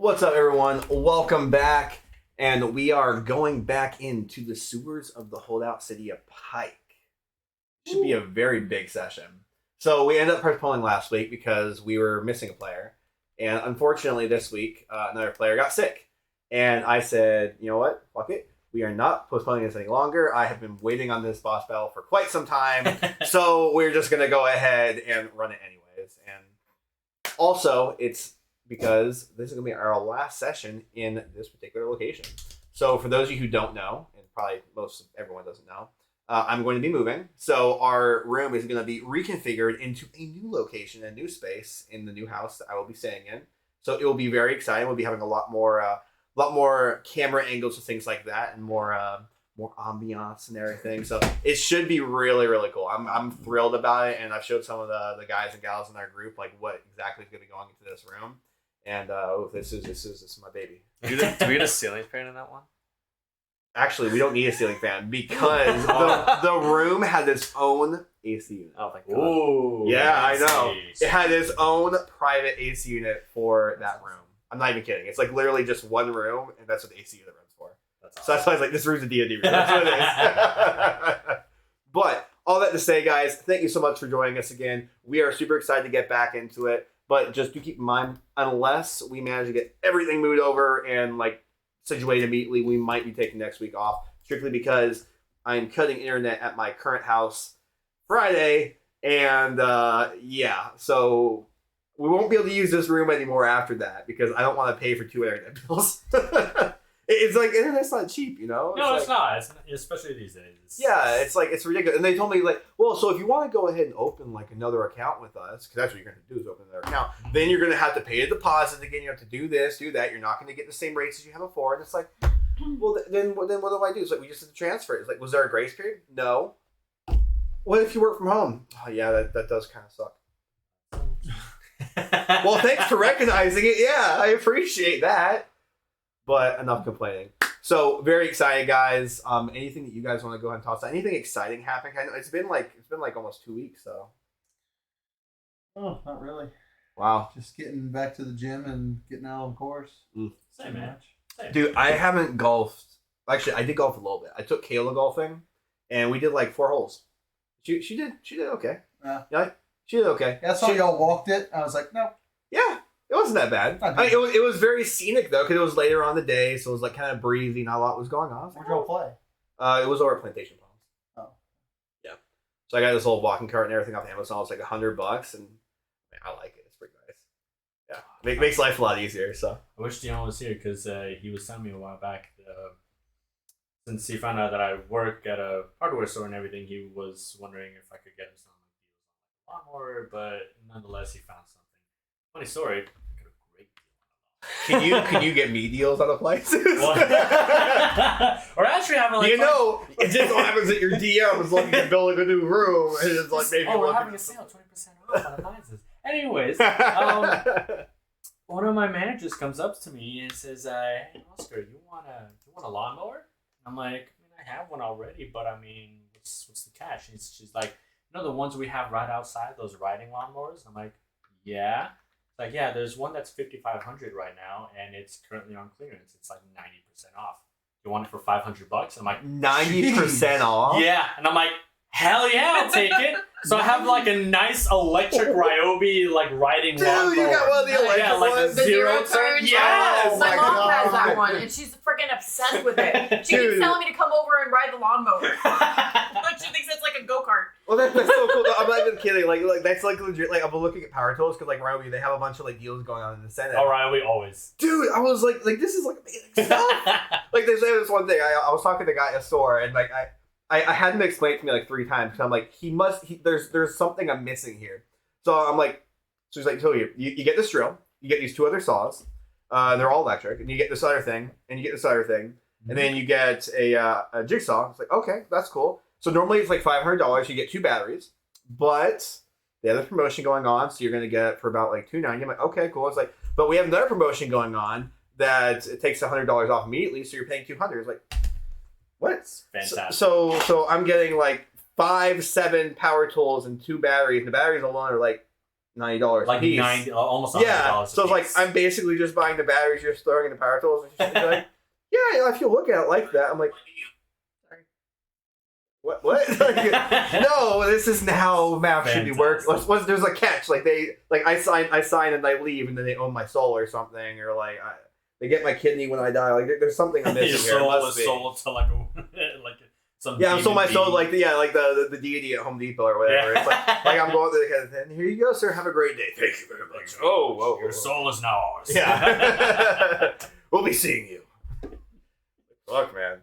What's up, everyone? Welcome back, and we are going back into the sewers of the holdout city of Pike. Should be a very big session. So we ended up postponing last week because we were missing a player, and unfortunately this week another player got sick. And I said, you know what? Fuck it. We are not postponing this any longer. I have been waiting on this boss battle for quite some time, so we're just gonna go ahead and run it anyways. And also, it's because this is going to be our last session in this particular location. So for those of you who don't know, and probably everyone doesn't know, I'm going to be moving. So our room is going to be reconfigured into a new location, a new space in the new house that I will be staying in. So it will be very exciting. We'll be having a lot more camera angles and things like that, and more ambiance and everything. So it should be really, really cool. I'm thrilled about it, and I've showed some of the guys and gals in our group like what exactly is going to be going into this room. And this is my baby. Do we get a ceiling fan in that one? Actually, we don't need a ceiling fan because the room had its own AC unit. Oh my god! Ooh, yeah, I know. It had its own private AC unit for that room. I'm not even kidding. It's like literally just one room, and that's what the AC unit runs for. That's awesome. So that's why I was like, this room's a D&D room. That's what it is. But all that to say, guys, thank you so much for joining us again. We are super excited to get back into it. But just do keep in mind, unless we manage to get everything moved over and like situated immediately, we might be taking next week off strictly because I'm cutting internet at my current house Friday, and yeah, so we won't be able to use this room anymore after that because I don't want to pay for 2 internet bills. It's like internet's not cheap, you know. No, it's not. It's especially these days. Yeah, it's ridiculous. And they told me like, well, so if you want to go ahead and open like another account with us, because that's what you're going to do is open another account, then you're going to have to pay a deposit again. You have to do this, do that. You're not going to get the same rates as you have before. And it's like, well, then what do I do? It's like we just had to transfer it. It's like, was there a grace period? No. What if you work from home? Oh yeah, that does kind of suck. Well, thanks for recognizing it. Yeah, I appreciate that. But enough complaining. So very excited, guys. Anything that you guys want to go ahead and toss out? Anything exciting happening? I know it's been like almost 2 weeks. So. Oh, not really. Wow. Just getting back to the gym and getting out on the course. Same match. Dude, I haven't golfed. Actually, I did golf a little bit. I took Kayla golfing, and we did like 4 holes. She did okay. Yeah, she did okay. Yeah, I saw y'all walked it. I was like, no. Yeah. It wasn't that bad. It was very scenic though, because it was later on the day, so it was like kind of breezy. Not a lot was going on. Where'd y'all play? It was over at Plantation Palms. Oh, yeah. So I got this little walking cart and everything off Amazon. It's like $100, and man, I like it. It's pretty nice. Yeah, makes life a lot easier. So I wish Dion was here because he was telling me a while back. Since he found out that I work at a hardware store and everything, he was wondering if I could get him some deals on like lawnmower. But nonetheless, he found something. Funny story. Can you get me deals on the places? Or actually having like it just so happens that your DM is looking to build a new room and it's like maybe we're having a sale 20% off on appliances. Anyways, one of my managers comes up to me and says, "Hey Oscar, you want a lawnmower?" I'm like, "I mean, I have one already, but I mean, what's the catch?" And she's like, "You know the ones we have right outside, those riding lawnmowers?" I'm like, "Yeah." Like, yeah, there's one that's $5,500 right now, and it's currently on clearance. It's like 90% off. You want it for $500? I'm like, 90% off? Yeah, and I'm like, hell yeah, I'll take it. So I have like a nice electric Ryobi like riding lawnmower. Dude, you got one of the electric like ones? a zero turn. Yes, my mom has that one, and she's freaking obsessed with it. She keeps telling me to come over and ride the lawnmower. She thinks it's like a go-kart. Well, that's so cool. I'm not even kidding. Like that's like legit. Like I'm looking at Power Tools because like Ryobi, they have a bunch of like deals going on in the Senate. Oh, Ryobi always. Dude, I was like this is like amazing stuff. Like they say this one thing. I was talking to the guy at a store, and like I had him explain it to me like 3 times. Because I'm like, there's something I'm missing here. So I'm like, so he's like, so you get this drill, you get these 2 other saws, they're all electric, and you get this other thing, and you get this other thing, and then you get a jigsaw. It's like, okay, that's cool. So normally it's like $500. You get 2 batteries, but they have a promotion going on, so you're gonna get it for about like $290. I'm like, okay, cool. It's like, but we have another promotion going on that it takes $100 off immediately, so you're paying $200. It's like, what? Fantastic. So I'm getting like 5, 7 power tools and 2 batteries. And the batteries alone are like $90 Like a piece. 90, almost $100. Yeah, so it's like I'm basically just buying the batteries you're throwing in the power tools. And she's like, yeah, if you look at it like that, I'm like, sorry. What? Like, no, this isn't how math should be worked. There's a catch. Like I sign and I leave, and then they own my soul or something, or like they get my kidney when I die. Like there's something I'm missing here. Your soul is sold to like some. Yeah, I'm sold my soul being. like the deity at Home Depot or whatever. Yeah. It's like I'm going to the kind of thing. Here you go, sir. Have a great day. Thank you very much. Oh, Your soul is now ours. Yeah. We'll be seeing you. Fuck, man.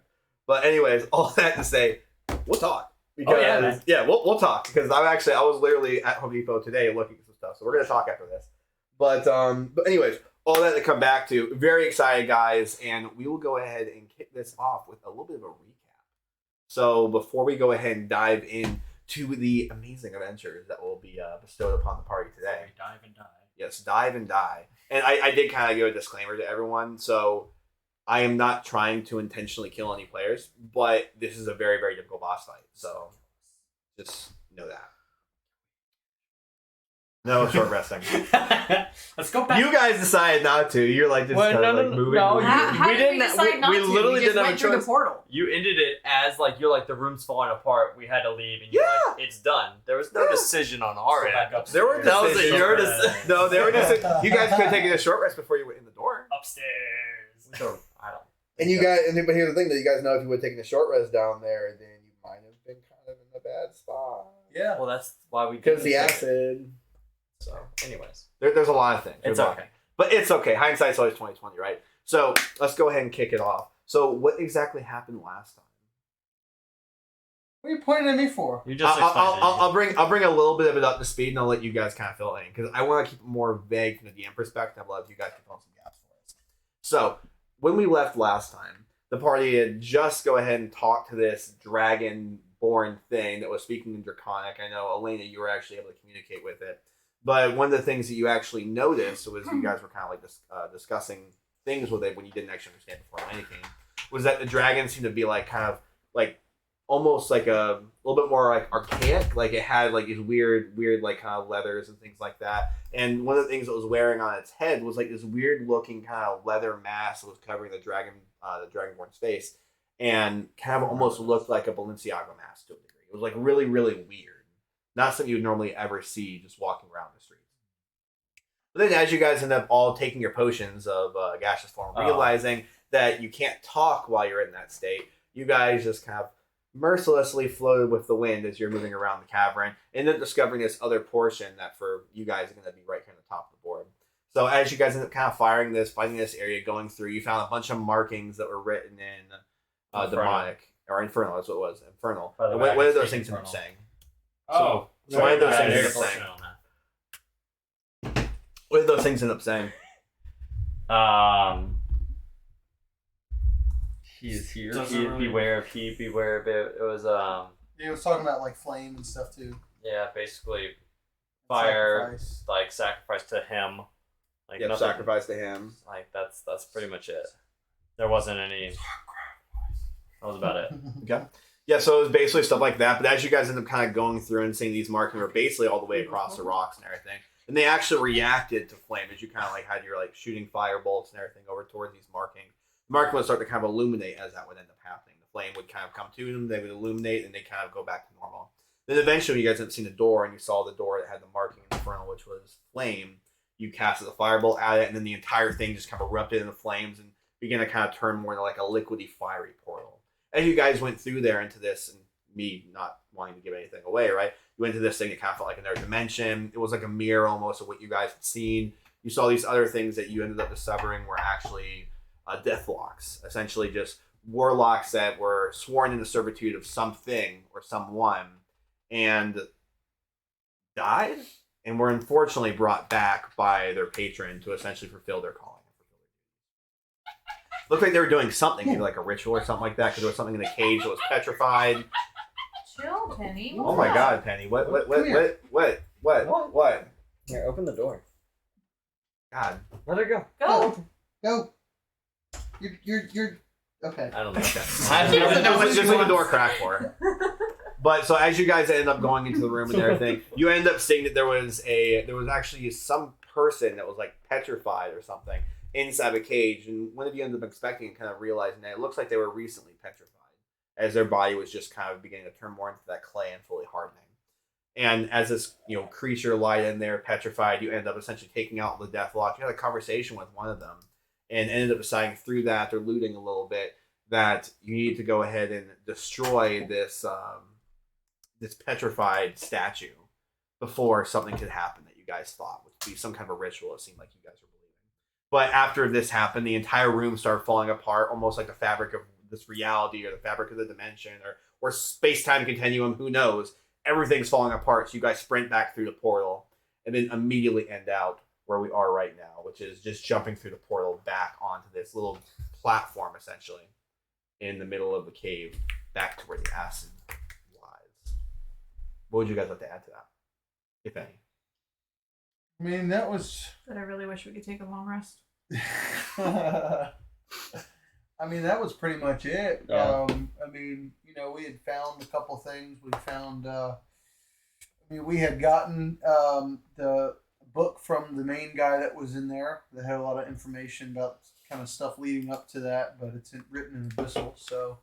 But anyways, all that to say, we'll talk. Because, we'll talk. Because I was literally at Home Depot today looking at some stuff. So we're going to talk after this. But anyways, all that to come back to. Very excited, guys. And we will go ahead and kick this off with a little bit of a recap. So before we go ahead and dive into the amazing adventures that will be bestowed upon the party today. Dive and die. Yes, dive and die. And I did kind of give a disclaimer to everyone. So I am not trying to intentionally kill any players, but this is a very, very difficult boss fight. So just know that. No short resting. Let's go back. You guys decided not to. You're like just kind of like moving. How We did we didn't- decide not we to? literally We just didn't have went a through choice. the portal. You ended it as like you're like the room's falling apart. We had to leave, and you're like, it's done. There was no decision on our Go back end. upstairs. There were That was decisions. your decision. No, they were just. You guys could have taken a short rest before you went in the door. Upstairs. So, I don't. And you guys, but here's the thing that you guys know: if you would have taken a short rest down there, then you might have been kind of in a bad spot. Yeah. Well, that's why we Because did the it. acid. So, anyways, There's a lot of things. it's There's a lot. okay. But it's okay. Hindsight's always 20/20, right? So let's go ahead and kick it off. So what exactly happened last time? What are you pointing at me for? You just explained I'll bring a little bit of it up to speed, and I'll let you guys kind of fill it in because I want to keep it more vague from the DM perspective. I'll let you guys fill in some gaps for us. So when we left last time, the party had just go ahead and talk to this Dragonborn thing that was speaking in Draconic. I know Elena, you were actually able to communicate with it. But one of the things that you actually noticed was you guys were kind of like discussing things with it when you didn't actually understand before Elena came, was that the dragon seemed to be like kind of like almost like a little bit more like archaic. Like it had like these weird like kind of leathers and things like that. And one of the things it was wearing on its head was like this weird looking kind of leather mask that was covering the Dragonborn's face, and kind of almost looked like a Balenciaga mask to a degree. It was like really, really weird. Not something you would normally ever see just walking around the streets. But then as you guys end up all taking your potions of gaseous form, realizing that you can't talk while you're in that state, you guys just kind of mercilessly floated with the wind as you're moving around the cavern, and then discovering this other portion that for you guys is going to be right here on the top of the board. So as you guys end up kind of fighting this area, going through, you found a bunch of markings that were written in demonic, or infernal, that's what it was, infernal. By the And way, what I did those speak things end up infernal. saying? Oh. So what did those things end up Sorry. saying? What did those things end up saying? He is here. Doesn't really- Beware of he. Beware of it. It was He was talking about like flame and stuff too. yeah, basically fire, Sacrifice. like sacrifice to him. Like Yep, nothing. sacrifice to him. Like that's pretty much it. There wasn't any. That was about it. Okay. Yeah, so it was basically stuff like that. But as you guys end up kind of going through and seeing these markings were basically all the way across the rocks and everything, and they actually reacted to flame as you kind of like had your like shooting fire bolts and everything over towards these markings. The marking would start to kind of illuminate as that would end up happening. The flame would kind of come to them, they would illuminate, and they kind of go back to normal. Then eventually you guys ended up seeing the door, and you saw the door that had the marking in the front, which was flame. You casted the firebolt at it, and then the entire thing just kind of erupted into flames and began to kind of turn more into like a liquidy, fiery portal. As you guys went through there into this, and me not wanting to give anything away, right? You went into this thing, it kind of felt like another dimension. It was like a mirror almost of what you guys had seen. You saw these other things that you ended up discovering were actually deathlocks, essentially just warlocks that were sworn into servitude of something or someone and died and were unfortunately brought back by their patron to essentially fulfill their calling. Looked like they were doing something, maybe like a ritual or something like that, because there was something in the cage that was petrified. Chill, Penny. Oh my God, Penny! What? Here, open the door. God, Let her go. Go. Go. You're okay. I don't know. okay. She doesn't know what Just she's leave the doing. door crack for her. But so as you guys end up going into the room and everything, you end up seeing that there was actually some person that was like petrified or something inside a cage, and one of you ended up inspecting and kind of realizing that it looks like they were recently petrified, as their body was just kind of beginning to turn more into that clay and fully hardening. And as this creature lied in there, petrified, you end up essentially taking out the Deathlock. You had a conversation with one of them, and ended up deciding through that, or looting a little bit, that you need to go ahead and destroy this this petrified statue before something could happen that you guys thought would be some kind of a ritual. It seemed like you guys were believing. But after this happened, the entire room started falling apart, almost like the fabric of this reality, or the fabric of the dimension, or space-time continuum, who knows. Everything's falling apart, so you guys sprint back through the portal and then immediately end out where we are right now, which is just jumping through the portal back onto this little platform, essentially, in the middle of the cave, back to where the acid lies. What would you guys like to add to that, if any? I mean, that was. But I really wish we could take a long rest. I mean, that was pretty much it. Yeah. I mean, we had found a couple things. We found. We had gotten the book from the main guy that was in there that had a lot of information about kind of stuff leading up to that, but it's written in Abyssal, so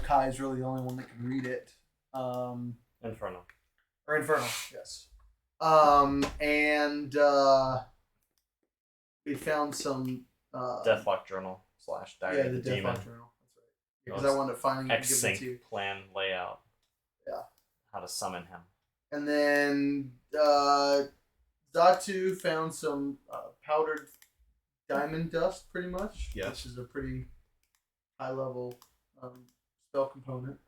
Kai is really the only one that can read it. Inferno. Or Infernal, yes. And we found some Deathlock Journal / Diary yeah, of the the Demon. Deathlock Journal. That's right. Because I wanted to find it and give it to you. X-Sync plan layout. Yeah. How to summon him. And then Zatu found some powdered diamond dust, pretty much. Yes. Which is a pretty high level spell component.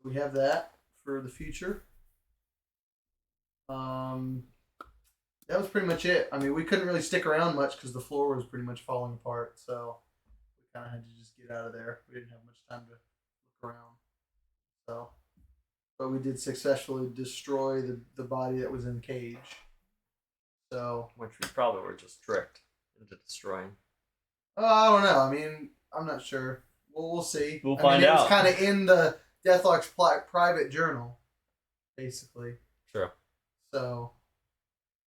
So we have that for the future. That was pretty much it. I mean, we couldn't really stick around much because the floor was pretty much falling apart. So we kind of had to just get out of there. We didn't have much time to look around. So, but we did successfully destroy the body that was in the cage. So, Which we probably were just tricked into destroying. I don't know. I mean, I'm not sure. We'll see. We'll I find mean, it out. was kind of in the Deathlock's private journal, basically. True. So.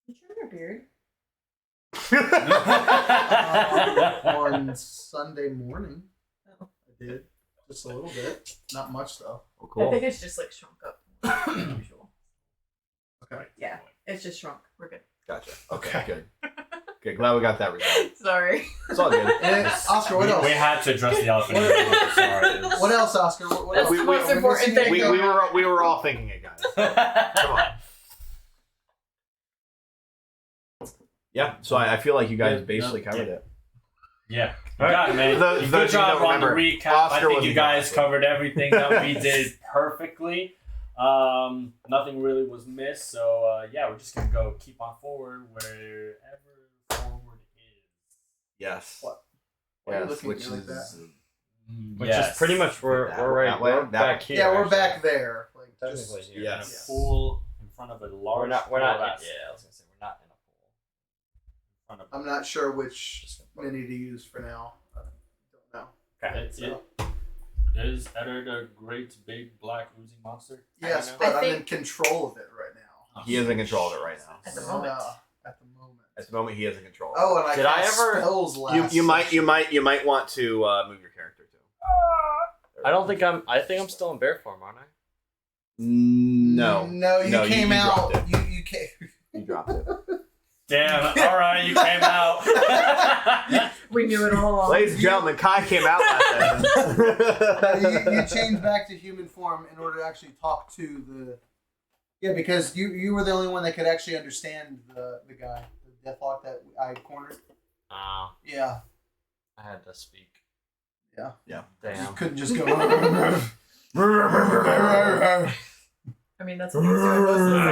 You trim your beard? On Sunday morning, I did just a little bit, not much though. Oh, I cool. think it's just like shrunk up than usual. Okay. Yeah, it's just shrunk. We're good. Gotcha. Okay, good. Good. Glad we got that resolved. Sorry. It's all good. And Oscar, what else? We had to address the elephant in the room. Sorry. What else, Oscar? What That's else? the most Are we important missing thing. anything? We were all thinking it, guys. Come on. Yeah, so I feel like you guys basically covered it. Yeah, you got it, man. Those Good you job don't on the remember, recap. Oscar I think was you the guys best. covered everything that we did perfectly. Nothing really was missed. So yeah, we're just gonna go keep on forward wherever forward is. Yes. What? Why are you Yes, looking at which me like is that? Which is pretty much we're right that way, we're that back way. here. Yeah, we're actually. back there. Like Technically just, here. In a Yes. pool in front of a large. We're not. pool Yeah, that's I was gonna say we're not in a pool. in front of I'm not sure which mini to use for now. I don't know. Okay. So, Is Eddard a great big black oozing monster? yes, I but I I'm in think- control of it right now. He is in control of it right now. At the moment. At the moment. At the moment, he is in control. Oh, and I Did I cast ever- spells last you might session. want to move your character too. I don't think I'm. I think I'm still in bear form, aren't I? No, No, you No, you- came you out. dropped You came. you dropped it. Damn. All right, you came out. We knew it all along. Ladies and gentlemen, Kai came out last session. you changed back to human form in order to actually talk to the. Yeah, because you were the only one that could actually understand the guy, the Deathlock that I cornered. Oh, Yeah. I had to speak. Yeah. Yeah. You Damn. couldn't just go. I mean, that's what he was doing most of the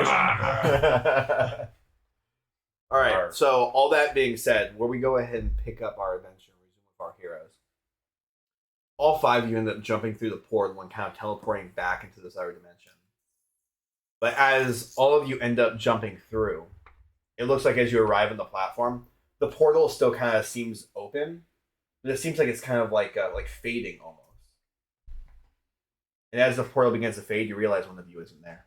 session. All right. So all that being said, where we go ahead and pick up our adventure and resume with our heroes. All five of you end up jumping through the portal and kind of teleporting back into this other dimension. But as all of you end up jumping through, it looks like as you arrive on the platform, the portal still kind of seems open, but it seems like it's kind of like fading almost. And as the portal begins to fade, you realize one of you isn't there.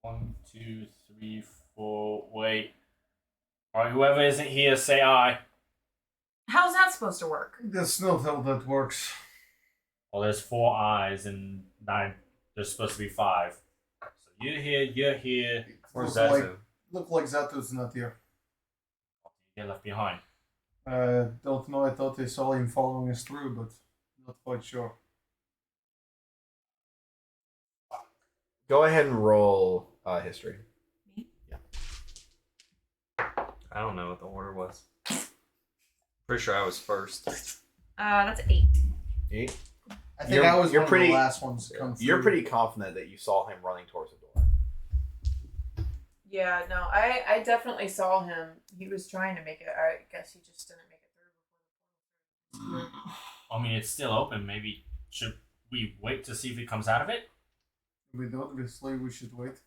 1, 2, 3, 4. Wait. All right, whoever isn't here, say aye. How's that supposed to work? That's not how that works. Well, there's 4 eyes and 9. There's supposed to be 5. So you're here. Where's Look Zazu? Look like Zato's not here. Get left behind. Don't know. I thought I saw him following us through, but not quite sure. Go ahead and roll history. I don't know what the order was. Pretty sure I was first. That's 8. 8. I think I was one of the last ones to come through. You're pretty confident that you saw him running towards the door. Yeah, no, I definitely saw him. He was trying to make it. I guess he just didn't make it through. I mean, it's still open. Maybe should we wait to see if he comes out of it? Obviously, we should wait.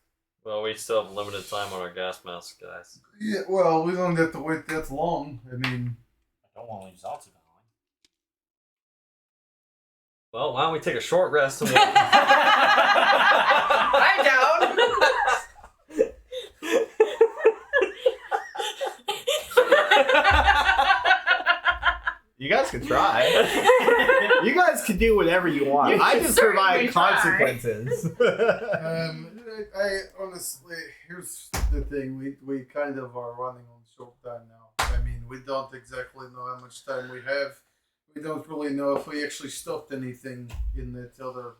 Well, we still have limited time on our gas mask, guys. Yeah, well, we don't have to wait that long. I mean, I don't want to leave Zaltu behind. Well, why don't we take a short rest and I'm down. You guys can try. You guys can do whatever you want. You I can just certainly provide try. consequences. I honestly, here's the thing: we kind of are running on short time now. I mean, we don't exactly know how much time we have. We don't really know if we actually stopped anything in that other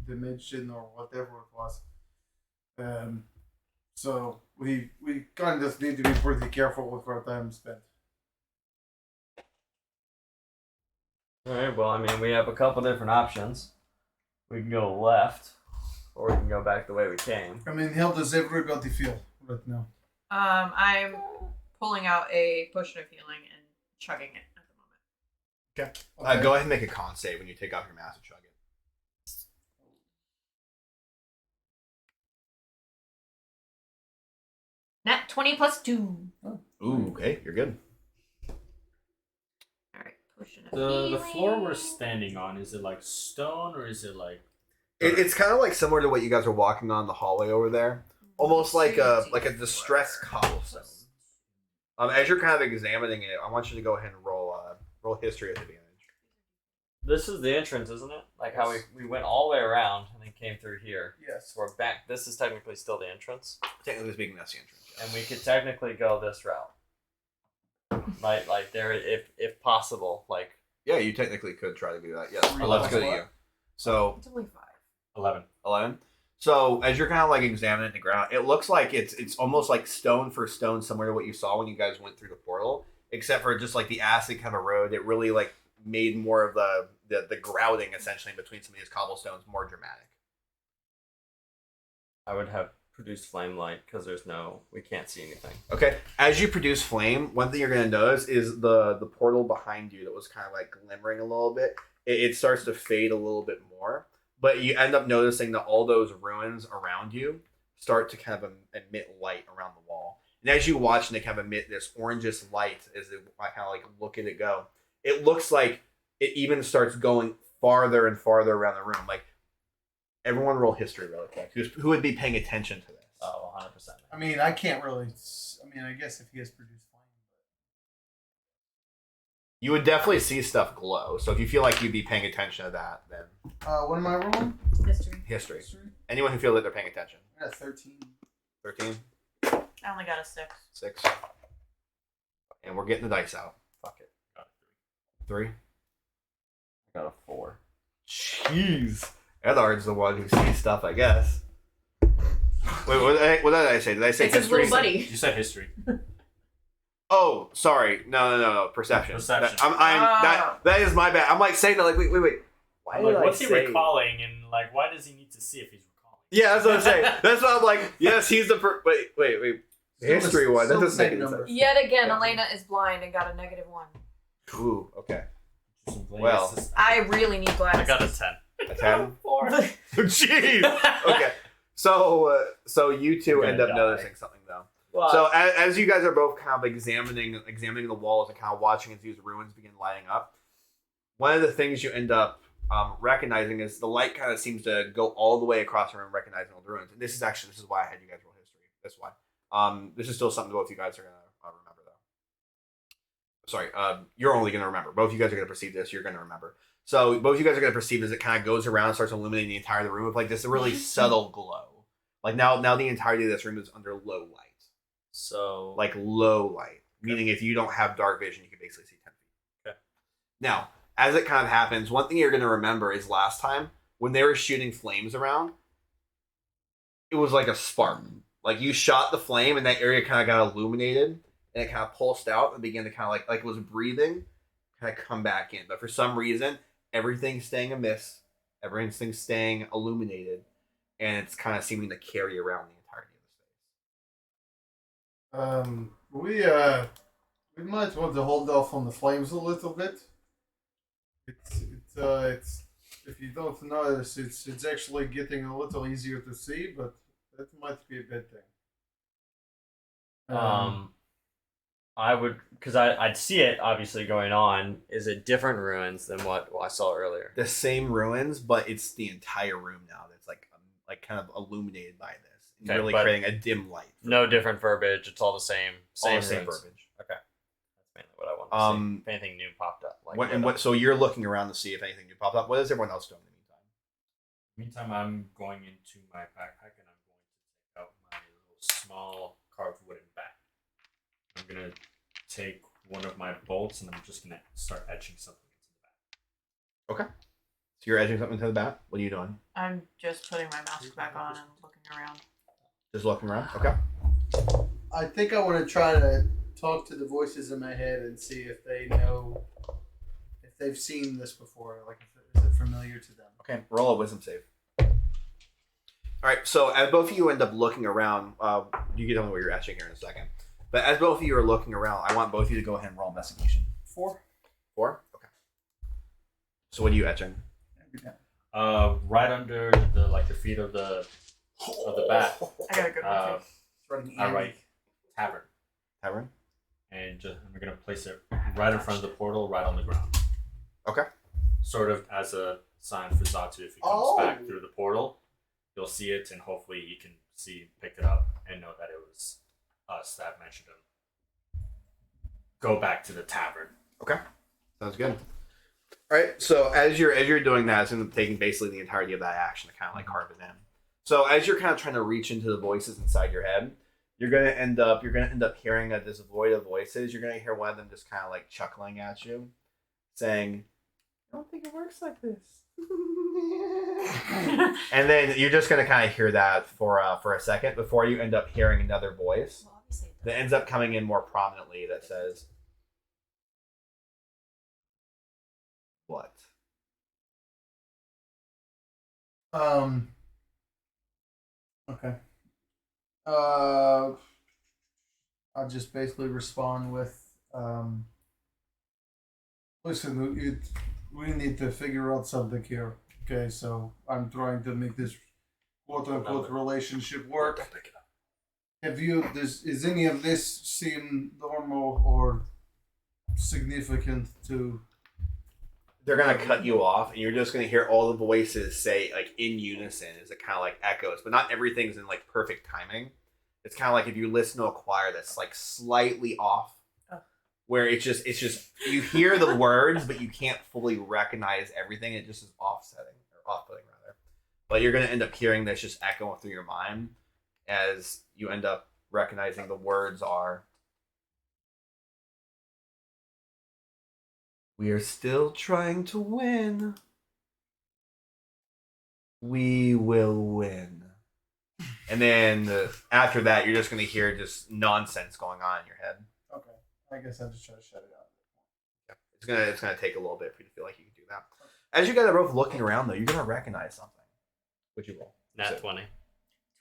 dimension or whatever it was. So we kind of need to be pretty careful with our time spent. Alright, well, I mean, we have a couple different options. We can go left, or we can go back the way we came. I mean, how does everybody feel right now? I'm pulling out a potion of healing and chugging it at the moment. Okay. Go ahead and make a con save when you take off your mask and chug it. Nat 20 plus 2. Ooh, okay, you're good. Alright, potion of The healing. floor we're standing on, is it like stone or is it like... It's kind of like similar to what you guys are walking on the hallway over there. Almost like a distressed cobblestone. As you're kind of examining it, I want you to go ahead and roll history at advantage. This is the entrance, isn't it? Like how we went all the way around and then came through here. Yes. So we're back. This is technically still the entrance. Technically speaking, that's the entrance. And we could technically go this route. Like there, if possible. Like, Yeah, you technically could try to do that. Yes. Three Let's go to plus you. So It's only 5. 11. 11. So as you're kind of like examining the ground, it looks like it's almost like stone for stone, similar to what you saw when you guys went through the portal, except for just like the acid kind of road. It really like made more of the grouting essentially in between some of these cobblestones more dramatic. I would have produced flame light because we can't see anything. Okay. As you produce flame, one thing you're going to notice is the portal behind you that was kind of like glimmering a little bit. It starts to fade a little bit more, but you end up noticing that all those ruins around you start to kind of emit light around the wall. And as you watch, and they kind of emit this orangish light as they kind of like look at it go, it looks like it even starts going farther and farther around the room. Like, everyone roll history really quick. Who would be paying attention to this? Oh, 100%. I mean, I can't really. I mean, I guess if he has produced flame. You would definitely see stuff glow. So if you feel like you'd be paying attention to that, then What am I rolling? History. history. Anyone who feels that they're paying attention. I got 13. 13, I only got a 6. 6. And we're getting the dice out. Fuck it. Got 3. I got a 4. Jeez. Edard's the one who sees stuff, I guess. Wait, what did I say? Did I say It's his history? little buddy. You said history. Oh, sorry. No. Perception. Perception. That is my bad. I'm like saying that like, wait. Why I'm did like, I what's he say- recalling and like why does he need to see if he's recalling? Yeah, that's what I'm saying. That's why I'm like, yes, he's the wait. History one. That Still the doesn't make same any number. sense. Yet again, Yeah. Elena is blind and got a -1. Ooh, okay. Well, I really need I glasses. got a 10. A 10? 4. Jeez. Okay. So you two You're end gonna up die. noticing something though. Well, So as you guys are both kind of examining the walls and kind of watching as these ruins begin lighting up, one of the things you end up recognizing is the light kind of seems to go all the way across the room, recognizing all the ruins. And this is why I had you guys roll history. That's why. This is still something both you guys are gonna remember though. Sorry, you're only gonna remember. Both you guys are gonna perceive this. You're gonna remember. So both you guys are gonna perceive as it kind of goes around, and starts illuminating the entire of the room with like this really subtle glow. Like now the entirety of this room is under low light. So Like low light, meaning if you don't have dark vision, you can basically see 10 feet. Okay. Now, as it kind of happens, one thing you're going to remember is last time when they were shooting flames around, it was like a spark. Like you shot the flame and that area kind of got illuminated and it kind of pulsed out and began to kind of like it was breathing, kind of come back in. But for some reason, everything's staying a mist, everything's staying illuminated, and it's kind of seeming to carry around the entirety of the space. We might want to hold off on the flames a little bit. It's if you don't notice, it's actually getting a little easier to see, but that might be a bad thing. I would, because I'd see it obviously going on. Is it different ruins than what I saw earlier? The same ruins, but it's the entire room now that's like kind of illuminated by this. It's Okay, really but creating a dim light. No different verbiage. It's all the same. All the Same same ruins. verbiage. Okay, that's mainly what I want to see. If anything new popped up, So you're looking around to see if anything new popped up. What is everyone else doing in the meantime? Meantime, I'm going into my backpack and I'm going to take out my little small carved wooden bat. I'm gonna take one of my bolts and I'm just gonna start etching something into the bat. Okay. So you're edging something to the bat. What are you doing? I'm just putting my mask back on and looking around. Just looking around. Okay. I think I want to try to talk to the voices in my head and see if they know, if they've seen this before. Like, is it familiar to them? Okay. Roll a wisdom save. All right. So as both of you end up looking around, you can tell me what you're etching here in a second. But as both of you are looking around, I want both of you to go ahead and roll investigation. 4. 4. Okay. So what are you etching? Right under the feet of the bat. I got a good one too. I write tavern, Tavern. and I'm gonna place it right in front of the portal, right on the ground. Okay. Sort of as a sign for Zatu if he comes back through the portal, you'll see it, and hopefully he can pick it up, and know that it was us that mentioned him. Go back to the tavern. Okay. Sounds good. All right. So as you're doing that, it's taking basically the entirety of that action to kind of like carve it in. So as you're kind of trying to reach into the voices inside your head, you're gonna end up hearing this void of voices. You're gonna hear one of them just kind of like chuckling at you, saying, "I don't think it works like this." And then you're just gonna kind of hear that for a second before you end up hearing another voice Well, obviously it that ends up coming in more prominently that says, "What?" Okay. I'll just basically respond with, listen, we need to figure out something here. Okay, so I'm trying to make this quote unquote relationship work. Is any of this seem normal or significant to? They're gonna cut you off, and you're just gonna hear all the voices say like in unison as it kind of like echoes, but not everything's in like perfect timing. It's kind of like if you listen to a choir that's like slightly off, where it's just you hear the words, but you can't fully recognize everything. It just is offsetting or off-putting rather. But you're gonna end up hearing this just echoing through your mind as you end up recognizing the words are. We are still trying to win. We will win. And then after that, you're just going to hear just nonsense going on in your head. Okay, I guess I'll just try to shut it out. Yeah. It's gonna take a little bit for you to feel like you can do that. As you guys are both looking around, though, you're going to recognize something. What'd you roll? Nat 20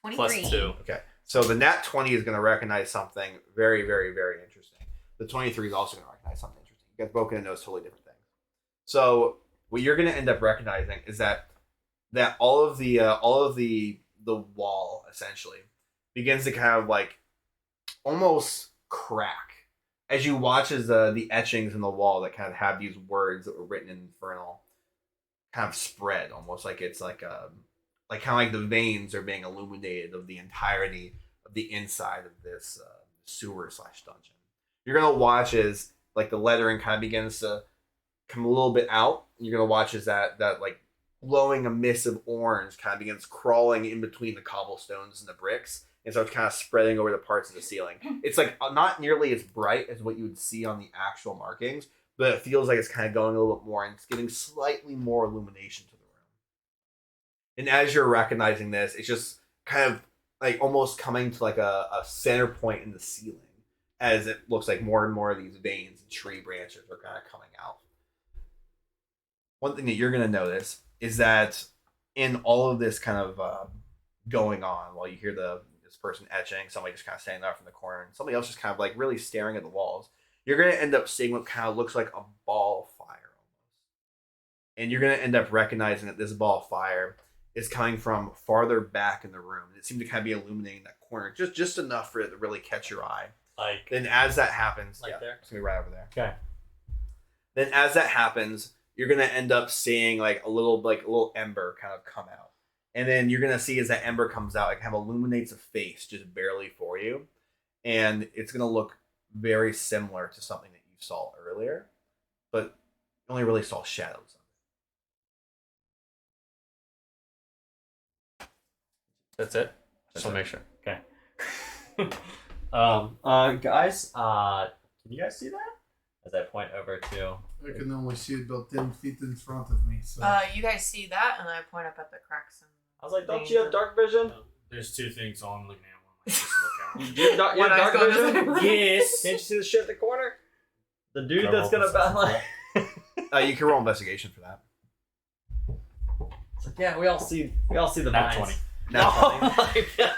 23. plus 2. Okay, so the nat 20 is going to recognize something very, very, very interesting. The 23 is also going to recognize something interesting. You guys both going to notice totally different things. So what you're going to end up recognizing is that all of the wall essentially begins to kind of like almost crack as you watch as the etchings in the wall that kind of have these words that were written in Infernal kind of spread, almost like it's like kind of like the veins are being illuminated of the entirety of the inside of this sewer / dungeon. You're gonna watch as like the lettering kind of begins to come a little bit out. You're gonna watch as that like glowing emissive orange kind of begins crawling in between the cobblestones and the bricks and starts kind of spreading over the parts of the ceiling. It's like not nearly as bright as what you would see on the actual markings, but it feels like it's kind of going a little bit more and it's giving slightly more illumination to the room. And as you're recognizing this, it's just kind of like almost coming to like a center point in the ceiling as it looks like more and more of these veins and tree branches are kind of coming out. One thing that you're going to notice is that in all of this kind of going on, while you hear this person etching, somebody just kind of standing up from the corner, and somebody else just kind of like really staring at the walls, you're going to end up seeing what kind of looks like a ball of fire almost. And you're going to end up recognizing that this ball of fire is coming from farther back in the room. It seemed to kind of be illuminating that corner just enough for it to really catch your eye. Like, Then as that happens, like there? it's going to be right over there. Okay. Then as that happens, you're going to end up seeing like a little ember kind of come out. And then you're going to see as that ember comes out, it kind of illuminates a face just barely for you. And it's going to look very similar to something that you saw earlier, but you only really saw shadows of it. That's it. That's Just want to it. make sure. Okay. Guys, can you guys see that? As I point over to. I can only see it about 10 feet in front of me. So You guys see that, and I point up at the cracks. And I was like, don't you have dark vision? There's two things all I'm looking at. One like, just look You have One eye's dark going vision? to the- Yes. Can't you see the shit in the corner? The dude Go that's gonna roll battle. You can roll investigation for that. It's like, yeah, we all see the Nat vines. 20. Nat 20. Oh my god.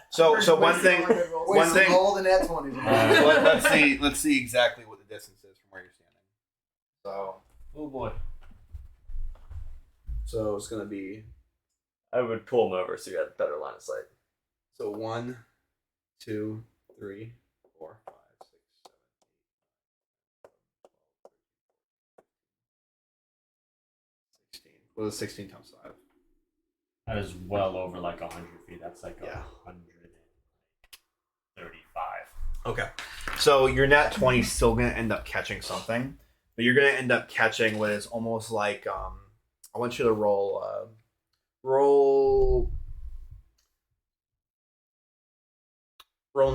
So one thing, one thing. all the net 20s. Let's see exactly what the distance is from where you're standing. Oh boy. So it's gonna be I would pull him over so you had better line of sight. 1, 2, 3, 4, 5, 6, 7, 8, 9, 10, 11, 12, 13, 14, 16. What is 16 times 5? That is well over like 100 feet. That's like Yeah. 135. Okay. So your nat 20 is still gonna end up catching something, but you're gonna end up catching what is almost like I want you to roll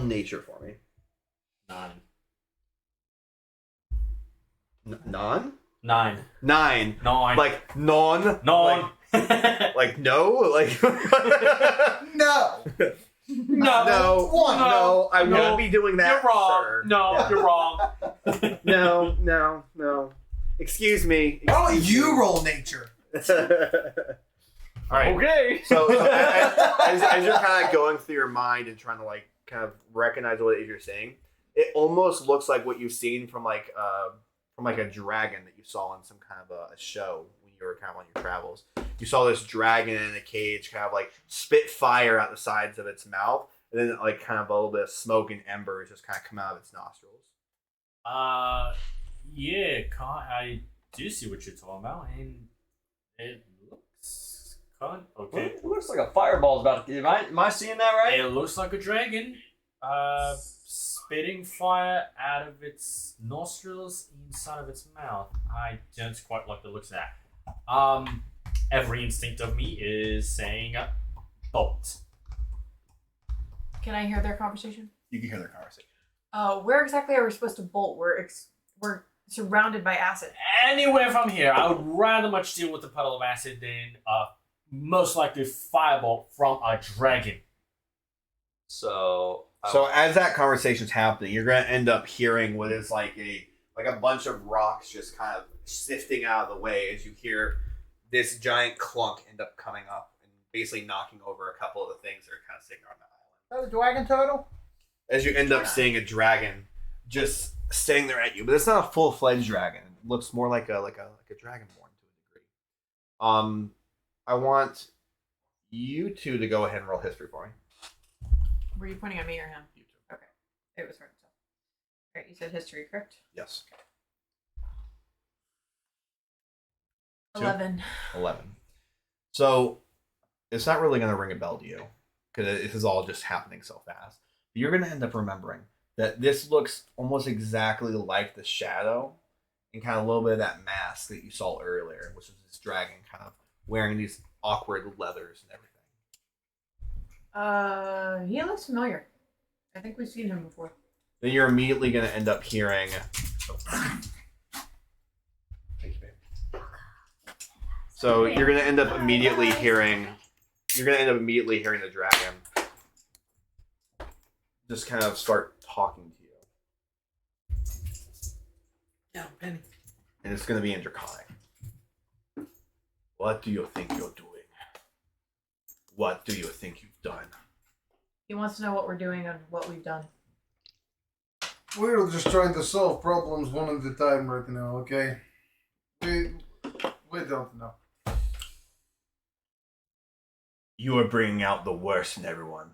nature for me. 9. Non? 9. 9. 9. Like non? Non. Like no? Like No. no. One. No. I No. won't be doing that. You're wrong. Sir. No, Yeah. you're wrong. No. Excuse me. Why don't you roll nature? All right. Okay. So as you're kind of going through your mind and trying to like kind of recognize what it is you're saying, it almost looks like what you've seen from like a dragon that you saw in some kind of a show when you were kind of on your travels. You saw this dragon in a cage kind of like spit fire out the sides of its mouth, and then like kind of a little bit of smoke and embers just kind of come out of its nostrils. Yeah, I do see what you're talking about, and it looks okay. It looks like a fireball's about to. Am I seeing that right? It looks like a dragon, spitting fire out of its nostrils inside of its mouth. I don't quite like the looks of that. Every instinct of me is saying bolt. Can I hear their conversation? You can hear their conversation. Where exactly are we supposed to bolt? We're surrounded by acid. Anywhere from here, I would rather much deal with a puddle of acid than most likely firebolt from a dragon. So as that conversation's happening, you're going to end up hearing what is like a bunch of rocks just kind of sifting out of the way as you hear this giant clunk end up coming up and basically knocking over a couple of the things that are kind of sitting on the island. Is that a dragon turtle? As you end up seeing a dragon just standing there at you, but it's not a full-fledged dragon. It looks more like a dragonborn to a degree. I want you two to go ahead and roll history for me. Were you pointing at me or him? You two. Okay. It was hard to tell. Alright, you said history, correct? Yes. Two? 11. 11. So it's not really going to ring a bell to you because this is all just happening so fast. But you're going to end up remembering that this looks almost exactly like the shadow and kind of a little bit of that mask that you saw earlier, which is this dragon kind of wearing these awkward leathers and everything. He looks familiar. I think we've seen him before. Then you're immediately going to end up hearing. So you're going to end up immediately hearing. You're going to end up immediately hearing the dragon just kind of start talking to you. Yeah, Penny. And it's going to be in Draconic. What do you think you're doing? What do you think you've done? He wants to know what we're doing and what we've done. We're just trying to solve problems one at a time right now, okay? We don't know. You are bringing out the worst in everyone.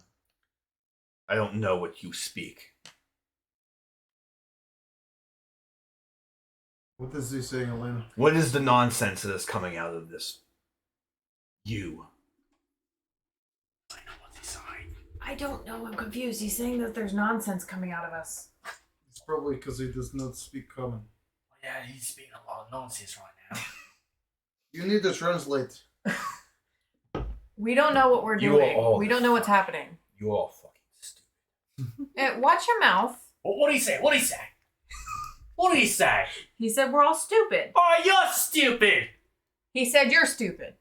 I don't know what you speak. What is he saying, Elena? What is the nonsense that is coming out of this? You. I know what he's saying. I don't know. I'm confused. He's saying that there's nonsense coming out of us. It's probably because he does not speak common. Yeah, he's speaking a lot of nonsense right now. You need to translate. We don't know what we're You are doing. all We don't know what's happening. You all fucking stupid. Watch your mouth. What did he say? What did he say? What did he say? He said we're all stupid. Oh, you're stupid! He said you're stupid.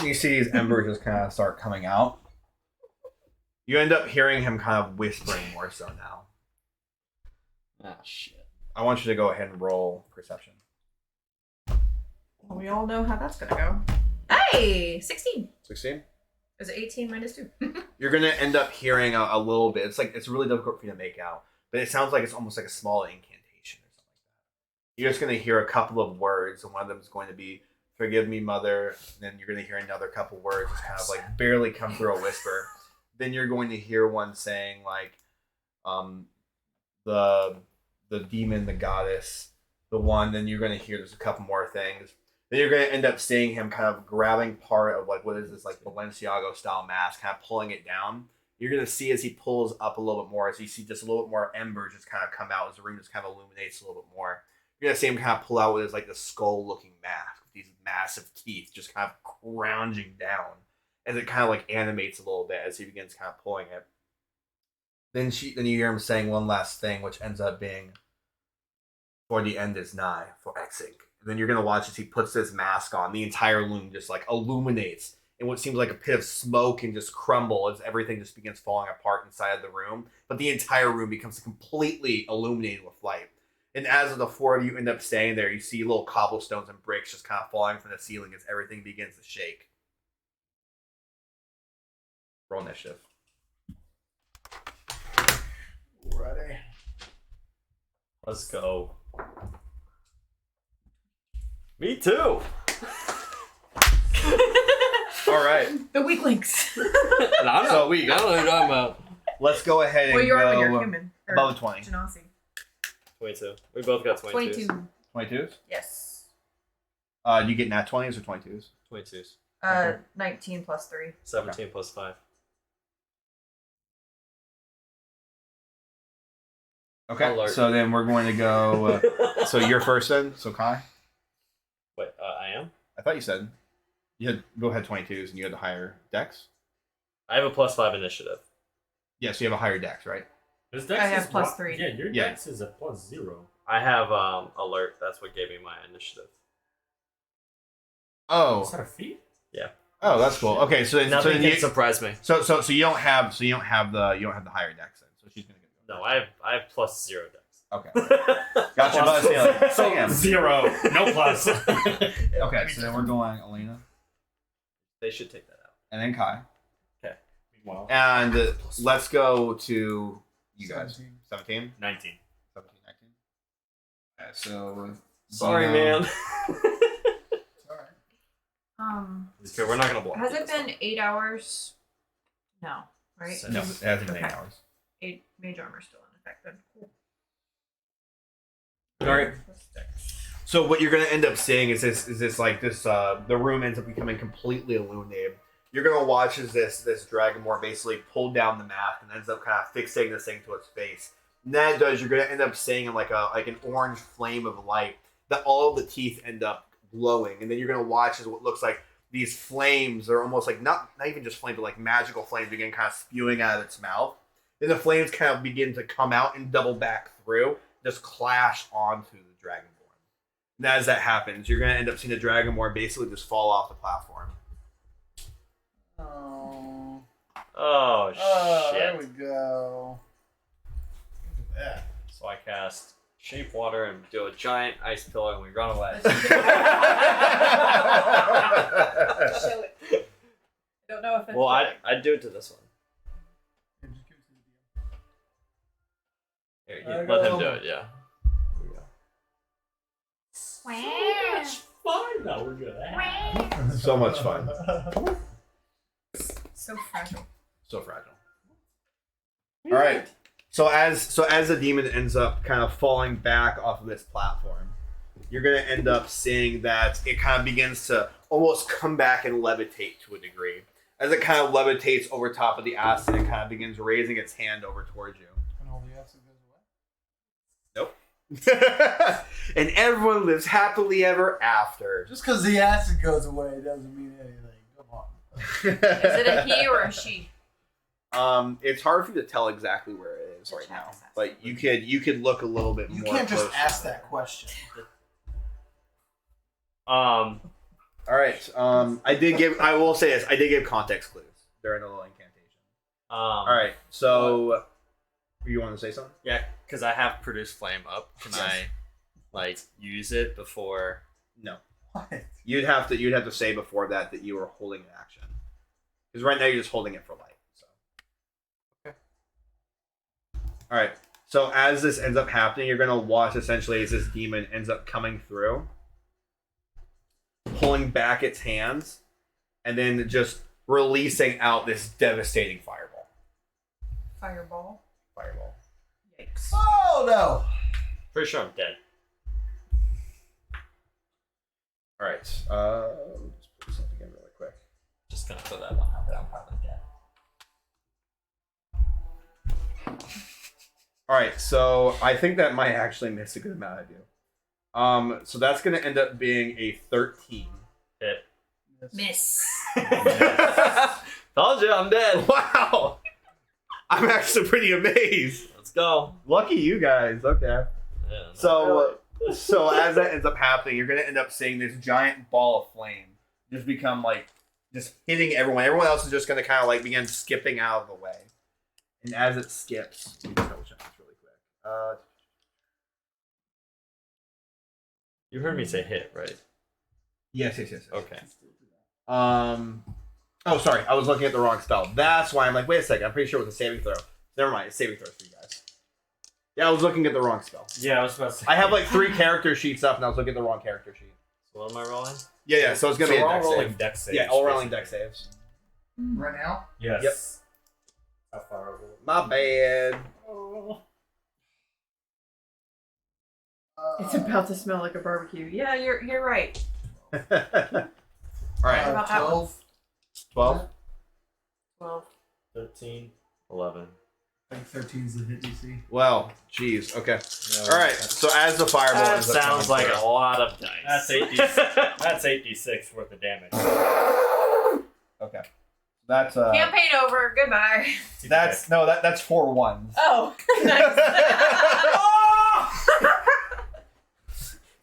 You see these embers just kind of start coming out. You end up hearing him kind of whispering more so now. Ah, shit. I want you to go ahead and roll perception. Well, we all know how that's gonna go. Hey, 16. 16? Is it 18 minus 2? You're going to end up hearing a little bit. It's really difficult for you to make out. But it sounds like it's almost like a small incantation or something like that. You're just going to hear a couple of words, and one of them is going to be, "Forgive me, mother." And then you're going to hear another couple words just kind of like barely come through a whisper. Then you're going to hear one saying like, the demon, the goddess, the one. Then you're going to hear there's a couple more things. Then you're going to end up seeing him kind of grabbing part of like, what is this, like Balenciaga style mask, kind of pulling it down. You're going to see as he pulls up a little bit more, as you see just a little bit more embers just kind of come out as the room just kind of illuminates a little bit more. You're going to see him kind of pull out what is like the skull looking mask with these massive teeth just kind of crowding down as it kind of like animates a little bit as he begins kind of pulling it. Then you hear him saying one last thing, which ends up being, "For the end is nigh, for Exing." And then you're going to watch as he puts this mask on. The entire room just like illuminates in what seems like a pit of smoke and just crumble as everything just begins falling apart inside of the room. But the entire room becomes completely illuminated with light. And as the four of you end up staying there, you see little cobblestones and bricks just kind of falling from the ceiling as everything begins to shake. Roll initiative. Ready. Let's go. Me too. All right. The weak links. And I'm So not we weak. I don't know what you're talking about. Let's go ahead and Well, you are when go you're human. Or above 20. Genasi. 22. We both got 22s. 22. 22s? Yes. Do you get nat 20s or 22s? 22s. 19 plus 3. 17 plus 5. Okay. Alert. So then we're going to go. So you're first then. So Kai. Wait, I am? I thought you said you had go ahead 22s and you had the higher dex. I have a plus 5 initiative. Yeah, so you have a higher dex, right? His I have is plus what? 3. Yeah, your Yeah. dex is a plus 0. I have alert. That's what gave me my initiative. Oh. Is that a feat? Oh, that's cool. Okay, so then Nothing you, can surprise me. so you don't have the higher dex then. So she's gonna get No, I have plus 0 dex. Okay. Gotcha. But I was saying, like, So damn. 0, no plus. Okay, so then we're going Elena They should take that out. and then Kai. Well, And let's go to you guys. 17? 19. 17, 19. Okay, so Sorry, Zeno- man. Okay, we're not gonna block. Has it it been 8 hours? No, right? So- No, it hasn't been 8 Okay. hours. 8 mage armor still in effect. Then. Cool. All right. So what you're gonna end up seeing is this the room ends up becoming completely illuminated. You're gonna watch as this Dragonborn basically pulled down the mask and ends up kind of fixating this thing to its face. And that does, you're gonna end up seeing like an orange flame of light that all of the teeth end up glowing, and then you're gonna watch as what looks like these flames are almost like not even just flames, but like magical flames begin kind of spewing out of its mouth. Then the flames kind of begin to come out and double back through, just clash onto the Dragonborn. And as that happens, you're gonna end up seeing the Dragonborn basically just fall off the platform. Oh shit. There we go. Look at that. So I cast Shape Water and do a giant ice pillar and we run away. Show it. I don't know if it's Well, I'd do it to this one. Here, There let him go. do it, yeah. Here we go. Wow. Fine, no, we're good. So much fun. So fragile. So fragile. All right. So as the demon ends up kind of falling back off of this platform, you're gonna end up seeing that it kind of begins to almost come back and levitate to a degree. As it kind of levitates over top of the acid, it kind of begins raising its hand over towards you. And all the acid goes away. And everyone lives happily ever after. Just because the acid goes away doesn't mean anything. Come on. Is it a he or a she? It's hard for you to tell exactly where it is right now, but you could look a little bit You more. can't just closely. ask that question. All right. I will say this. I did give context clues during the little incantation. All right. So, you want to say something? Yeah, because I have Produce Flame up. Can Yes. I, like, use it before? No. What? You'd have to say before that you were holding an action, because right now you're just holding it for light. So. Okay. All right. So as this ends up happening, you're gonna watch essentially as this demon ends up coming through, pulling back its hands, and then just releasing out this devastating fireball. Fireball. Fireball. Yikes. Oh no! Pretty sure I'm dead. All right. Just put something in really quick. Just gonna throw that one out there. I'm probably dead. All right. So I think that might actually miss a good amount of you. So that's gonna end up being a 13. Hit. Miss. Told you, I'm dead. Wow. I'm actually pretty amazed. Let's go. Lucky you guys. Okay. Yeah, So as that ends up happening, you're gonna end up seeing this giant ball of flame just become like just hitting everyone. Everyone else is just gonna kind of like begin skipping out of the way. And as it skips, let me just double check this really quick. you heard me say hit, right? Yes. Okay. Oh, sorry. I was looking at the wrong spell. That's why I'm like, wait a second. I'm pretty sure it was a saving throw. Never mind. It's saving throw for you guys. Yeah, I was looking at the wrong spell. Yeah, I was about to say. I have like 3 character sheets up, and I was looking at the wrong character sheet. So what am I rolling? Yeah. So it's gonna So be a we're all dex rolling save. dex saves. Yeah, all rolling dex basically. saves. Right now? Yes. Yep. How far over? My bad. It's about to smell like a barbecue. Yeah, you're right. All right. about that one? 12. 12. 12. 13. 11. I think 13 is the hit DC. Well, geez. Okay. No, All right. So as the fireball That ends up sounds coming like through- a lot of dice. That's 8d. That's 8d6 worth of damage. Okay. That's Campaign over. Goodbye. that's 4 ones. Oh, nice.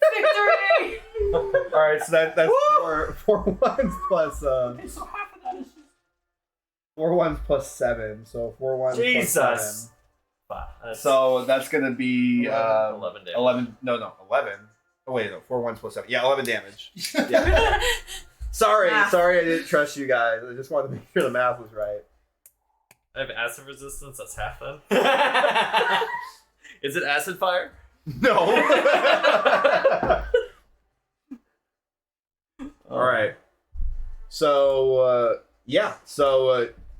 Victory! All right. So that's four ones plus So half of that is just 4 ones plus 7. So 4 ones plus Jesus. 7. That's So that's gonna be 11 damage. 11. No, 11. Oh wait, no. 4 ones plus 7. Yeah, 11 damage. Yeah. Sorry, Math. I didn't trust you guys. I just wanted to make sure the math was right. I have acid resistance. That's half then. Is it acid fire? No. All right. So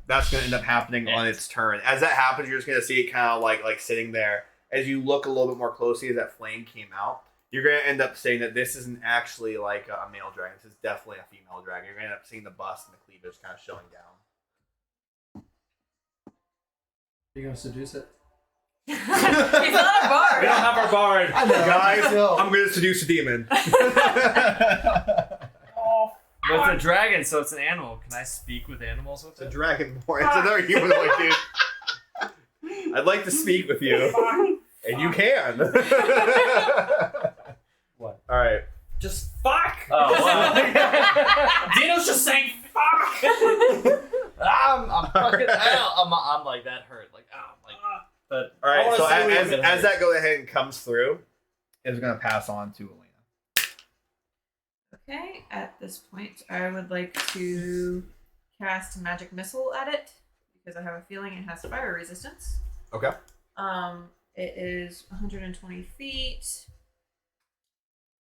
that's gonna end up happening on its turn. As that happens, you're just gonna see it kind of like sitting there. As you look a little bit more closely, as that flame came out, you're going to end up saying that this isn't actually like a male dragon. This is definitely a female dragon. You're going to end up seeing the bust and the cleavage kind of showing down. You gonna seduce it? He's not a bard. We don't have our bard. I know. Guys, No. I'm going to seduce a demon. But it's a dragon, so it's an animal. Can I speak with animals with It's a it? Dragonborn. It's another humanoid dude. I'd like to speak with you. And you can. What? All right. Just fuck! Oh, wow. Dino's just saying fuck! I'm fucking out. I'm like, that hurt. Like, oh, like, but All right. I So wanna see as, what it as is. that goes ahead and comes through, it's going to pass on to Elena. Okay, at this point, I would like to cast Magic Missile at it because I have a feeling it has fire resistance. Okay. It is 120 feet.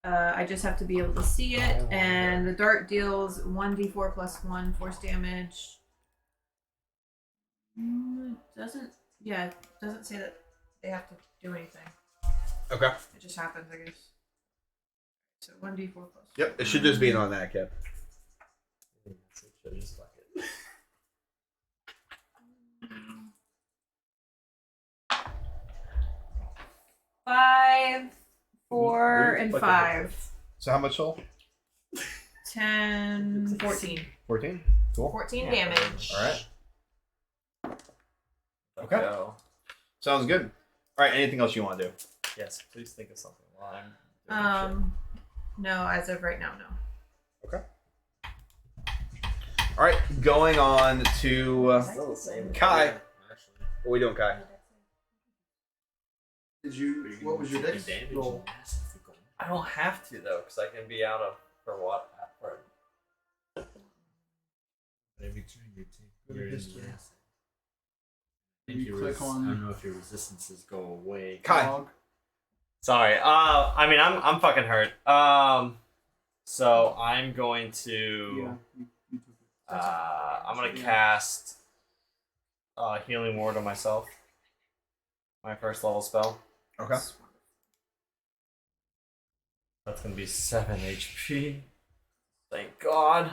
I just have to be able to see it, and the dart deals 1d4 plus 1 force damage. Doesn't say that they have to do anything. Okay. It just happens, I guess. So 1d4 plus. Yep. It should just be an automatic hit. Five, 4, and 5. So how much soul? 10, 14. 14. Cool. 14 damage. All right. Okay. Sounds good. All right. Anything else you want to do? yes, please think of something while I'm doing No, as of right now, no. Okay. All right. Going on to Still the same. Kai. Actually. what are we doing, Kai? Did you? What was your dex roll? I don't have to though, because I can be out of for what? For Every turn you take, Go to you're in the history. acid. You click on- I don't know if your resistances go away. Kai. Log. Sorry. I mean, I'm fucking hurt. So I'm going to. Yeah, you took it. I'm gonna Yeah. cast Healing Ward on myself. My first level spell. Okay. That's gonna be 7 HP. Thank God.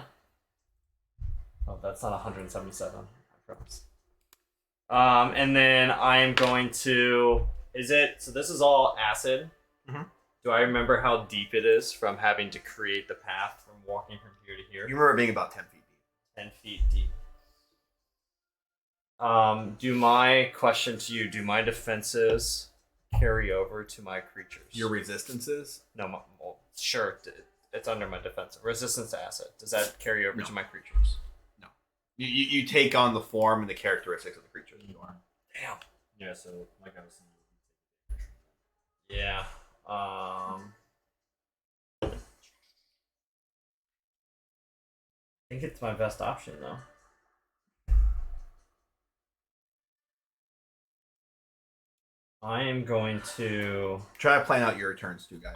Oh, that's not 177. I promise. And then I am going to. Is it? So this is all acid. Mhm. Do I remember how deep it is from having to create the path from walking from here to here? You remember being about 10 feet deep. 10 feet deep. Do my question to you, do my defenses carry over to my creatures? Your resistances? No, well, sure, it's under my defense. Resistance to acid. Does that carry over to my creatures? You take on the form and the characteristics of the creature that you are. Damn. Yeah, so like I was saying. Yeah. I think it's my best option, though. I am going to... Try to plan out your turns too, guys.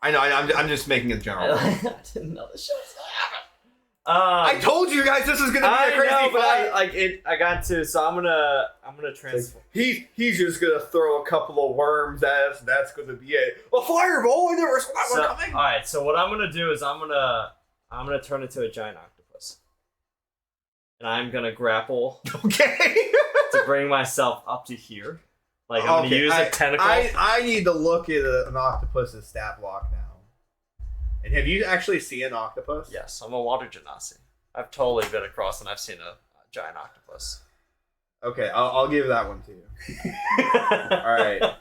I know. I'm just making a general. I didn't know this show was gonna happen. I told you guys this was gonna be a crazy know, but fight. I got to, so I'm gonna transform. He's just gonna throw a couple of worms at us. And that's gonna be it. A fireball! I never saw that So, one coming. all right, so what I'm gonna do is I'm gonna turn into a giant octopus, and I'm gonna grapple Okay. to bring myself up to here. Like I'm gonna use a tentacle. I need to look at an octopus's stat block now. And have you actually seen an octopus? Yes, I'm a water genasi. I've totally been across and I've seen a giant octopus. Okay, I'll give that one to you. All right.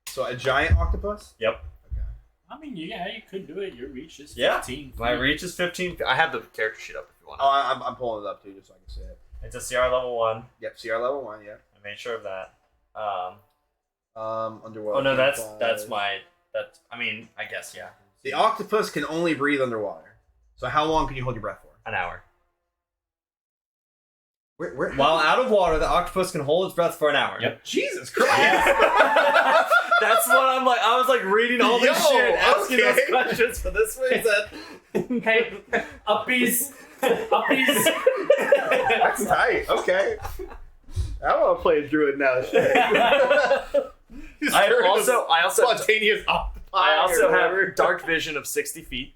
So a giant octopus? Yep. Okay. I mean, yeah, you could do it. Your reach is 15. Yeah. feet. My reach is 15. I have the character sheet up if you want. Oh, I'm pulling it up too, just so I can see it. It's a CR level 1. Yep, CR level 1. Yeah. I made sure of that. Underwater. Oh no, that's camouflage. my. That's. I mean, I guess yeah. The octopus can only breathe underwater. So how long can you hold your breath for? An hour. Where? While out of water, the octopus can hold its breath for an hour. Yep. Jesus Christ! That's what I'm like. I was like reading all this Yo, shit, asking okay. those questions for this reason. Hey, uppies. Uppies. That's tight. Okay. I want to play a druid now. Shit. I also spontaneous octopus. I pie also or have whatever. dark vision of 60 feet.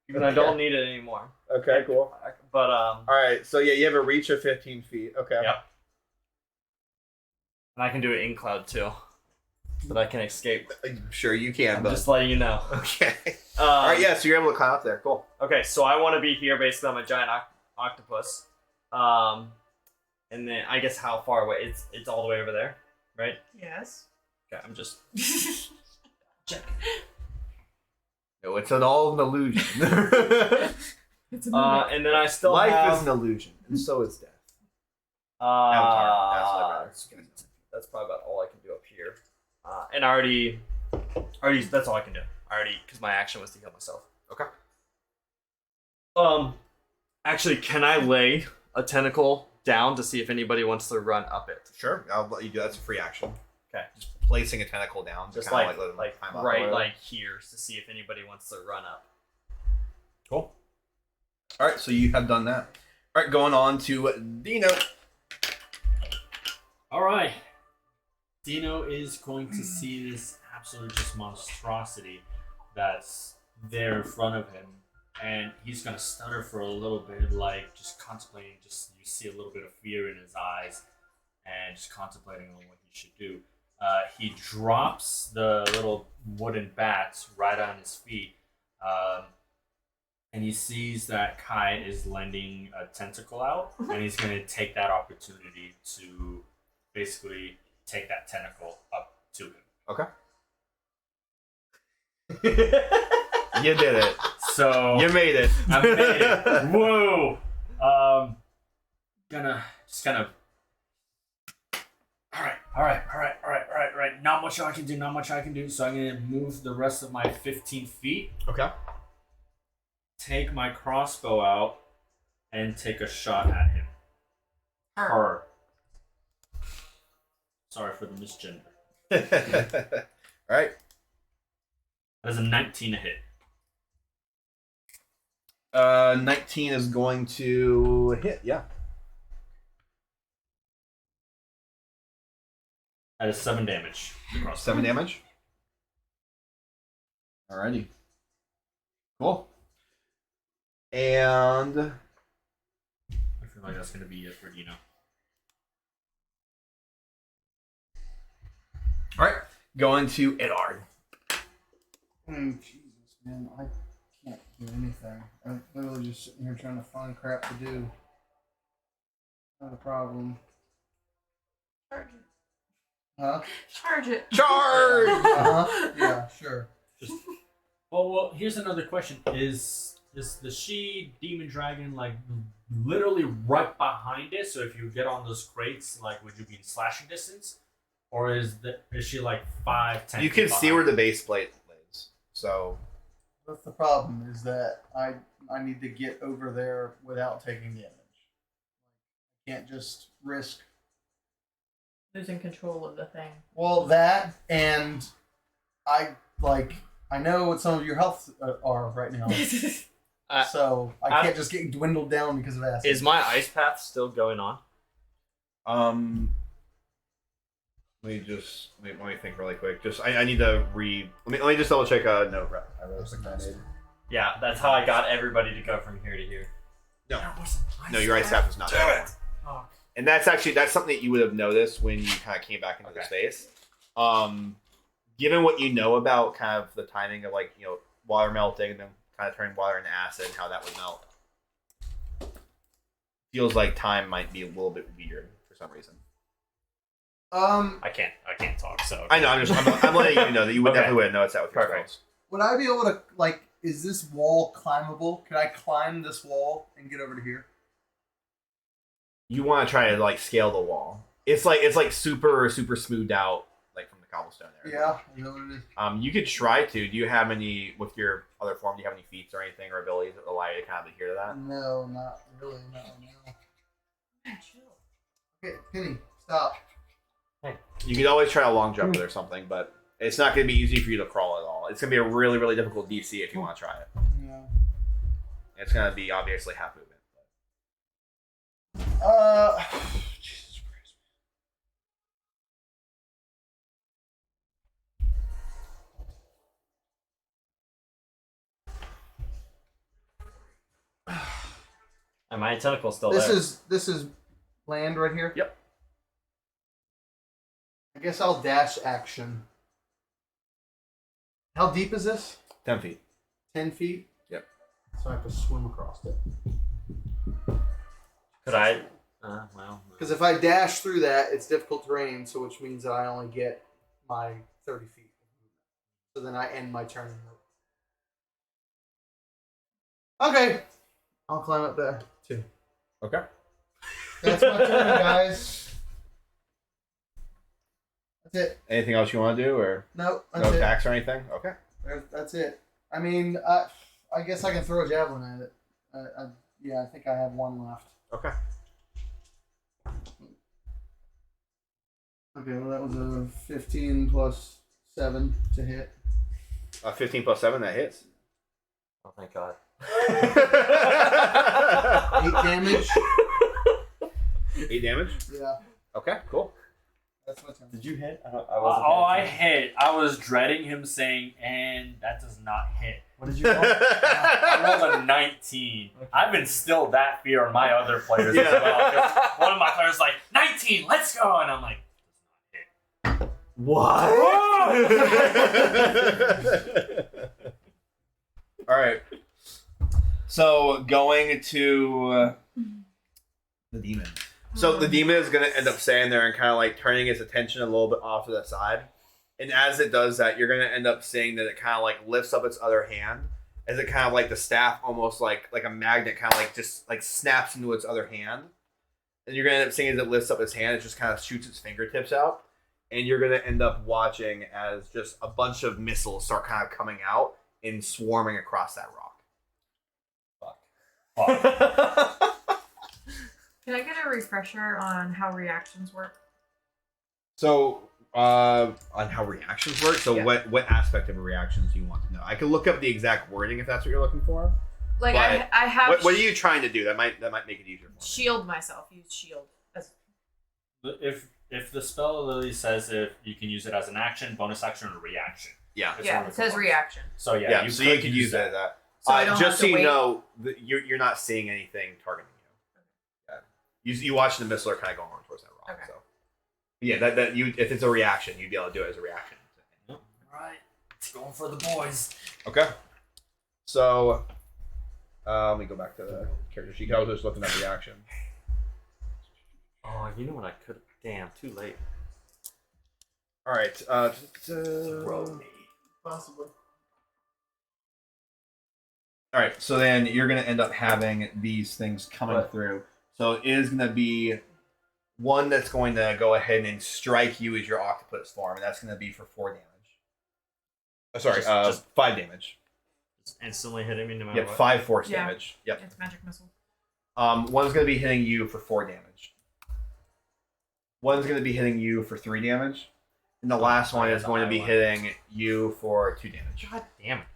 Even I don't need it anymore. Okay, cool. But All right, so yeah, you have a reach of 15 feet. Okay. Yep. And I can do it in cloud too. But I can escape. I'm sure you can, I'm but just letting you know. okay. All right, yeah, so you're able to climb up there. Cool. Okay, so I want to be here basically on a giant octopus. And then I guess how far away? It's all the way over there, right? Yes. Okay, I'm just. Check. No, it's all an illusion. It's And then I still Life have. is an illusion, and so is death. Avatar. That's what I read. That's probably about all I can do up here. And I already, that's all I can do. Because my action was to heal myself. Okay. Actually, can I lay a tentacle down to see if anybody wants to run up it? Sure, I'll let you do that. That's a free action. Okay. Just placing a tentacle down. Just kinda like let them climb up. right like here to see if anybody wants to run up. Cool. All right, so you have done that. All right, going on to Dino. All right. Dino is going to see this absolute just monstrosity that's there in front of him, and he's gonna stutter for a little bit, like just contemplating. Just you see a little bit of fear in his eyes, and just contemplating on what he should do. He drops the little wooden bat right on his feet, and he sees that Kai is lending a tentacle out, and he's gonna take that opportunity to basically take that tentacle up to him. Okay. You did it. So You made it. I made it. Whoa. Gonna just kind of. All right. Not much I can do. So I'm gonna move the rest of my 15 feet. Okay. Take my crossbow out and take a shot at him. Her. Sorry for the misgender. All right. That is a 19 to hit. 19 is going to hit. Yeah. That is 7 damage. 7 damage. Alrighty. Cool. And I feel like that's gonna be it for Dino. all right, going to Edard. Jesus, man, I can't do anything. I'm literally just sitting here trying to find crap to do. Not a problem. Charge it. Huh? Charge it. Charge! Uh-huh. Yeah, sure. Well, here's another question: Is the she demon dragon like literally right behind it? So if you get on those crates, like, would you be in slashing distance, or is she like 5-10? You can see where the base plate is. So That's the problem, is that I need to get over there without taking damage. I can't just risk. Losing control of the thing. Well, that, and I know what some of your health are right now. So I can't just get dwindled down because of acid. Is my ice path still going on? let me think really quick. Just I need to let me just double check a note. I wrote something I did. Yeah, that's how I got everybody to go from here to here. No, your ice staff is not there anymore. Oh. And that's something that you would have noticed when you kind of came back into the space. Given what you know about kind of the timing of, like, water melting and then kind of turning water into acid and how that would melt, feels like time might be a little bit weird for some reason. I can't talk. So I know. I'm letting you know that you would Okay. definitely would have noticed that with your Perfect. spells. Would I be able to, is this wall climbable? Could I climb this wall and get over to here? You want to try to like scale the wall. It's like super smoothed out, like from the cobblestone area. Yeah, you know what it is. You could try to. Do you have any with your other form? Do you have any feats or anything or abilities that allow you to kind of adhere to that? No, not really. Not now. Okay, Penny, stop. You could always try to long jump it or something, but it's not going to be easy for you to crawl at all. It's going to be a really, really difficult DC if you want to try it. Yeah. It's going to be obviously half movement. Jesus Christ. And my tentacle's still This there. this is land right here. Yep. I guess I'll dash action. How deep is this? 10 feet. 10 feet. Yep. So I have to swim across it. Could I? Well. Because if I dash through that, it's difficult terrain, so which means that I only get my 30 feet. So then I end my turn. Okay. I'll climb up there too. Okay. That's my turn, guys. That's it. Anything else you want to do, or No, no that's it. attacks or anything? Okay. That's it. I mean, I guess I can throw a javelin at it. Yeah, I think I have one left. Okay. Okay, well that was a 15 plus 7 to hit. 15 plus 7, that hits. Oh, thank God. 8 damage. 8 damage? Yeah, Okay, cool. that's my turn. Did you hit? I wasn't. Oh, I hit. I was dreading him saying, and that does not hit. What did you roll? I rolled a 19. I've instilled that fear on my other players as Yeah. well. 'Cause one of my players is like, 19, let's go. And I'm like, What? All right. So going to the demon. So the demon is going to end up staying there and kind of like turning its attention a little bit off to the side. And as it does that, you're going to end up seeing that it kind of like lifts up its other hand, as it kind of like the staff almost like a magnet kind of like just like snaps into its other hand. And you're going to end up seeing as it lifts up its hand, it just kind of shoots its fingertips out. And you're going to end up watching as just a bunch of missiles start kind of coming out and swarming across that rock. Can I get a refresher on how reactions work? So, on how reactions work? So, Yeah. what aspect of reactions do you want to know? I can look up the exact wording if that's what you're looking for. Like But I have What are you trying to do? That might make it easier for me. shield myself. Use shield. As, if the spell literally says if you can use it as an action, bonus action, or reaction. Yeah. It's yeah, one it of the says ones. reaction. So yeah, Yeah. So you could use that as that. So I don't Just have so to you wait. know, you're not seeing anything targeting you. Yeah. You watch the missile are kind of going over towards that rock. Okay. So yeah, that you if it's a reaction, you'd be able to do it as a reaction. Right. It's going for the boys. Okay. So, let me go back to the character sheet. I was just looking at reaction. Oh, you know what I could. Damn, too late. All right. Possibly. All right. So then you're gonna end up having these things coming What? through. So it is gonna be one that's going to go ahead and strike you as your octopus form, and that's gonna be for 4 damage. Oh, sorry, Just 5 damage. It's instantly hitting me no matter Yep, what. 5 force Yeah. damage. Yep. It's magic missile. One's gonna be hitting you for 4 damage. One's gonna be hitting you for 3 damage, and the last one yeah, is the going to high be one. hitting you for 2 damage. God damn it.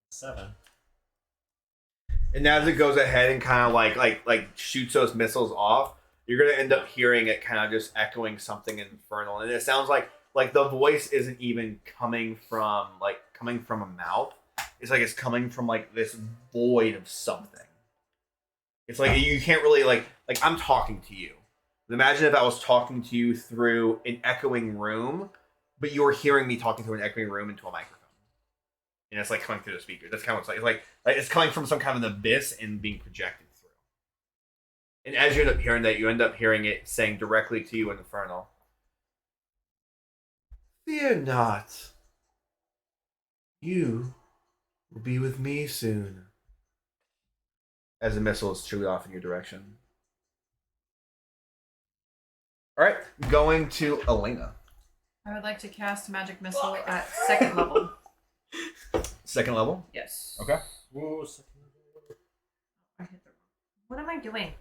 7. And as it goes ahead and kind of like shoots those missiles off, you're gonna end up hearing it kind of just echoing something infernal, and it sounds like the voice isn't even coming from a mouth. It's like it's coming from like this void of something. It's like you can't really like I'm talking to you. Imagine if I was talking to you through an echoing room, but you were hearing me talking through an echoing room into a microphone. And it's like coming through the speaker. That's kind of what it's like. It's coming from some kind of an abyss and being projected through. And as you end up hearing that, you end up hearing it saying directly to you in Infernal, "Fear not. You will be with me soon." As the missile is truly off in your direction. All right, going to Elena. I would like to cast magic missile at 2nd level. 2nd level. Yes. Okay. Whoa, I hit the wrong. What am I doing?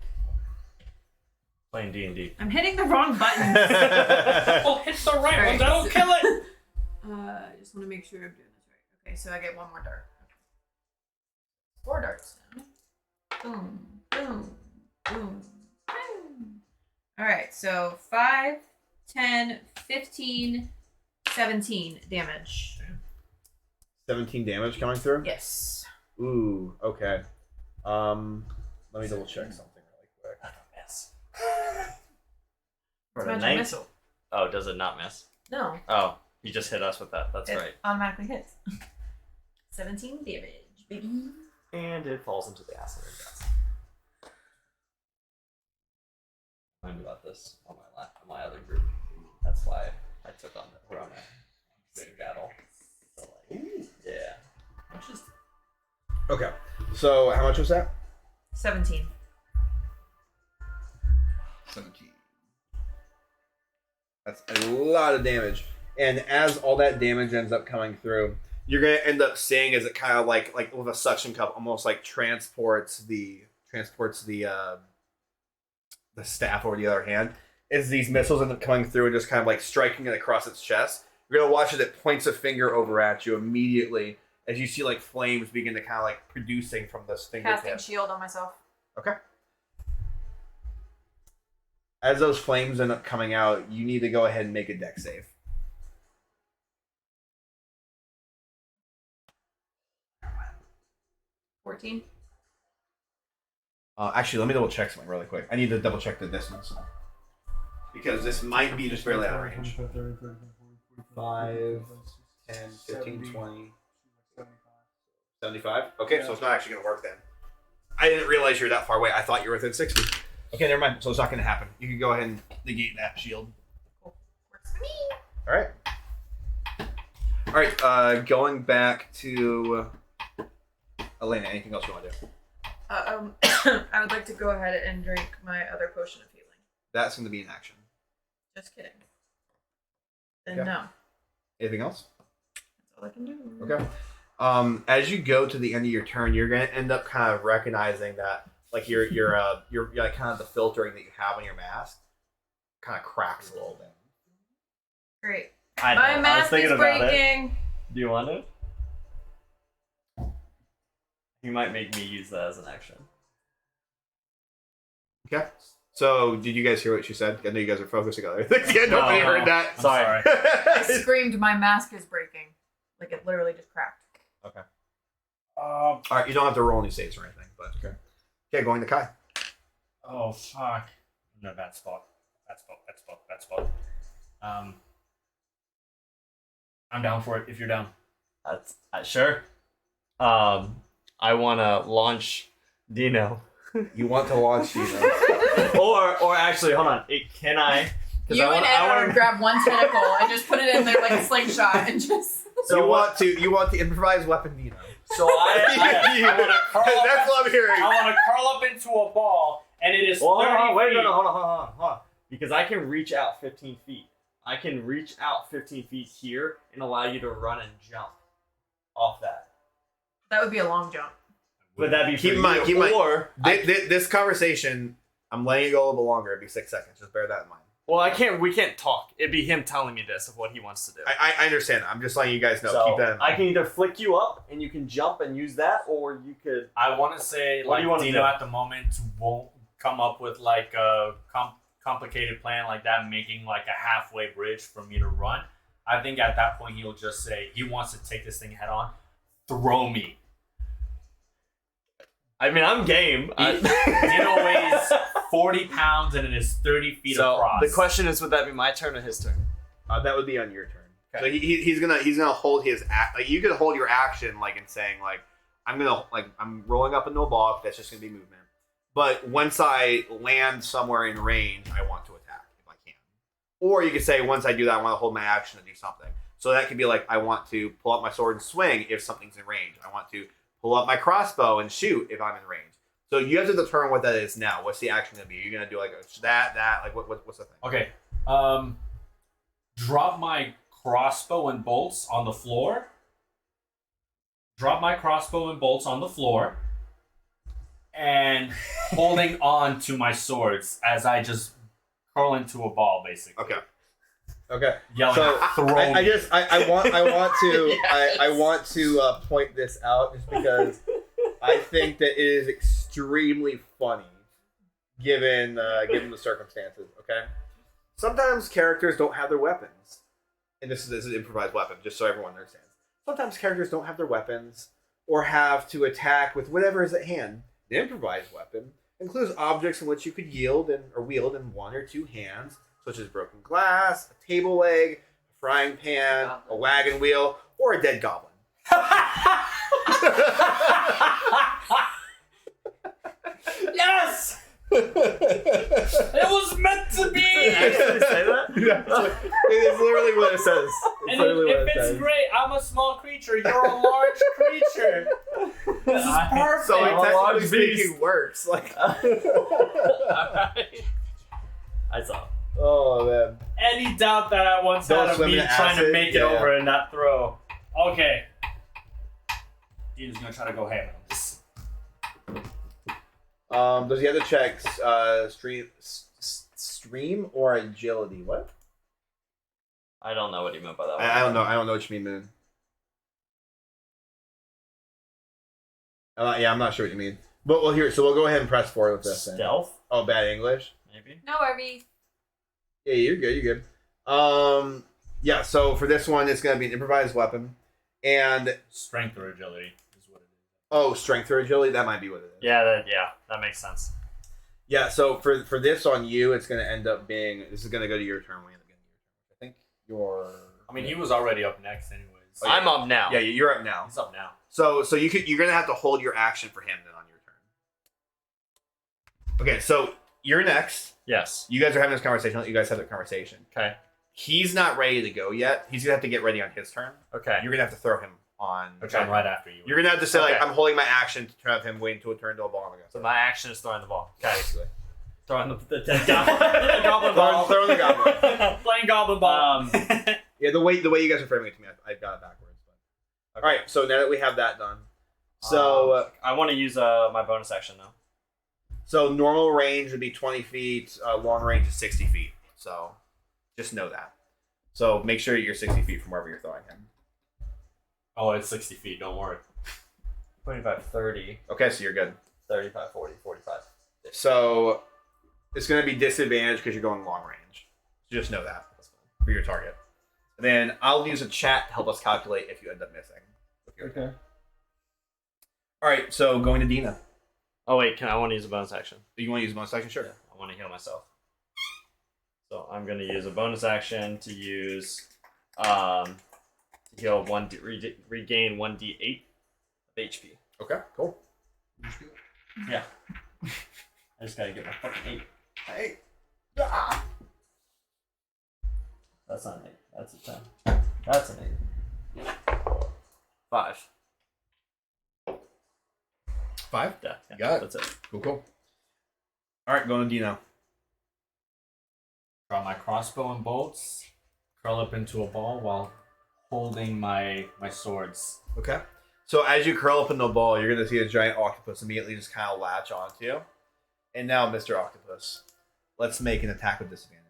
Playing D&D. I'm hitting the wrong button. oh, hit the right Alright. one. That'll kill it. I just want to make sure I'm doing this right. Okay, so I get one more dart. Okay. 4 darts now. Boom, boom, boom, boom. Alright, so 5, 10, 15, 17 damage. 17 damage coming through. Yes. Ooh, okay. Let me double check something really quick. I don't miss. It's For the magic night. missile. Oh, does it not miss? No. Oh, you just hit us with that. That's It right. automatically hits. 17 damage, baby. And it falls into the acid gas. I knew about this on my other group. That's why I took on the Rona big battle. So like, yeah. Which is Okay. So how much was that? 17. 17. That's a lot of damage. And as all that damage ends up coming through, you're gonna end up seeing as it kind of like with a suction cup, almost like transports the staff over the other hand. As these missiles end up coming through and just kind of like striking it across its chest, you're gonna watch as it points a finger over at you immediately as you see like flames begin to kind of like producing from this fingertip. Casting shield on myself. Okay. As those flames end up coming out, you need to go ahead and make a dex save. $14. Actually, let me double check something really quick. I need to double check the distance. Because this might be just barely out of range. 5, 10, 15, 20, 75? Okay, so it's not actually going to work then. I didn't realize you were that far away. I thought you were within 60. Okay, never mind. So it's not going to happen. You can go ahead and negate that shield. Cool. Works for me. Alright. Alright, going back to Elena, anything else you want to do? I would like to go ahead and drink my other potion of healing. That's going to be an action. Just kidding. Then Okay. no. Anything else? That's all I can do. Okay. As you go to the end of your turn, you're going to end up kind of recognizing that, like your like kind of the filtering that you have on your mask, kind of cracks a little bit. Great. I know. My I was mask thinking is about it. breaking. Do you want it? You might make me use that as an action. Okay. So, did you guys hear what she said? I know you guys are focusing on other things. Yeah, nobody heard that. I'm sorry. I screamed, my mask is breaking. Like it literally just cracked. Okay. All right, you don't have to roll any saves or anything, but okay. Okay, going to Kai. Oh fuck! No, bad spot. Bad spot. I'm down for it if you're down. That's sure. I want to launch Dino. You want to launch Dino. or actually, hold on. Can I? You and Ed would grab one tentacle and just put it in there like a slingshot and just. So you want the improvised weapon Dino. So I want to curl up. That's what I'm hearing. I want to curl up into a ball, and it is 30 Hold feet. on. Because I can reach out 15 feet. I can reach out 15 feet here and allow you to run and jump off that. That would be a long jump. Would that be Keep in mind, or this conversation, I'm letting it go a little longer. It'd be 6 seconds. Just bear that in mind. Well, we can't talk. It'd be him telling me this of what he wants to do. I understand. I'm just letting you guys know. So, Keep that in mind. I can either flick you up and you can jump and use that, or you could. I want to say, What do you wanna Dino do? at the moment won't come up with like a complicated plan like that, making like a halfway bridge for me to run. I think at that point he'll just say he wants to take this thing head on. Throw me. I mean, I'm game. Dino weighs 40 pounds and it is 30 feet So across. the question is, would that be my turn or his turn? That would be on your turn. Okay. So he's gonna hold his like you could hold your action like in saying like I'm rolling up into a ball. That's just gonna be movement. But once I land somewhere in range, I want to attack if I can. Or you could say once I do that, I want to hold my action to do something. So that could be like I want to pull up my sword and swing if something's in range. I want to pull up my crossbow and shoot if I'm in range. So you have to determine what that is now. What's the action gonna be? You're gonna do like that like what's the thing? Okay. Drop my crossbow and bolts on the floor. And holding on to my swords as I just curl into a ball, basically. Okay. Yelling, So throw I me. want to point this out just because I think that it is extremely funny given the circumstances. Okay. Sometimes characters don't have their weapons, and this is an improvised weapon, just so everyone understands. Sometimes characters don't have their weapons or have to attack with whatever is at hand, The improvised weapon includes objects in which you could wield in one or two hands, such as broken glass, a table leg, a frying pan, a wagon wheel, or a dead goblin. Yes! It was meant to be! Actually say that? It is literally what it says. And if it's great, I'm a small creature, you're a large creature. This is perfect. So it I'm a large technically speaking beast. works. Like, Alright. I saw. oh man. Any doubt that I once Don't had of swim me in trying to acid, make it yeah. over and not throw. Okay. Dean's gonna try to go ham on this. Does he have to check stream or agility? What? I don't know what he meant by that. I don't know. I don't know what you mean, man. Yeah, I'm not sure what you mean. But well, here, so we'll go ahead and press forward with this. Then. Stealth, Oh, bad English. maybe. No worries. Yeah, you're good. You're good. Yeah. So for this one, it's gonna be an improvised weapon, and Strength or agility is what it is. strength or agility. That might be what it is. Yeah, that makes sense. Yeah. So for this on you, it's gonna end up being. This is gonna go to your turn. We end up getting your turn. I think your. I mean, he was already up next anyways. Oh, yeah. I'm up now. Yeah, you're up now. He's up now. So you're gonna have to hold your action for him then on your turn. Okay, so you're next. Yes. You guys are having this conversation. Let you guys have that conversation. Okay. He's not ready to go yet. He's gonna have to get ready on his turn. Okay. You're gonna have to throw him on. Okay, I'm right after you. You're gonna have to say Okay. like, I'm holding my action to have him wait until a turn to a ball. So my action is throwing the ball. Okay. Basically. Throwing the dead goblin. Goblin ball. Throwing the goblin. Playing goblin ball. Yeah, the way you guys are framing it to me, I've got it backwards. But... All right, so now that we have that done, so I want to use my bonus action though. so normal range would be 20 feet. Long range is 60 feet. So just know that. So make sure you're 60 feet from wherever you're throwing him. Oh, it's 60 feet, don't worry. 25, 30, Okay, so you're good. 35, 40, 45. So it's going to be disadvantage because you're going long range. So just know that for your target. And then I'll use a chat to help us calculate if you end up missing. Okay. All right, so going to Dina. Oh wait, I want to use a bonus action. You want to use a bonus action? Sure. Yeah, I want to heal myself. So I'm going to use a bonus action to use to heal regain 1d8 of HP. Okay, cool. Yeah. I just gotta get my fucking 8. Hey. That's not an 8. That's a 10. That's an 8. 5. 5? Yeah. You got it. That's it. Cool. All right, going to Dino. Draw my crossbow and bolts, curl up into a ball while holding my swords. Okay. So as you curl up in the ball, you're going to see a giant octopus immediately just kind of latch onto you. And now, Mr. Octopus, let's make an attack with disadvantage.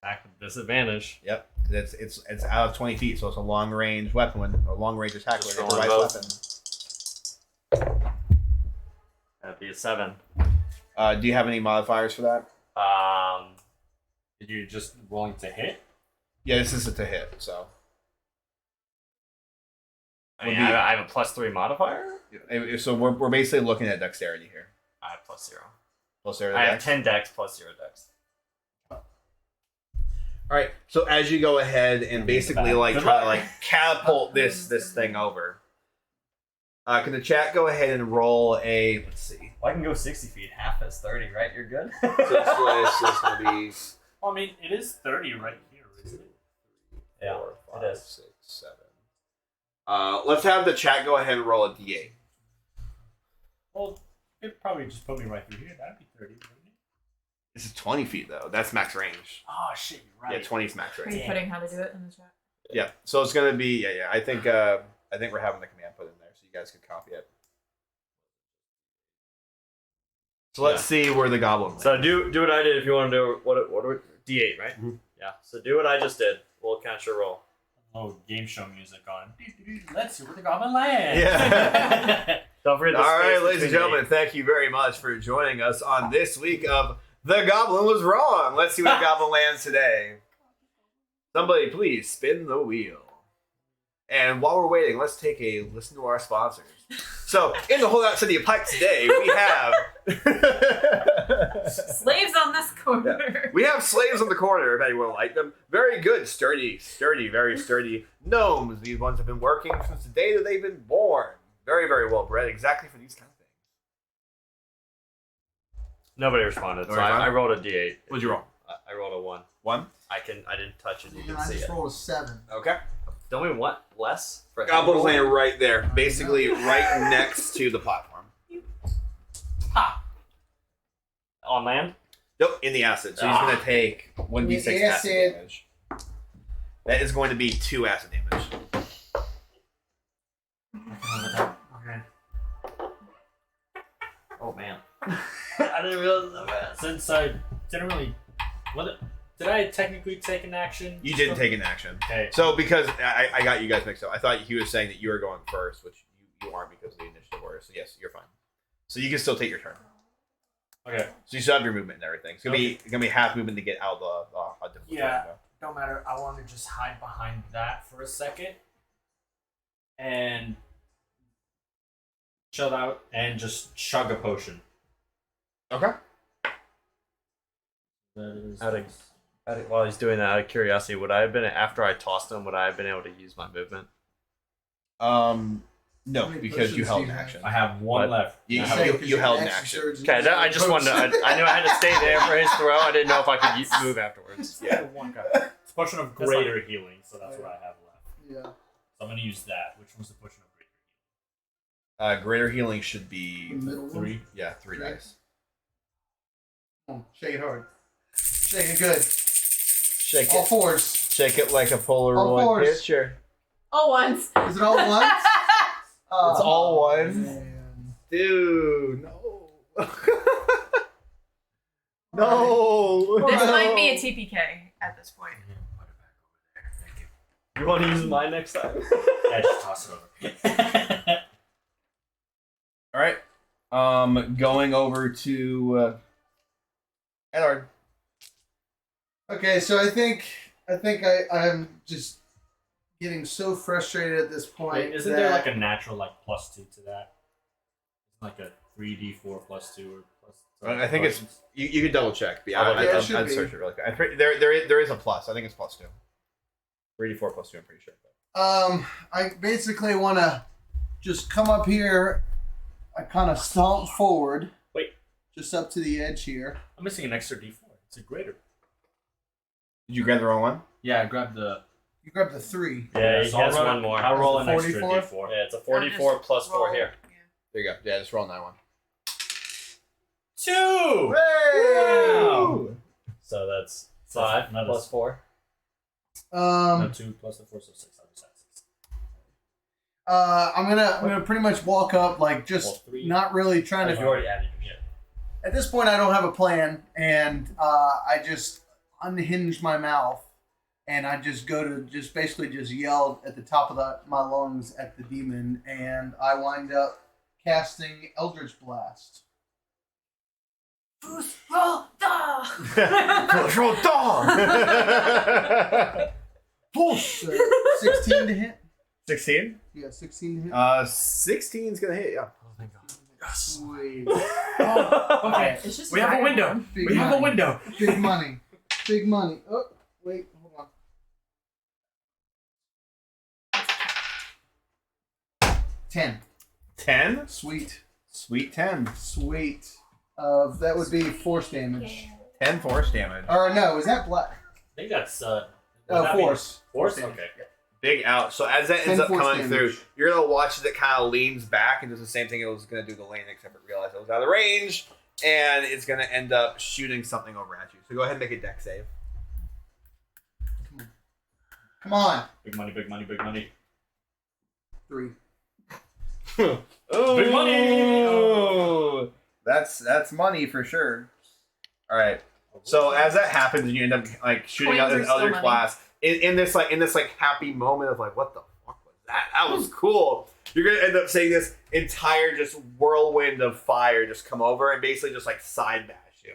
Attack with disadvantage. Yep. It's out of 20 feet, so it's a long range weapon, a long range attack with Just an improvised rolling weapon. That'd be a 7. Do you have any modifiers for that? Did you just rolling to hit? Yeah, this is a to hit, so. I mean, Would be- I have a +3 modifier. So we're basically looking at dexterity here. I have +0. Plus zero to I have dex. 10 dex plus 0 dex. All right. So as you go ahead and basically like Good try to luck. like catapult this thing over, can the chat go ahead and roll a? Let's see. Well, I can go 60 feet. Half is 30, right? You're good. So this is gonna be Well, I mean, it is 30 right here, isn't it? Yeah, 4, 5, it is. 6, 7. Let's have the chat go ahead and roll a d8. Well, it'd probably just put me right through here. That'd be 30, wouldn't it? This is 20 feet though. That's max range. Oh, shit, you're right. Yeah, 20 is max Are range. you putting how to do it in the chat? Yeah. So it's gonna be yeah. I think we're having the command put in there so you guys can copy it. So let's see where the goblin. So do what I did if you want to do what D8, right? Mhm. Yeah. So do what I just did. We'll count your roll. Oh, game show music on. Let's see where the goblin lands. Yeah. Don't forget. All right, ladies and gentlemen, thank you very much for joining us on this week of The Goblin Was Wrong. Let's see where the goblin lands today. Somebody please spin the wheel. And while we're waiting, let's take a listen to our sponsors. So, in the holdout city of Pike today, we have Slaves on this corner. we have slaves on the corner, if anyone would like them. Very good, sturdy, very sturdy gnomes. These ones have been working since the day that they've been born. Very, very well bred, exactly for these kind of things. Nobody responded, so Nobody responded? I rolled a d8. What'd you roll? I rolled a 1. 1? I didn't touch it. You And can I see just it. rolled a 7. Okay. Don't we want less? For Gobble's roll? laying right there, basically right next to the platform. Ha! On land? Nope, in the acid. So he's going to take 1d6 The acid acid. damage. That is going to be 2 acid damage. Okay. Oh man. I didn't realize that bad. Since I didn't really, did I technically take an action? You didn't take an action. Okay. So because I got you guys mixed up, I thought he was saying that you were going first, which you aren't because of the initiative order. So yes, you're fine. So you can still take your turn. Okay. So you still have your movement and everything. It's gonna be half movement to get out of the difficult Yeah. window. Don't matter. I want to just hide behind that for a second, and chill out and just chug a potion. Okay. While he's doing that, out of curiosity, would I have been after I tossed him? Would I have been able to use my movement? No, How many because you potions held do an you have? action. I have one What? left. You, I you, have- you, Because you you're held an extra action. surgeon. Okay, I just wanted to. I knew I had to stay there for his throw. I didn't know if I could move afterwards. Yeah. One card. It's a potion of That's greater healing, so that's what I have left. Yeah. So I'm gonna use that. Which one's the potion of greater Greater healing should be The middle healing? one. 3. yeah 3 dice. Come on, shake it hard. Shake it good. Shake All it. fours. Shake it like a All Polaroid fours. picture. All once. Is it all at once? It's all one. Man. Dude, no. No. This No. might be a TPK at this point. Put it back over there. Thank you. You want to use mine next time? Yeah, just toss it over. All right. Going over to Edward. Okay, so I think I'm just getting so frustrated at this point. Wait, isn't that there like a natural +2 to that? Like a 3d4 +2 or plus? I think it's you can double check. But Yeah, I'd it should be. search it really quick. There is a plus. I think it's +2. 3d4 +2. I'm pretty sure. I basically want to just come up here. I kind of stomp forward. Wait. Just up to the edge here. I'm missing an extra d4. It's a greater. Did you grab the wrong one? Yeah, I grabbed the. You grab the 3. Yeah, he so I'll has roll- one more. I'll roll an extra 44? d4. Yeah, it's a 44 plus 4 here. There you go. Yeah, just roll that one. 2! Wow. So that's 5 That plus is- 4. No, 2 plus the 4, so 6. I just had 6. I'm gonna pretty much walk up, like just Well, 3. not really trying You to. already added your shit. At this point, I don't have a plan, and I just unhinge my mouth, and I just go to just basically just yell at the top of my lungs at the demon, and I wind up casting Eldritch Blast. Roll Control dog. Push! 16 to hit? 16? Yeah, 16 to hit. 16's gonna hit. Yeah. Oh my god. Sweet. Okay. It's just We have a window. Big We have a money. window. Big money. Big money. Oh, wait, hold on. 10. 10. Sweet. Sweet 10. Sweet. That would be force damage. 10 force damage. Or no, is that black? I think that's. would Oh, that be- force. Force? damage. Okay. Big out. So as that 10 ends up force coming damage. through, you're gonna watch as it kind of leans back and does the same thing it was gonna do to Lane, except it realized it was out of range, and it's gonna end up shooting something over at you. So go ahead and make a deck save. Come on. Big money, big money, big money. 3. Oh, Big money! That's money for sure. All right. So as that happens, and you end up like shooting out Coins this are still Eldritch money. Blast in this happy moment of like, what the fuck was that? That was cool. You're gonna end up seeing this entire just whirlwind of fire just come over and basically just like side bash you,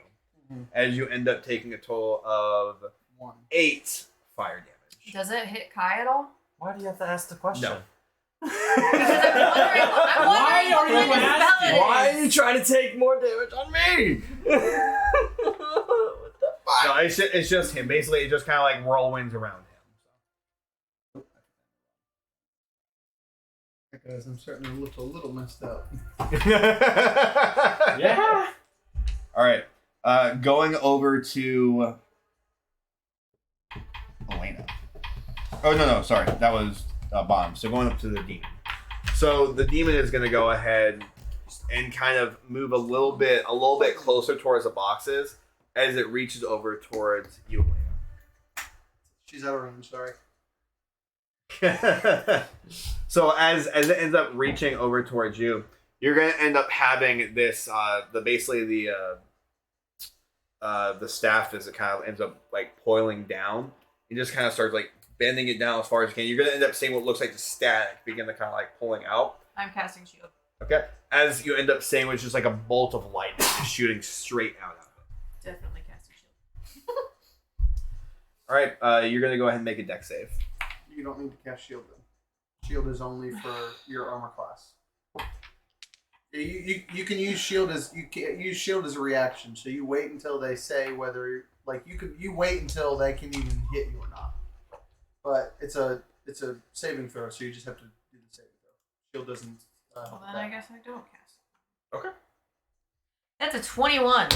as you end up taking a total of 1. 8 fire damage. Does it hit Kai at all? Why do you have to ask the question? No. Because I'm wondering what kind of spell it is. Why are you trying to take more damage on me? What the fuck? No, it's just him. Basically, it just kind of like whirlwinds around him. Guys, I'm starting to look a little messed up. Yeah. All right. Going over to Elena. Oh no, sorry, that was Bond. So going up to the demon. So the demon is going to go ahead and kind of move a little bit closer towards the boxes as it reaches over towards you, Elena. She's out of range, sorry. So as it ends up reaching over towards you, you're gonna end up having this the staff as it kind of ends up like coiling down. You just kind of start like bending it down as far as you can. You're gonna end up seeing what looks like the static begin to kind of like pulling out. I'm casting shield. Okay. As you end up seeing, which is like a bolt of lightning just shooting straight out of it. Definitely casting shield. All right. You're gonna go ahead and make a dex save. You don't need to cast shield then. Shield is only for your armor class. You can use shield as a reaction. So you wait until they say whether you wait until they can even hit you or not. But it's a saving throw, so you just have to do the saving throw. Shield doesn't. Well, then I guess I don't cast it. Okay. That's a 21.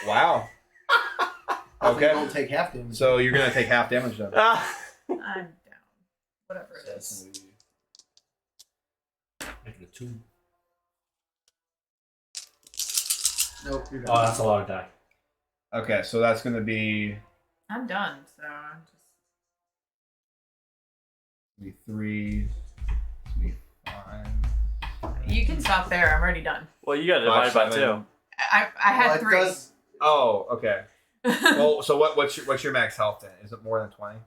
Wow. You Okay. don't take half damage. So you're gonna take half damage then. I'm down. Whatever it is. Making a 2. Nope, you're Oh, done. that's a lot of die. Okay, so that's gonna be I'm done, so I'm just. 3, 5. You can stop there. I'm already done. Well, you got to divide by 2. I had Well, it 3. does- Oh, okay. Well, so what's your max health then? Is it more than 20?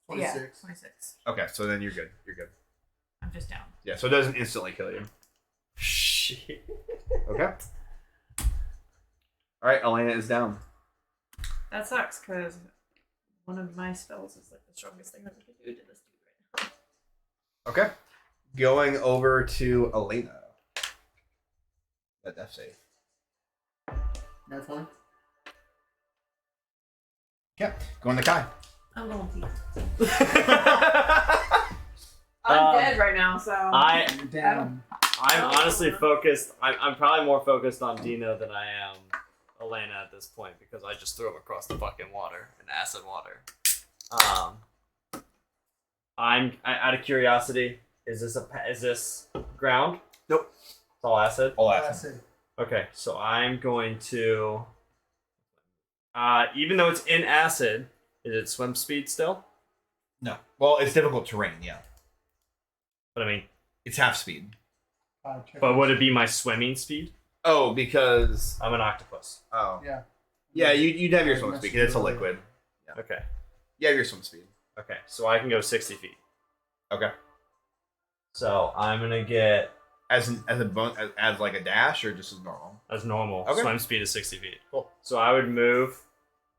26. Yeah, 26. Okay, so then you're good. You're good. I'm just down. Yeah, so it doesn't instantly kill you. Shit. Okay. All right, Elena is down. That sucks because one of my spells is like the strongest thing that we can do to this dude right now. Okay. Going over to Elena. Let that save. That's one. Yeah. Going to Kai. I'm going to. I'm dead right now, so. You're down. I'm honestly focused. I'm probably more focused on Dino than I am Elena at this point because I just threw him across the fucking water, in acid water. I'm out of curiosity. Is this ground? Nope. It's all acid. All That's acid. it. Okay, so I'm going to. Even though it's in acid, is it swim speed still? No. Well, it's difficult terrain, yeah. But I mean, It's half speed. but would it be my swimming speed? Oh, because I'm an octopus. Yeah. yeah, you'd have your Yeah, swim mess speed. with It's a it. liquid. Okay. You have your swim speed. Okay, so I can go 60 feet. Okay. So I'm gonna get As like a dash or just as normal. as normal. Okay. Swim speed is 60 feet. Cool. So I would move.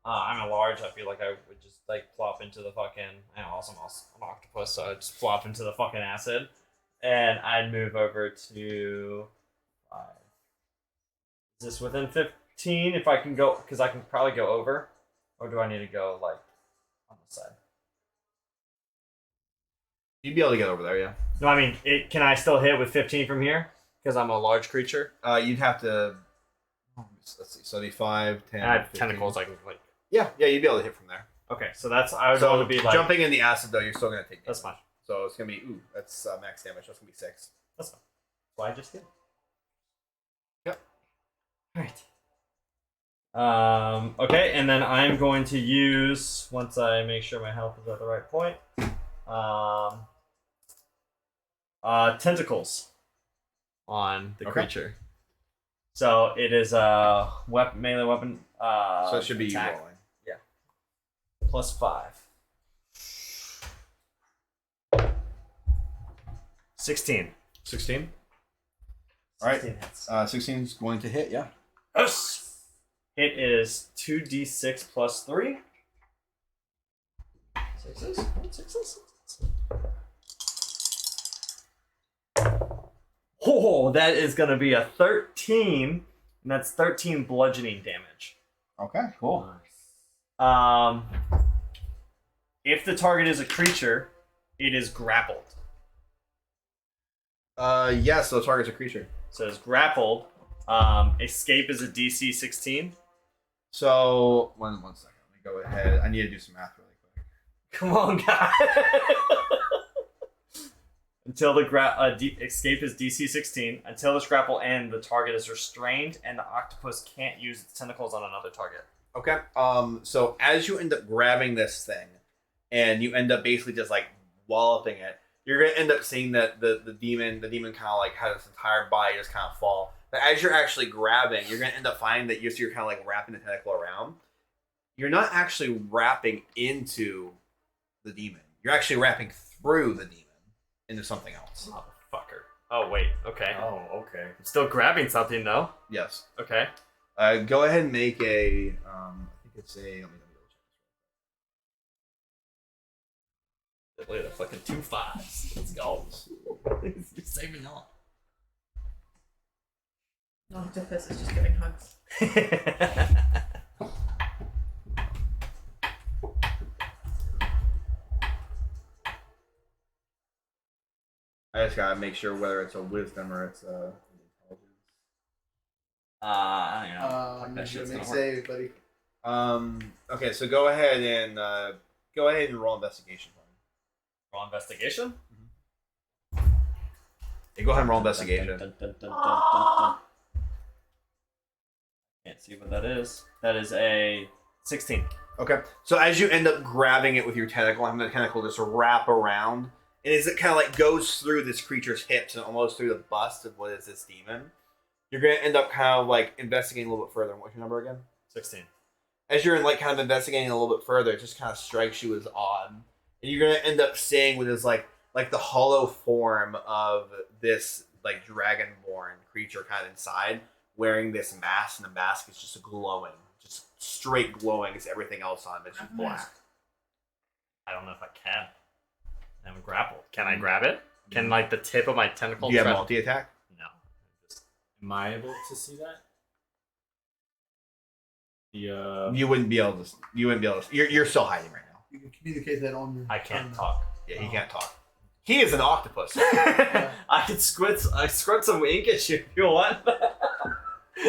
I'm a large. I feel like I would just like plop into the fucking. I know, also I'm an octopus, so I'd just plop into the fucking acid, and I'd move over to 5. Is this within 15? If I can go, because I can probably go over, or do I need to go like on the side? You'd be able to get over there, yeah. No, I mean, can I still hit with 15 from here? Because I'm a large creature. You'd have to. Let's see. So it'd be 5, 10. And I have 15. tentacles. I can like. Yeah, you'd be able to hit from there. Okay, so that's I would So want to be like. jumping in the acid though, you're still gonna take. That's damage. fine. So it's gonna be that's max damage. That's gonna be 6. That's fine. Why I just did. Yep. Alright. Okay, and then I'm going to use, once I make sure my health is at the right point, tentacles on the Okay. creature. So it is a melee weapon. So it should be attack. you rolling. Plus 5. 16. 16. All right. 16 hits. 16 is going to hit. Yeah. Yes. It is 2d6 plus 3. Sixes? Oh, that is going to be a 13, and that's 13 bludgeoning damage. Okay, cool. If the target is a creature, it is grappled. Yes, so the target's a creature. So it's grappled. Escape is a DC 16. So, one second. Let me go ahead. I need to do some math really quick. Come on, guys. Until the escape is DC 16. Until this grapple ends, the target is restrained, and the octopus can't use its tentacles on another target. Okay. So as you end up grabbing this thing, and you end up basically just like walloping it, you're gonna end up seeing that the demon kind of like has its entire body just kind of fall. But as you're actually grabbing, you're gonna end up finding that you're kind of like wrapping the tentacle around. You're not actually wrapping into the demon. You're actually wrapping through the demon into something else. Motherfucker. Oh wait. Okay. Oh, okay. I'm still grabbing something though. Yes. Okay. Go ahead and make a. I think it's a. Let me Look at the fucking 2 5s. Let's go. You're saving up. Octopus is just giving hugs. I just gotta make sure whether it's a wisdom or it's a intelligence. I don't know. I'm That gonna shit's make gonna save, buddy. Okay, so go ahead and roll investigation for me. Roll investigation. Yeah, go ahead and roll investigation. Can't see what that is. That is a 16. Okay, so as you end up grabbing it with your tentacle, having the tentacle just wrap around, and as it kind of like goes through this creature's hips and almost through the bust of what is this demon, you're gonna end up kind of like investigating a little bit further. What's your number again? 16. As you're like kind of investigating a little bit further, it just kind of strikes you as odd, and you're gonna end up seeing what is like the hollow form of this like dragonborn creature kind of inside, wearing this mask, and the mask is just glowing, just straight glowing as everything else on it. It's just black. I don't know if I can. I'm grappled. Can I grab it? Can like the tip of my tentacle? Do you have grab- multi-attack? No. Am I able to see that? You wouldn't be able to. You're still hiding right now. You can communicate that on your. I can't talk. Yeah, he can't talk. He is an octopus. I could squirt some ink at you if you want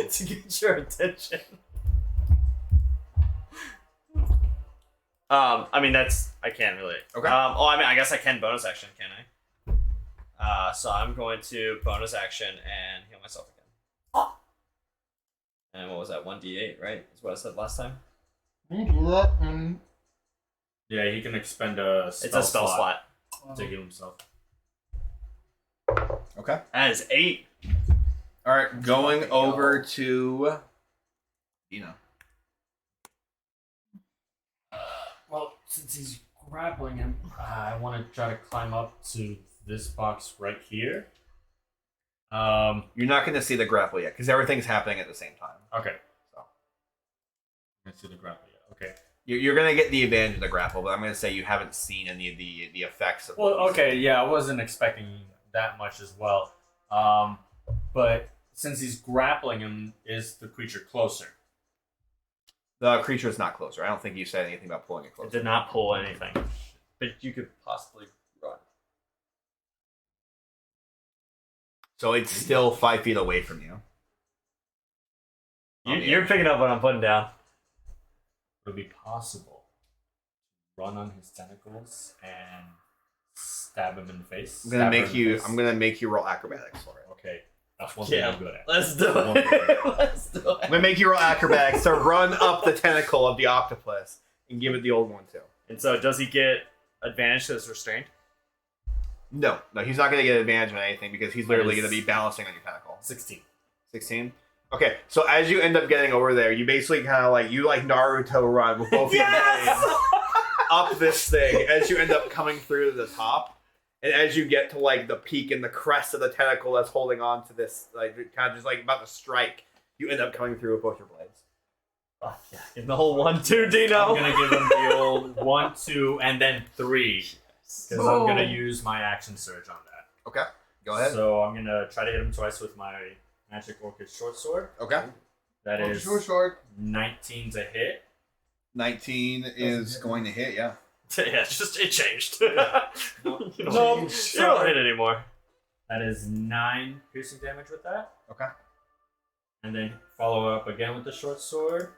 to get your attention. I mean I can't really. Okay. I mean I guess I can bonus action, can I? So I'm going to bonus action and heal myself again. And what was that? 1d8, right? That's what I said last time. Yeah, he can expend a spell It's a spell slot. to heal himself. Okay. That is 8. All right, going over to Dina. Well, since he's grappling him, I want to try to climb up to this box right here. You're not going to see the grapple yet because everything's happening at the same time. Okay. So I see the grapple yet. Okay. you're going to get the advantage of the grapple, but I'm going to say you haven't seen any of the effects of. Well, those. okay, yeah, I wasn't expecting that much as well. But since he's grappling him, is the creature closer? The creature is not closer. I don't think you said anything about pulling it It closer. did not pull anything. But you could possibly run. So it's still 5 feet away from you. You're picking up what I'm putting down. Would it be possible to run on his tentacles and stab him in the face? I'm gonna make you roll acrobatics for it. Okay, that's one thing Yeah. I'm good at. Let's do it. Let's do it. I'm gonna make you roll acrobatics to run up the tentacle of the octopus and give it the old one too. And so, does he get advantage to his restraint? No, he's not gonna get advantage on anything because he's literally gonna be balancing on your tentacle. 16. 16. Okay, so as you end up getting over there, you basically kind of like Naruto run with both your blades up this thing as you end up coming through to the top, and as you get to like the peak and the crest of the tentacle that's holding on to this, like kind of just like about to strike, you end up coming through with both your blades. Oh, yeah. Give the whole 1-2, Dino. I'm gonna give him the old 1, 2, and then 3 because I'm gonna use my action surge on that. Okay. Go ahead. So I'm gonna try to hit him twice with my magic orchid short sword. Okay. That is Short. 19 to hit. 19 is going to hit, yeah. Yeah, it changed. No, you no, don't hit anymore. That is 9 piercing damage with that. Okay. And then follow up again with the short sword.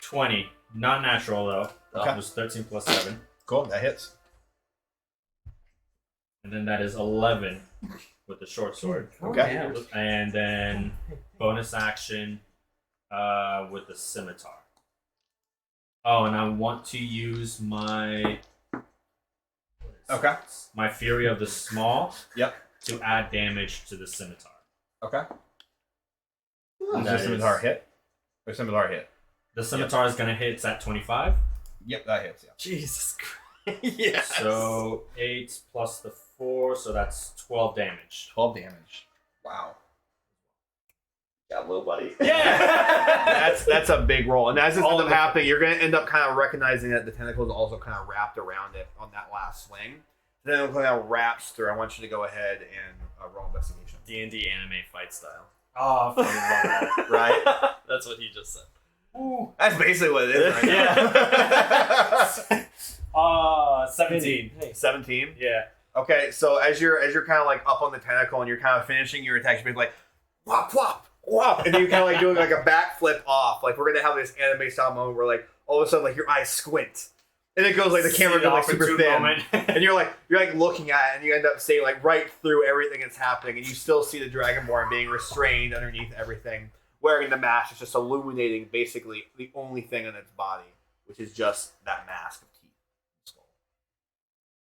20. Not natural though. Okay. That was 13 plus 7. Cool, that hits. And then that is 11 with the short sword. Okay. And then bonus action with the scimitar. Oh, and I want to use my Okay. my Fury of the Small. Yep. To add damage to the scimitar. Okay. And Is that the scimitar hit? Or scimitar hit? The scimitar is gonna hit. It's at 25. Yep, that hits, yeah. Jesus Christ. Yes. So 8 plus the 4, so that's 12 damage. 12 damage. Wow. Got little buddy. Yeah. That's a big roll. And as this All ends up of it. happening, you're going to end up kind of recognizing that the tentacles also kind of wrapped around it on that last swing. Then it kind of wraps through. I want you to go ahead and roll investigation. D&D anime fight style. Oh, I fucking love that. Right? That's what he just said. Ooh. That's basically what it is right Yeah. 17. Hey. 17. Yeah. Okay, so as you're kind of like up on the tentacle and you're kind of finishing your attack, you're like, whop, whop, whop. And then you're kind of like doing like a backflip off. Like we're going to have this anime style moment where like all of a sudden like your eyes squint. And it goes like the camera goes like super thin. And you're like looking at it and you end up seeing like right through everything that's happening. And you still see the Dragonborn being restrained underneath everything, wearing the mask. It's just illuminating basically the only thing on its body, which is just that mask of teeth and skull.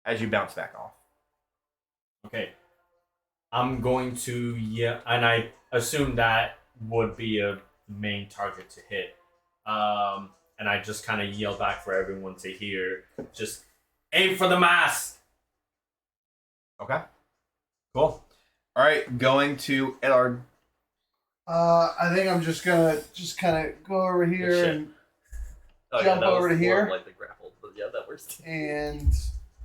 As you bounce back off. Okay. I'm going to and I assume that would be a main target to hit. And I just kind of yell back for everyone to hear. Just aim for the mask. Okay. Cool. All right, going to Edard. I think I'm just gonna kind of go over here shit. and Oh, Jump that was over to more here. Like the grapple, but yeah, that works too. and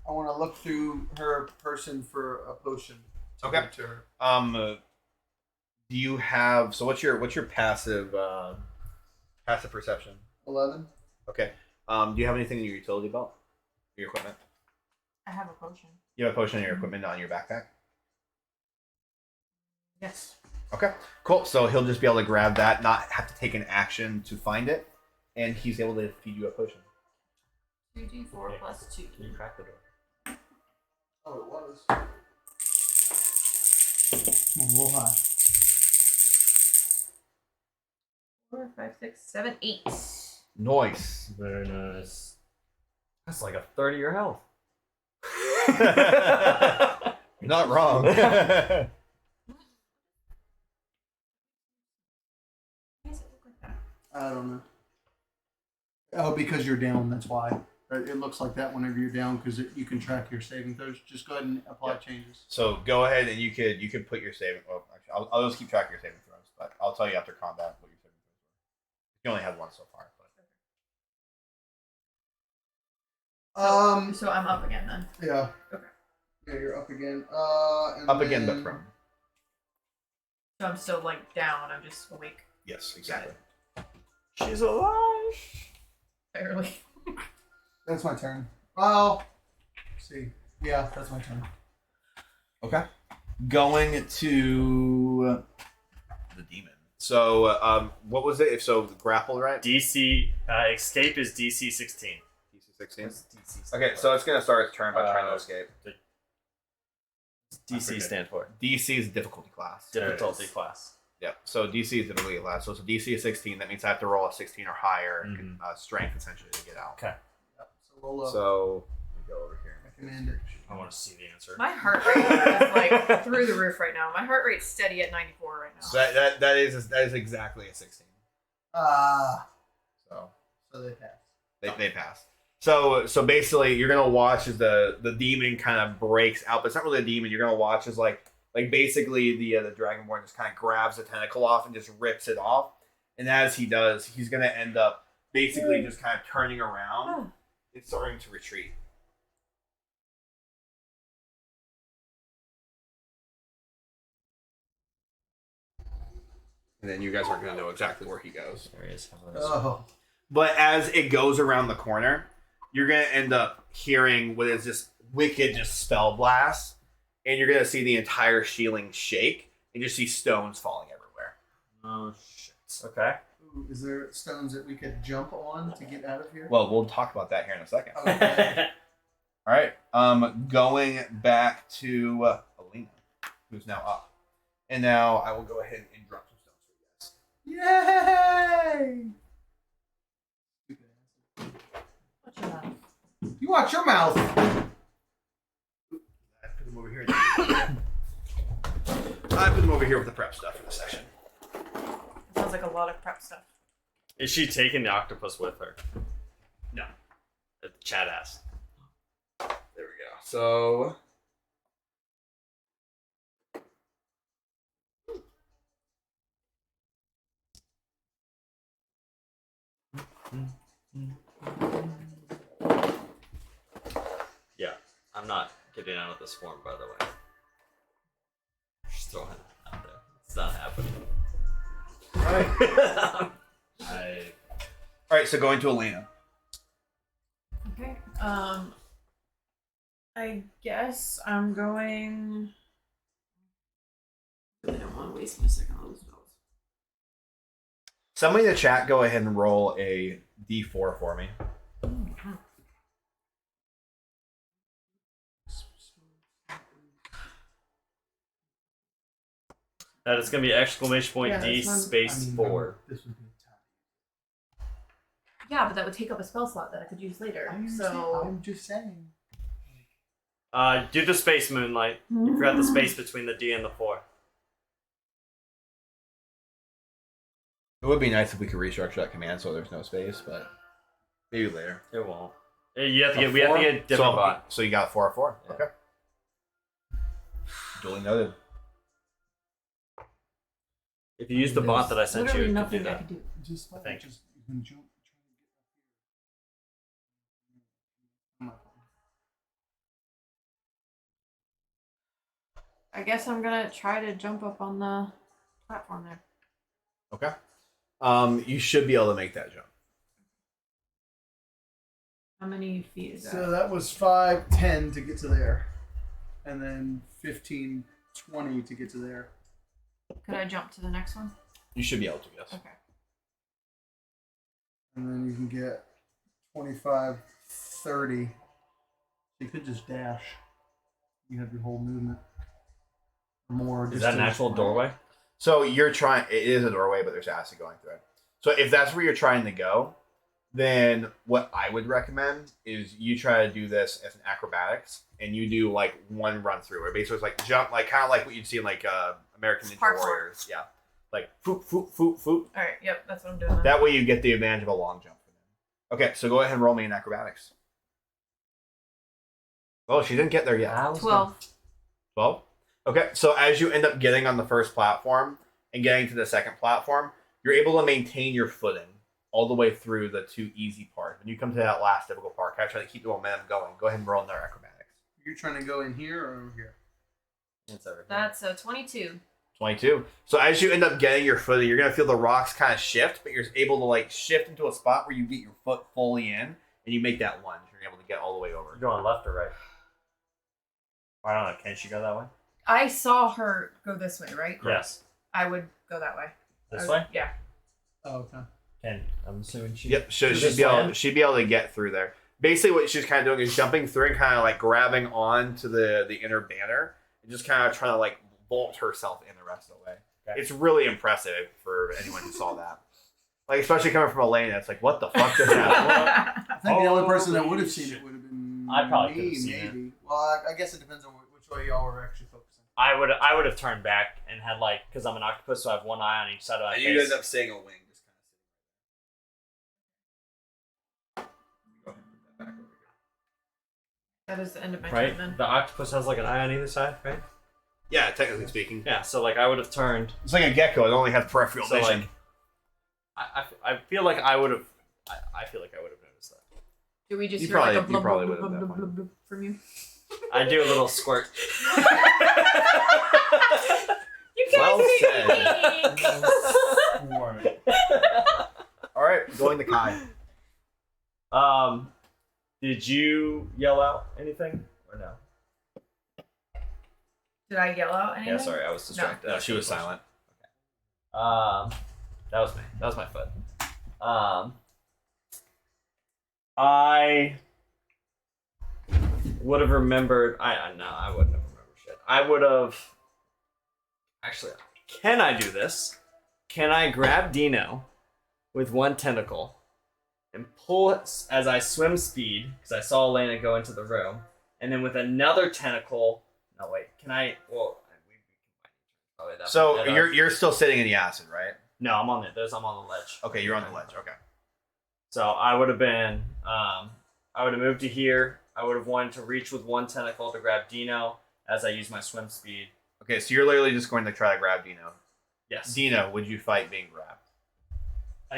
I want to look through her person for a potion. To Okay. give to her. Do you have? So what's your passive perception? 11. Okay. Do you have anything in your utility belt? Your equipment? I have a potion. You have a potion in your equipment, not in your backpack. Yes. Okay. Cool. So he'll just be able to grab that, not have to take an action to find it, and he's able to feed you a potion. 2d4 plus 2. Can you crack the door? Oh, it was. A little high. 4, 5, 6, 7, 8. Nice. Very nice. That's like a third of your health. You're not wrong. Why does it look like that? I don't know. Oh, because you're down. That's why. It looks like that whenever you're down because you can track your saving throws. Just go ahead and apply changes. So go ahead and you could put your saving. Well, actually, I'll just keep track of your saving throws, but I'll tell you after combat what your saving throws were. You only had one so far, but So I'm up again then. Yeah. Okay. Yeah, you're up again. And up again, but then- prone. So I'm still like down. I'm just awake. Yes, exactly. She's alive. Barely. That's my turn. Well, let's see. Yeah, that's my turn. Okay. Going to the demon. So, what was it? If so, grapple, right? DC escape is DC 16. DC 16. Okay, so it's gonna start its turn by trying to escape. DC stand for DC is difficulty class. difficulty class. Yeah. So DC is difficulty class. So it's a DC of 16. That means I have to roll a 16 or higher strength essentially to get out. Okay. Yep. So roll up. So let me go over here. Recommend it. I want to see the answer. My heart rate is like through the roof right now. My heart rate's steady at 94 right now. So that is exactly a 16. Ah. So So they pass. they pass. So basically, you're gonna watch as the demon kind of breaks out, but it's not really a demon. You're gonna watch as like basically the Dragonborn just kind of grabs the tentacle off and just rips it off, and as he does, he's gonna end up basically just kind of turning around and starting to retreat. And then you guys aren't going to know exactly where he goes. There he is. Oh. But as it goes around the corner, you're going to end up hearing what is just wicked just spell blast. And you're going to see the entire ceiling shake. And you see stones falling everywhere. Oh, shit. Okay. Ooh, is there stones that we could jump on to get out of here? Well, we'll talk about that here in a second. Okay. All right. Going back to Alina, who's now up. And now I will go ahead and drop some stones for you guys. Yay! Watch your mouth. You watch your mouth. I put them over here. I put them over here with the prep stuff for the session. Sounds like a lot of prep stuff. Is she taking the octopus with her? No. Chad asked. There we go. So. Yeah, I'm not getting out of this form, by the way. Just throwing it out there. It's not happening. All right. So going to Alina. Okay. I guess I'm going. I don't want to waste my second level spells. Somebody in the chat, go ahead and roll a d4 for me. That is going to be exclamation point Yeah, D that's one- space 4. This would be Yeah, but that would take up a spell slot that I could use later. I'm just saying. Do the space moonlight. You forgot the space between the D and the 4. It would be nice if we could restructure that command so there's no space, but maybe later. It won't. You have to get, we have to get a different bot. So you got 4 or 4? Yeah. Okay. Duly noted. If you use the bot that I sent you, Literally you can nothing do I that. could do. Just I think. just you can jump. I guess I'm gonna try to jump up on the platform there. Okay. You should be able to make that jump. How many feet is that? So that was 5, 10 to get to there, and then 15, 20 to get to there. Could I jump to the next one? You should be able to, yes. Okay. And then you can get 25, 30. You could just dash. You have your whole movement. More. Is that an actual doorway? So you're trying, it is a doorway, but there's acid going through it. So if that's where you're trying to go, then what I would recommend is you try to do this as an acrobatics, and you do like one run through, where basically it's like jump, like kind of like what you'd see in like American Ninja Parkour. Warriors. Yeah. Like foop, foop, foop, foop. Alright, yep, that's what I'm doing. Then. That way you get the advantage of a long jump for them. Okay, so go ahead and roll me in acrobatics. Oh, she didn't get there yet. 12. 12? Okay, so as you end up getting on the first platform and getting to the second platform, you're able to maintain your footing all the way through the 2 easy parts. When you come to that last difficult part, kind of try to keep the momentum going. Go ahead and roll in their acrobatics. You're trying to go in here or over here? It's everything. That's a 22. 22. So as you end up getting your footing, you're going to feel the rocks kind of shift, but you're able to like shift into a spot where you get your foot fully in, and you make that lunge. You're able to get all the way over. You're going left or right? I don't know. Can she go that way? I saw her go this way, right? Yes. I would go that way. This way? Yeah. Oh, okay. Can I'm assuming she. Yep, so Does she'd this be, able, land? she'd be able to get through there. Basically what she's kind of doing is jumping through and kind of like grabbing on to the inner banner and just kind of trying to like vault herself in the rest of the way. Okay. It's really impressive for anyone who saw that. Like, especially coming from Elena, it's like, what the fuck just happened? I think the only person that Holy would have seen shit. it would have been I probably me, could have seen it. maybe. Well, I guess it depends on which way y'all were actually focusing. I would have turned back and had like, because I'm an octopus, so I have one eye on each side of my And face. you end up seeing a wing just kind of sitting right there. Go ahead and put that back over here. That is the end of my Right? turn then. The octopus has like an eye on either side, right? Yeah, technically speaking. Yeah, so like I would have turned. It's like a gecko, it only has peripheral So vision. like, I feel like I would have. I feel like I would have noticed that. Do we just You hear like a probably- you blub, probably blub, would blub, at blub, that blub, blub from you? I do a little squirt. You Well said. Smart. All right, going to Kai. Did you yell out anything or no? Did I yell out anything? Yeah, sorry, I was distracted. No, she was silent. That was me. That was my foot. I would have remembered. I wouldn't have remembered shit. I would have. Actually, can I do this? Can I grab Dino with one tentacle and pull it as I swim speed, because I saw Elena go into the room, and then with another tentacle. No, wait. Can I? Well, probably that. So you're still sitting in the acid, right? No, I'm on the ledge. Okay, you're on the ledge. Okay. So I would have been. I would have moved to here. I would have wanted to reach with one tentacle to grab Dino as I use my swim speed. Okay, so you're literally just going to try to grab Dino. Yes. Dino, would you fight being grabbed?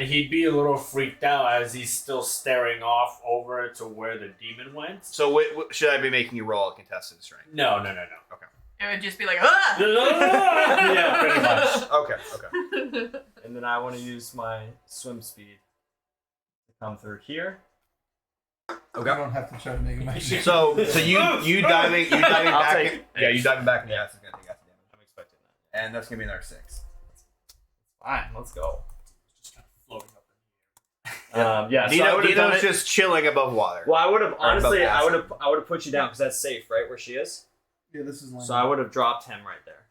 He'd be a little freaked out as he's still staring off over to where the demon went. So should I be making you roll a contested strength? No. It would just be like, ah! Yeah, pretty much. Okay. And then I want to use my swim speed to come through here. Okay. I don't have to try to make a magic. So you diving I'll back. take- You diving back in the acid is gonna take acid damage, I'm expecting that. and that's gonna be another 6. Fine, let's go. Just kind of floating up Yeah. So I would have done Dino's it. just chilling above water. Well, I would have honestly. above I would have put you down because that's safe, right where she is. Yeah, this is So I would have dropped him right there.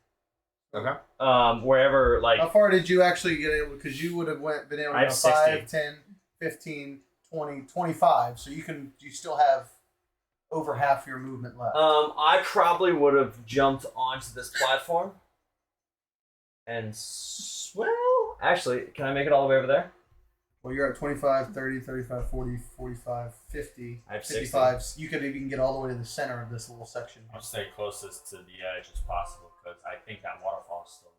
Okay. Wherever like. How far did you actually get it? Because you would have been able to I have go 60. 5, 10, 15, 20, 25. So you still have over half your movement left. I probably would have jumped onto this platform. And well, actually, can I make it all the way over there? Well, you're at 25, 30, 35, 40, 45, 50, I have 55. You could even get all the way to the center of this little section. I'll stay closest to the edge as possible because I think that waterfall is still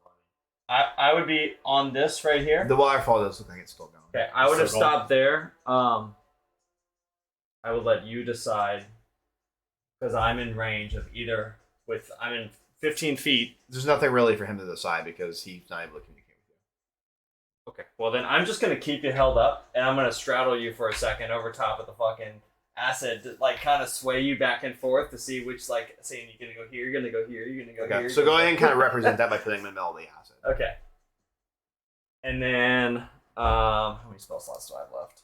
running. I would be on this right here. The waterfall does look like it's still going. Okay, I would have Still going. stopped there. I would let you decide because I'm in range of either with I'm in 15 feet. There's nothing really for him to decide because he's not able to communicate with you. Okay, well then I'm just gonna keep you held up and I'm gonna straddle you for a second over top of the fucking acid to like kind of sway you back and forth to see which like saying you're gonna go here, you're gonna go here, you're gonna go Okay, here. so go ahead and kind of represent that by putting him in the middle of the acid. Okay. And then how many spell slots do I have left?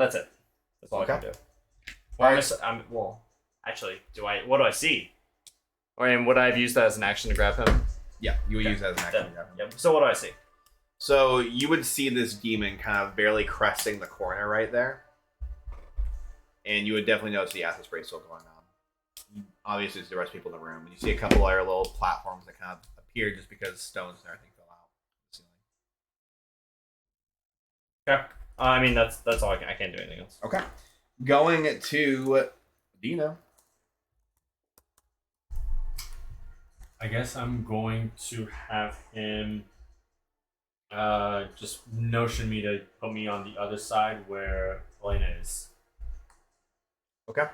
That's it. That's all I can do. Well, actually, what do I see? Or would I have used that as an action to grab him? Yeah, you would Okay. use that as an action. to grab him. Yep. So what do I see? So you would see this demon kind of barely cresting the corner right there. And you would definitely notice the acid spray still going on. Obviously, it's the rest of people in the room. And you see a couple other little platforms that kind of appeared just because stones and everything fell out. Okay. I mean, that's all I can't do anything else. Okay. Going to Dino. I guess I'm going to have him just notion me to put me on the other side where Elena is. Okay.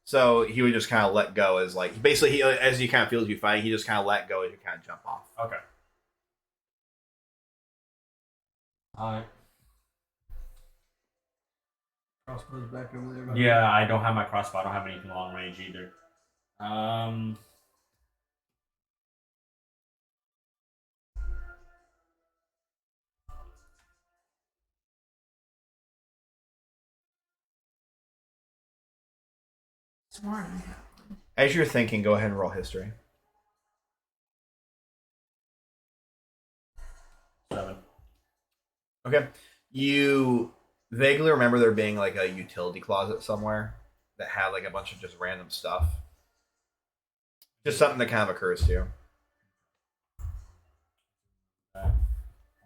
So he would just kind of let go as like basically as he kind of feels you fighting, he just kind of let go as you kind of jump off. Okay. Alright. Crossbow's back over there. Yeah, I don't have my crossbow. I don't have anything long range either. Sworn I have one. As you're thinking, go ahead and roll history. 7. Okay. You vaguely remember there being like a utility closet somewhere that had like a bunch of just random stuff. Just something that kind of occurs to you. I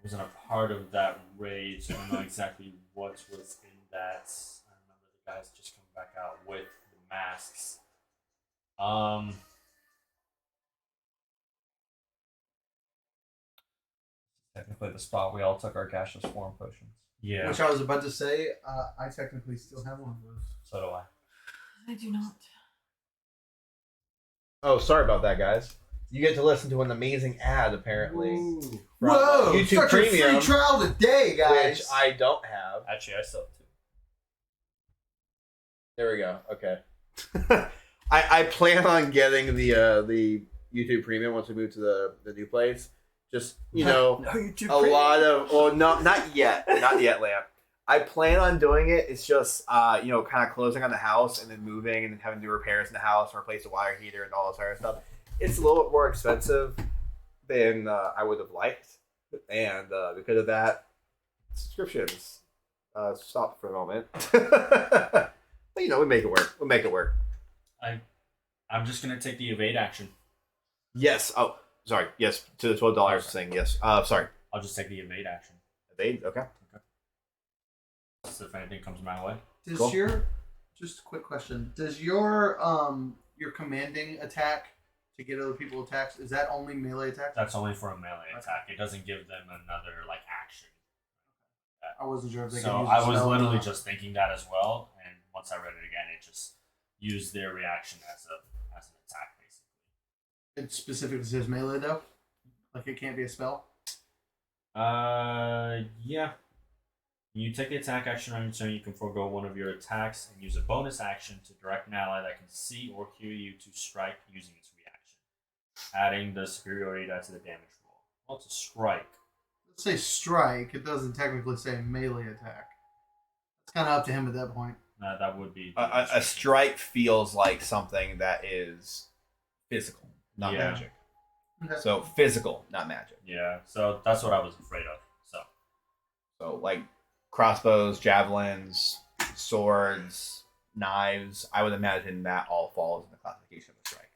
wasn't a part of that raid, so I don't know exactly what was in that. I remember the guys just coming back out with the masks. Technically, the spot we all took our gaseous form potions. Yeah. Which I was about to say, I technically still have one of those. So do I. I do not. Oh, sorry about that, guys. you get to listen to an amazing ad apparently. Ooh. From Whoa! YouTube Start your free Premium, trial today, guys. which I don't have. Actually, I still have 2. There we go. Okay. I plan on getting the YouTube Premium once we move to the new place. Just No, lot of not yet, Lamp. I plan on doing it. It's just kind of closing on the house and then moving and then having to do repairs in the house and replace the water heater and all this other stuff. It's a little bit more expensive than I would have liked, and because of that, subscriptions stopped for a moment. But we make it work. We'll make it work. I'm just gonna take the evade action. Yes. Oh, sorry. Yes, to the $12 thing. Yes. Sorry. I'll just take the evade action. Evade. Okay. So if anything comes my way. Does Cool. just a quick question? Does your commanding attack to get other people attacks, is that only melee attacks? That's only for a melee attack. It doesn't give them another action. I wasn't sure if they So could use I a was spell or literally not. just thinking that as well, and once I read it again, it just used their reaction as an attack, basically. It specifically says melee though? Like it can't be a spell? Yeah. You take the attack action on your turn, you can forego one of your attacks and use a bonus action to direct an ally that can see or hear you to strike using its reaction, adding the superiority die to the damage roll. Well, it's a strike. Let's say strike, it doesn't technically say melee attack. It's kinda up to him at that point. That would be... A strike feels like something that is physical, not Yeah. magic. Okay. So physical, not magic. Yeah, so that's what I was afraid of. So like crossbows, javelins, swords, knives. I would imagine that all falls in the classification of a strike.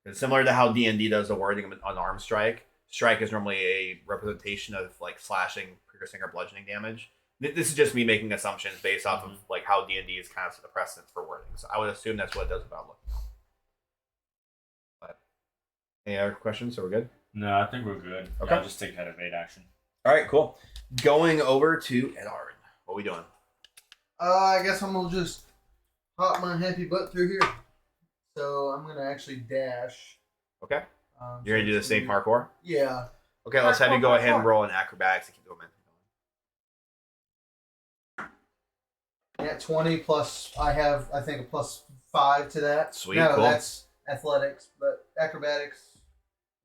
It's similar to how D&D does the wording of an unarmed strike. Strike is normally a representation of slashing, piercing, or bludgeoning damage. This is just me making assumptions based off of how D&D is kind of the precedence for wording. So I would assume that's what it does without looking. But any other questions? So we're good? No, I think we're good. Okay. Yeah, I'll just take that evade action. All right, cool. Going over to Edard. What are we doing? I guess I'm gonna just hop my happy butt through here. So I'm gonna actually dash. Okay. You're so gonna do the it's same gonna parkour? be- Yeah. Okay, let's have you go ahead and roll an acrobatics to keep the momentum going. At 20 plus, I have, I think, a +5 to that. Sweet, No, cool. that's athletics, but acrobatics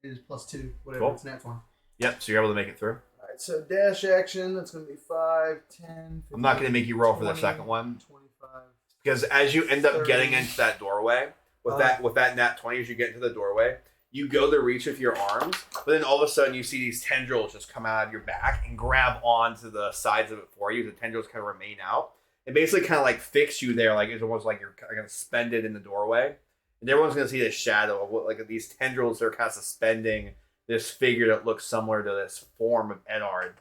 is +2, whatever. Cool. It's an one. Yep, so you're able to make it through. Alright, so dash action, that's going to be 5, 10, 15, I'm not going to make you roll for the 20, second one 25. because as you end up 30. getting into that doorway with that nat 20, as you get into the doorway, you go to reach with your arms, but then all of a sudden you see these tendrils just come out of your back and grab onto the sides of it for you. The tendrils kind of remain out and basically kind of fix you there, like it's almost like you're kind of suspended in the doorway, and everyone's going to see this shadow of what these tendrils are kind of suspending this figure that looks similar to this form of Edard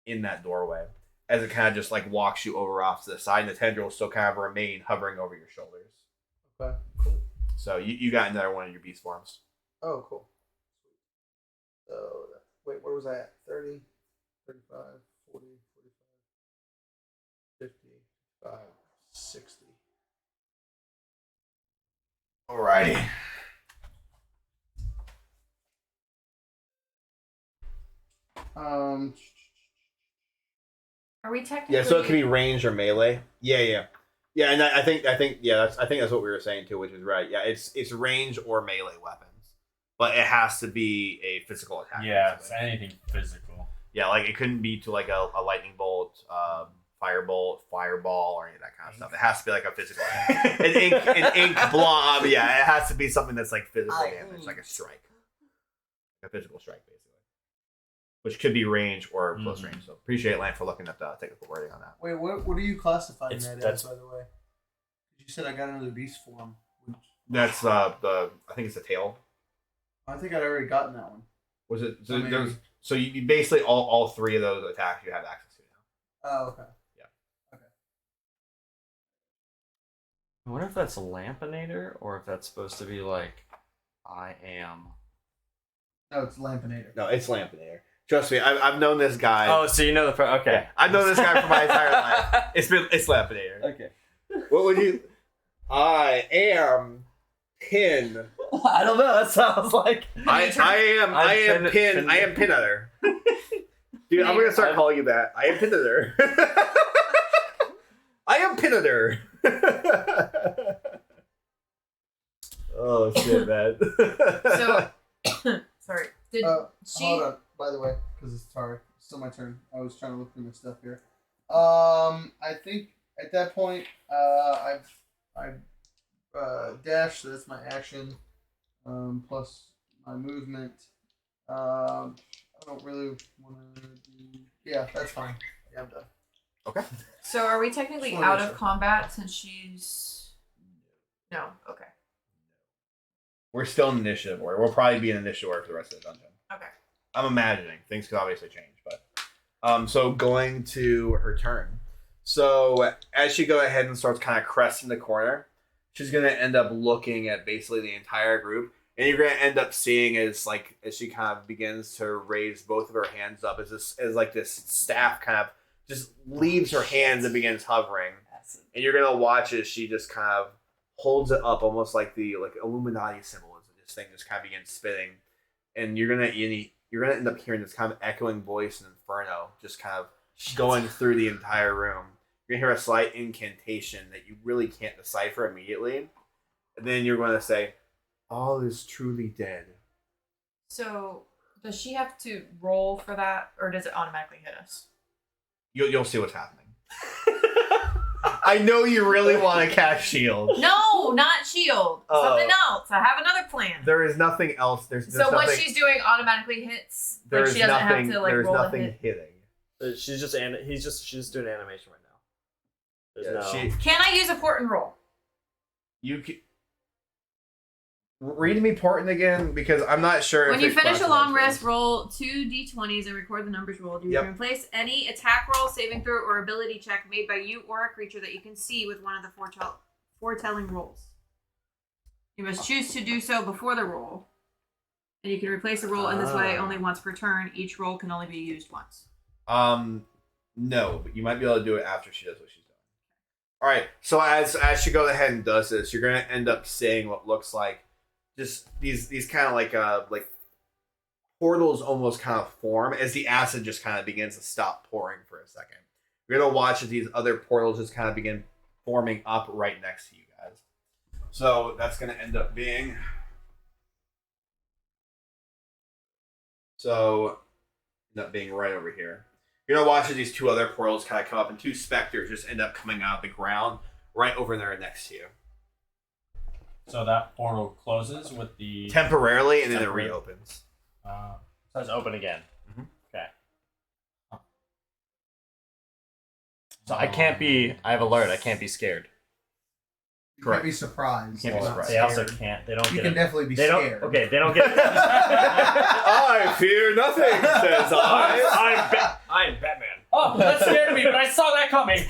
in that doorway, as it kind of just walks you over off to the side, and the tendrils still kind of remain hovering over your shoulders. Okay, cool. So you got another one of your beast forms. Oh, cool. So, wait, where was I at? 30, 35, 40, 45, 55, 60. Alrighty. Are we technically? Yeah, so it can be ranged or melee. Yeah, and I think that's what we were saying too, which is right. Yeah, it's range or melee weapons, but it has to be a physical attack. Yeah, it's basically. anything physical. Yeah, it couldn't be to a lightning bolt, firebolt, fireball, or any of that kind of stuff. It has to be a physical attack. an ink blob. Yeah, it has to be something that's physical damage, like a strike, a physical strike, basically. Which could be range or close range. So appreciate Lance for looking at the technical wording on that. Wait, what are you classifying It's- that as, that's- by the way? You said I got another beast form. That's I think it's the tail. I think I'd already gotten that one. Was it? So, I mean- so you basically all three of those attacks you have access to now. Oh, okay. I wonder if that's a Lampinator or if that's supposed to be I am. No, it's Lampinator. No, it's Lampinator. Trust me, I've known this guy. Oh, so you know the okay. Yeah, I've known this guy for my entire life. It's Lampinator. Okay. What would you? I am Pin I don't know. That sounds like I am pin other. Dude, I'm gonna start calling you that. I am pin other. I am pin other. Oh shit, man. So, sorry. Did she? Hold on, by the way, because it's still my turn. I was trying to look through my stuff here. I think at that point, I dash. So that's my action, plus my movement. I don't really want to do. Yeah, that's fine. Yeah, I'm done. Okay. So are we technically Just wanna out make of sure. combat since she's? No. Okay. We're still in initiative order. We'll probably be in initiative order for the rest of the dungeon. Okay. I'm imagining. Things could obviously change, but so going to her turn. So as she go ahead and starts kind of cresting the corner, she's gonna end up looking at basically the entire group, and you're gonna end up seeing as she kind of begins to raise both of her hands up as this staff kind of just leaves her hands and begins hovering, and you're gonna watch as she just kind of holds it up almost like the Illuminati symbol as this thing just kind of begins spitting, and you're gonna end up hearing this kind of echoing voice in Inferno just kind of going through the entire room. You're gonna hear a slight incantation that you really can't decipher immediately, and then you're going to say, "All is truly dead." So does she have to roll for that, or does it automatically hit us? You'll see what's happening. I know you really want to cast shield. No, not shield. Something else. I have another plan. There is nothing else. There's So what nothing, she's doing automatically hits. there Like is she doesn't nothing, have to like there's roll a nothing hit. hitting. she's just doing animation right now. There's Yeah, no. Can I use a port and roll? You can read me Portland again because I'm not sure. When if you it finish a long classifies rest, roll 2 d20s and record the numbers rolled. You Yep. can replace any attack roll, saving throw, or ability check made by you or a creature that you can see with one of the foretelling rolls. You must choose to do so before the roll. And you can replace a roll in this way only once per turn. Each roll can only be used once. No, but you might be able to do it after she does what she's doing. All right. So as she goes ahead and does this, you're gonna end up seeing what looks like just these kind of like portals almost kind of form as the acid just kind of begins to stop pouring for a second. You're gonna watch as these other portals just kind of begin forming up right next to you guys. So that's gonna end up being right over here. You're gonna watch as these two other portals kind of come up, and two specters just end up coming out of the ground right over there next to you. So that portal closes with the. Temporarily, and then it Temporary. reopens. So it's open again. Mhm. Okay. So I can't be. I have alert. I can't be scared. You Correct. can't be surprised. Can't be Not surprised. They also scared. can't. They don't You get can it. definitely be They don't. scared. Okay. They don't get. I fear nothing, says I. I'm Batman. Oh, that scared me, but I saw that coming.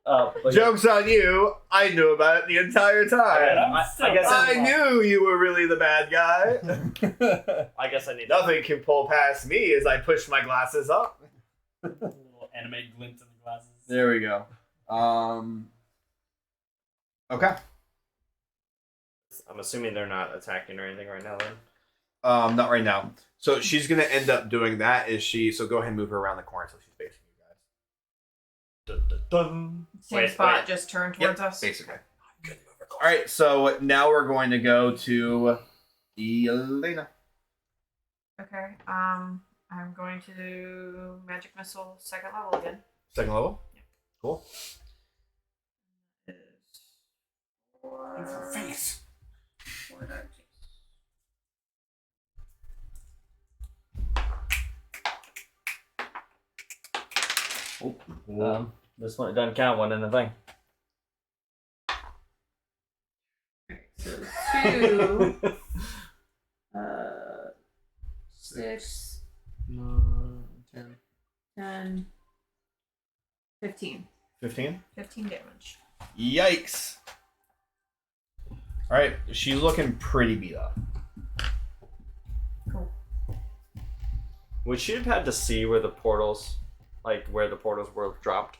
But Joke's on you. I knew about it the entire time. I guess I knew you were really the bad guy. I guess I need. Nothing can pull past me as I push my glasses up. A little anime glint in the glasses. There we go. Okay. I'm assuming they're not attacking or anything right now. Then. Not right now. So she's gonna end up doing that. So go ahead and move her around the corner so she's facing you guys. Dun, dun, dun. Same Wait, spot, wait. just turn towards us. Basically. All right. So now we're going to go to Elena. Okay. I'm going to do magic missile second level again. Second level. Yeah. Cool. Face. 4 darts. This one it doesn't count one in the thing. So 2, 6, 10. 10, 15. 15. 15 damage. Yikes. All right. She's looking pretty beat up. Cool. Would she have had to see where the portals, where the portals were dropped?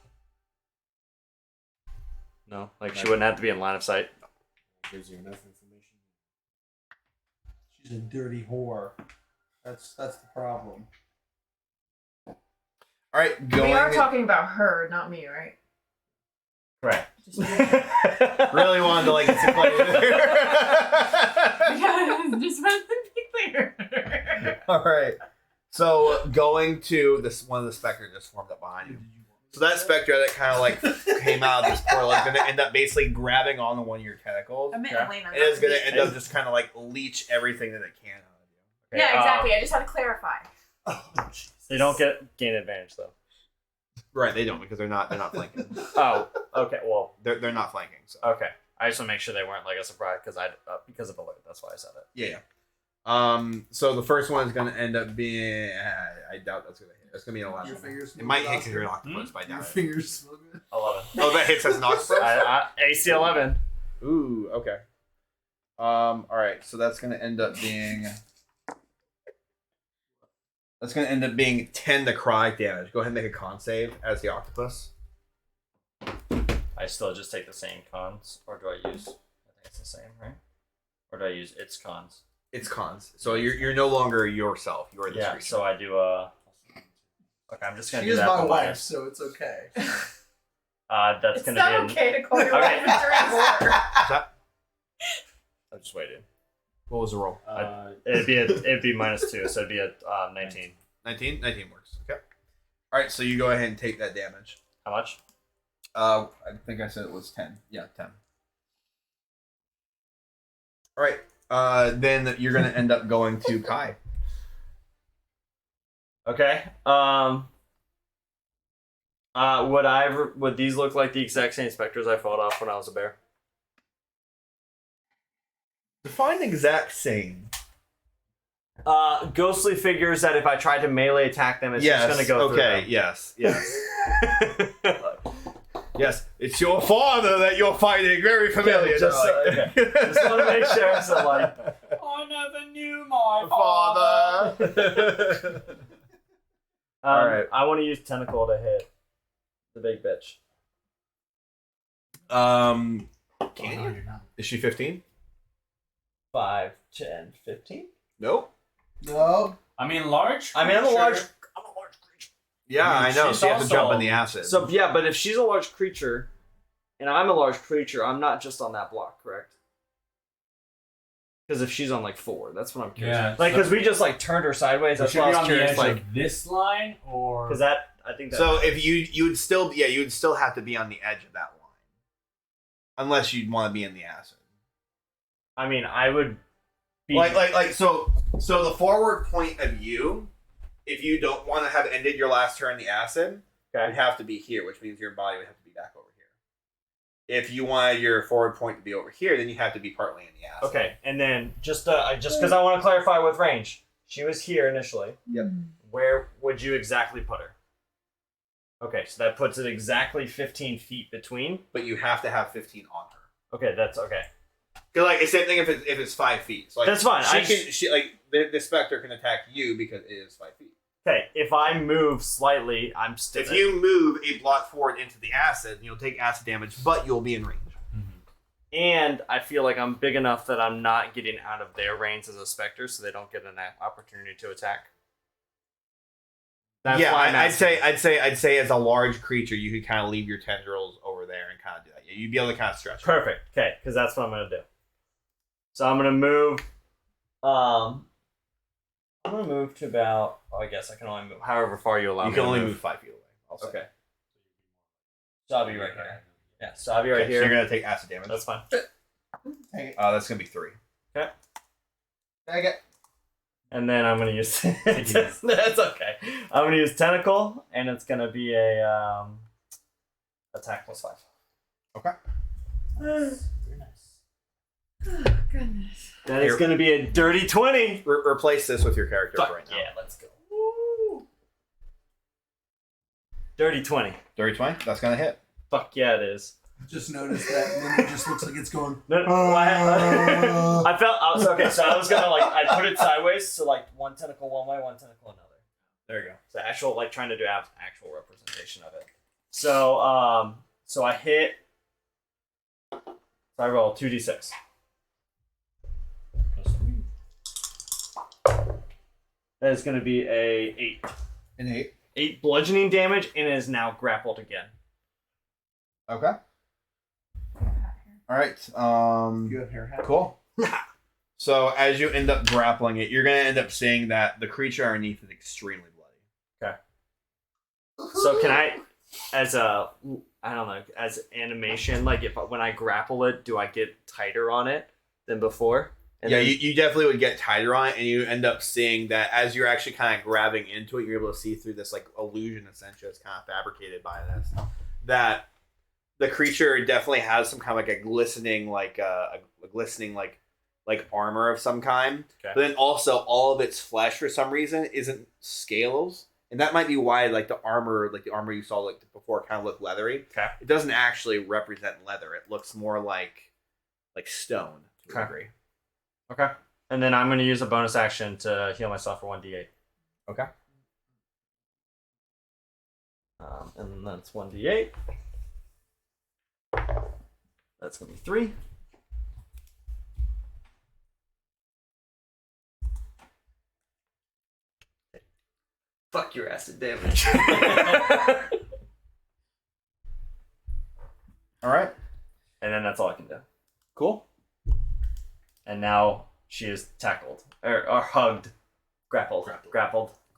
No, she wouldn't have to be in line of sight. Gives you enough information. She's a dirty whore. That's the problem. All right, going. We are talking about her, not me, right? Right. Just yeah, Really wanted to like get some clear. just wanted to be clear. All right. So going to this one of the specters just formed up behind you. So that spectre that kind of like came out of this portal is going to end up basically grabbing onto one of your tentacles. I meant Yeah. Elena. It is going to end up just kind of like leech everything that it can out of you. Okay, Yeah, exactly. I just had to clarify. They don't gain advantage though. Right, they don't because they're not flanking. Oh, okay. Well, They're not flanking. So okay. I just want to make sure they weren't like a surprise because of alert. That's why I said it. yeah. So the first one is going to end up being. I doubt that's going to hit. That's going to be an 11. Your fingers. It might hit because you're an octopus, but I Your doubt it. fingers smell good. 11. Oh, that hits as an octopus. AC 11. Ooh, okay. All right. So that's going to end up being. That's going to end up being 10 necrotic damage. Go ahead and make a con save as the octopus. I still just take the same cons, or do I use? I think it's the same, right? Or do I use its cons? It's cons. So you're no longer yourself. You're the Yeah. creature. So I do Okay, I'm just gonna She do is that. my for wife, minus. so it's okay. That's It's gonna not be. okay to call your Okay. wife a dirty whore. What's that? I just waited. What was the roll? It'd be -2, so it'd be a 19. 19? 19 works. Okay. All right. So you go ahead and take that damage. How much? I think I said it was 10. Yeah, 10. All right. Then you're gonna end up going to Kai. Okay. Would these look like the exact same specters I fought off when I was a bear? Define exact same. Ghostly figures that if I tried to melee attack them, it's just gonna go through them. Yes. Yes. It's your father that you're fighting. Very familiar. Just dog. Just want to make sure. So like, I never knew my father. All right. I want to use tentacle to hit the big bitch. Can you? Is she 15? 5, 10, 15. Nope. No. I mean, large. I mean, I'm a large creature. creature. Yeah, I I mean, know. she's So you have to also- jump in the acid. So yeah, but if she's a large creature, and I'm a large creature, I'm not just on that block, correct? Because if she's on like 4, that's what I'm curious. Yeah, Like, so- because we just like turned her sideways. So That's should why I be was on the curious. edge Like, of this line, or because that I think that. So if you would still you would still have to be on the edge of that line, unless you'd want to be in the acid. I mean, I would be So the forward point of you, if you don't want to have ended your last turn in the acid, Okay. would have to be here, which means your body would have to be back over here. If you wanted your forward point to be over here, then you have to be partly in the acid. Okay, and then just because I want to clarify with range, she was here initially. Yep. Where would you exactly put her? Okay, so that puts it exactly 15 feet between. But you have to have 15 on her. Okay, that's okay. Because like the same thing if it's 5 feet. So like That's fine. The specter can attack you because it is 5 feet. Okay, if I move slightly, I'm still. If you move a block forward into the acid, you'll take acid damage, but you'll be in range. And I feel like I'm big enough that I'm not getting out of their range as a specter, so they don't get an opportunity to attack. That's Yeah, why I'm I'd asking. say as a large creature, you could kind of leave your tendrils over there and kind of do that. Yeah, you'd be able to kind of stretch. Perfect. Okay, because that's what I'm gonna do. So I'm gonna move. I'm gonna move to about. Oh, I guess I can only move however far you allow You me. can to only move 5 feet away. I'll say. Okay. So I'll be right here. Yeah. So I'll be right Okay, here. So you're gonna take acid damage. That's fine. That's gonna be 3. Dang it. And then I'm gonna use. That's okay. I'm gonna use tentacle, and it's gonna be a attack +5. Okay. very nice. Oh, goodness. That is gonna be a dirty 20. Replace this with your character Fuck for right now. yeah, let's go. Woo. Dirty 20. Dirty 20. That's gonna hit. Fuck yeah, it is. Just noticed that Linda just looks like it's going. No, I felt I was okay. So I was gonna I put it sideways, so like one tentacle one way, one tentacle another. There you go. So actual trying to do actual representation of it. So so I hit. So I roll 2d6. That is going to be a 8. An 8. 8 bludgeoning damage, and it is now grappled again. Okay. All right. You have hair hat. Cool. So as you end up grappling it, you're gonna end up seeing that the creature underneath is extremely bloody. So can I, as animation, like when I grapple it, do I get tighter on it than before? And Yeah, then- you definitely would get tighter on it, and you end up seeing that as you're actually kind of grabbing into it, you're able to see through this like illusion essentially that's kind of fabricated by this, that the creature definitely has some kind of like a glistening like like armor of some kind. Okay. But then also all of its flesh for some reason isn't scales. And that might be why like the armor you saw like before kind of looked leathery. Okay. It doesn't actually represent leather. It looks more like stone to a degree. Okay. And then I'm going to use a bonus action to heal myself for 1d8. Okay. And that's 1d8. That's going to be 3. Fuck your acid damage. All right. And then that's all I can do. Cool. And now she is tackled. Or hugged. Grappled.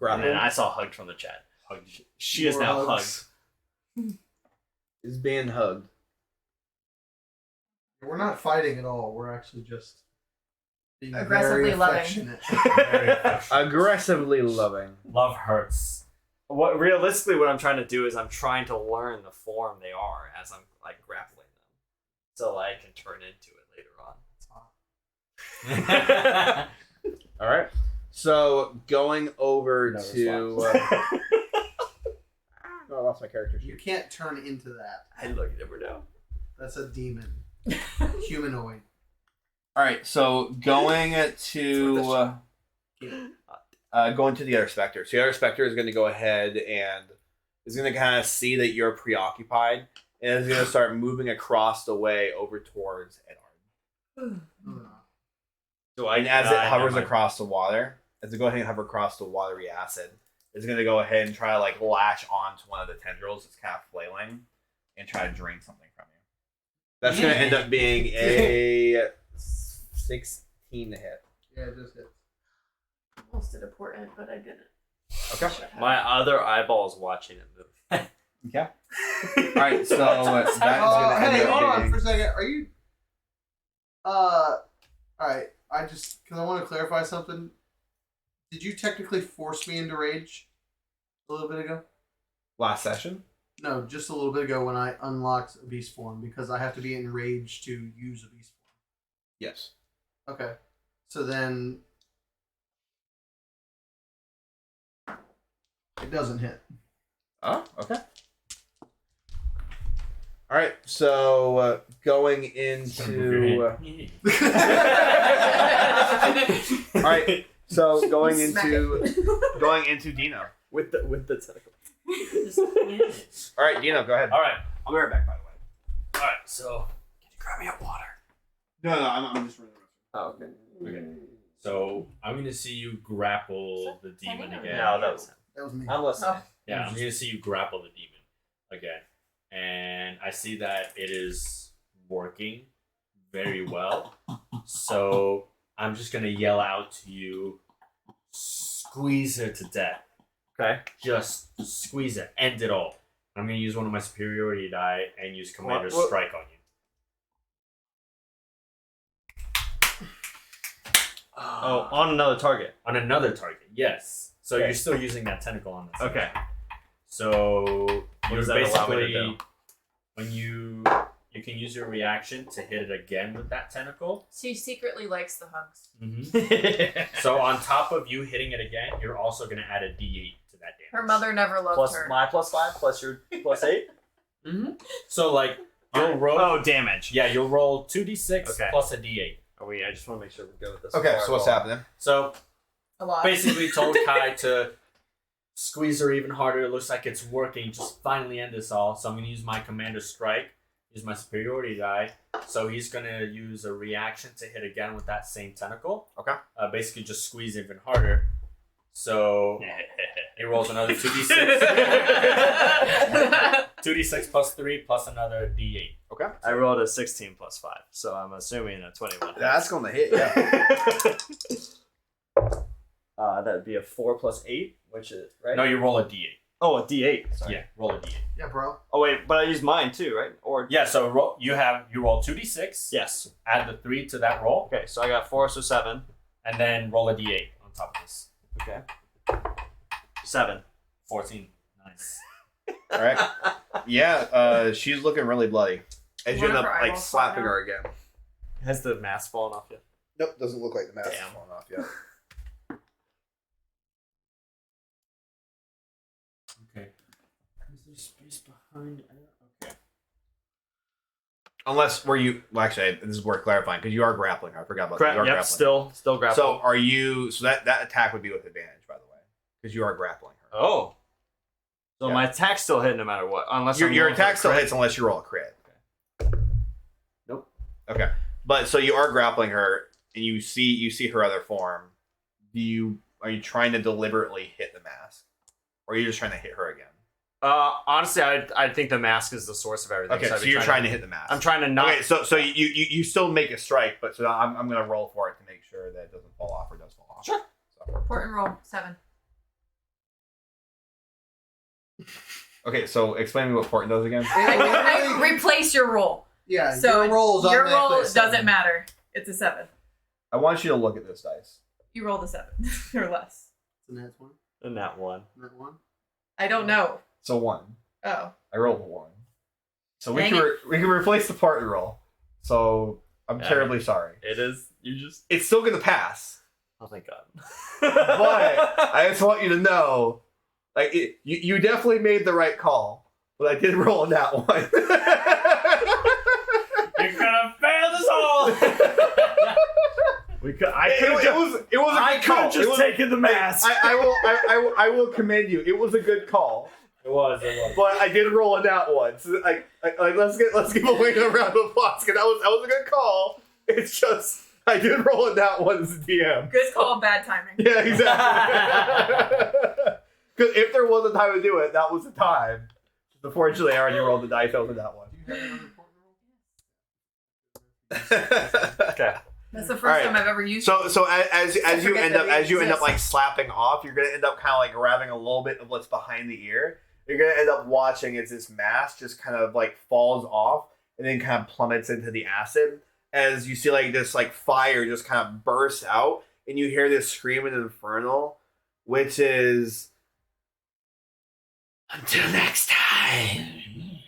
And then I saw hugged from the chat. Hugged. She is More now hugs. hugged. Is being hugged. We're not fighting at all. We're actually just being Aggressively very loving. affectionate. Aggressively loving. Love hurts. What realistically what I'm trying to do is I'm trying to learn the form they are as I'm like grappling them. So I can turn into it later on. All right. So going over No to. response. Oh, I lost my character You sheet. can't turn into that. I look, you never know. That's a demon. Humanoid. All right. So going to going to the other specter. So the other specter is going to go ahead and is going to kind of see that you're preoccupied and is going to start moving across the way over towards Edard. Do And as it hovers never mind. across the water, as it go ahead and hover across the watery acid, it's going to go ahead and try to like latch onto one of the tendrils that's kind of flailing and try to drain something from you. That's going to end up being a 16 to hit. Yeah, just hit. Almost did a portent, but I didn't. Okay. My other eyeball is watching it move. Okay. All right. So that is going to end Hey, up hold on being. for a second. Are you? All right. Because I want to clarify something. Did you technically force me into rage a little bit ago? Last session? No, just a little bit ago when I unlocked a beast form because I have to be in rage to use a beast Yes. form. Okay. So then it doesn't hit. Oh, okay. All right. So going into. All right. So going Smack into Dino. with the tentacle. All right, Dino, go ahead. All right. I'll be right back. By the way. All right. So Can you grab me a water? No, I'm just running the Oh, okay. okay. So I'm gonna see you grapple the demon Penny or again. No, that was him. That was me. I'm listening. Oh. Yeah, I'm gonna see you grapple the demon again, and I see that it is working very well. So I'm just gonna yell out to you, squeeze her to death. Okay. Just squeeze it, end it all. I'm gonna use one of my superiority die and use Commander's What- Strike on you. Oh, on another target. On another target, yes. So Okay. you're still using that tentacle on this. Okay. So What you does that allow me to basically, do? when you can use your reaction to hit it again with that tentacle. She secretly likes the hugs. So on top of you hitting it again, you're also gonna add a D8 to that damage. Her mother never loved Plus her. my +5 plus your +8. So like you'll roll. Oh, damage. Yeah, you'll roll 2d6 Okay. plus a D8. Are we? I just want to make sure we're good with this. Okay, before so I what's roll. happening? So A lot. basically told Kai to squeeze her even harder. It looks like it's working. Just finally end this all. So I'm gonna use my Commander's Strike. Use my superiority die. So he's gonna use a reaction to hit again with that same tentacle. Okay. Basically just squeeze even harder. So he rolls another 2d6. 2d6 plus 3 plus another d8. Okay. I rolled a 16 plus 5, so I'm assuming a 21. That's going to hit, yeah. That'd be a 4 plus 8, which is, right? No, you roll a d8. Oh, a D8. Sorry. Yeah, roll a d8. Yeah, bro. Oh, wait, but I used mine too, right? Or Yeah, so you roll 2d6. Yes. Add the 3 to that roll, Okay, so I got 4, so 7. and then roll a d8 on top of this. Okay. 7. 14. Nice. All right. Yeah, she's looking really bloody. As you One end of up her like eyeballs slapping fall her again. Has the mask fallen off yet? Nope, doesn't look like the mask Damn. is falling off yet. Okay. Is there space behind? Okay. Unless actually this is worth clarifying because you are grappling her. I forgot about that. You are Yep, grappling. still grappling. So are you? So that attack would be with advantage, by the way, because you are grappling her. Oh. So Yeah. my attack's still hitting no matter what, unless Your I'm rolling attack for still crit. hits unless you roll a crit. Nope. Okay, but so you are grappling her, and you see her other form. Are you trying to deliberately hit the mask, or are you just trying to hit her again? Honestly, I think the mask is the source of everything. Okay, I'd so be you're trying to hit the mask. I'm trying to not. Okay, so you still make a strike, but so I'm gonna roll for it to make sure that it doesn't fall off or does fall off. Sure. So. Important roll 7. Okay, so explain me what Portland does again. I replace your roll. Yeah, So your rolls your automatically roll a 7. doesn't matter. It's a 7. I want you to look at this dice. You rolled a 7 or less. And that's one. And that one. That one. I don't know. So 1. Oh. I rolled a 1. So we Dang can replace the partner roll. So I'm Yeah. terribly sorry. It is. You just. It's still gonna pass, Oh, thank God. but I just want you to know, like you definitely made the right call. But I did roll in that one. You're gonna fail this all! It was a good call. It was- taken the mask. I will commend you. It was a good call. It was. But I did roll in that one. So let's give away a round of applause because that was a good call. It's just I did roll in that one as a DM. Good call, bad timing. Yeah, exactly. Because if there was a time to do it, that was the time. Unfortunately, I already rolled the dice over that one. Do you have another important roll? Okay. That's the first Alright. time I've ever used So as you forget end that up we as you end up exist. like slapping off, you're gonna end up kind of like grabbing a little bit of what's behind the ear. You're gonna end up watching as this mask just kind of like falls off and then kind of plummets into the acid. As you see like this like fire just kind of bursts out, and you hear this screaming infernal, which is until next time.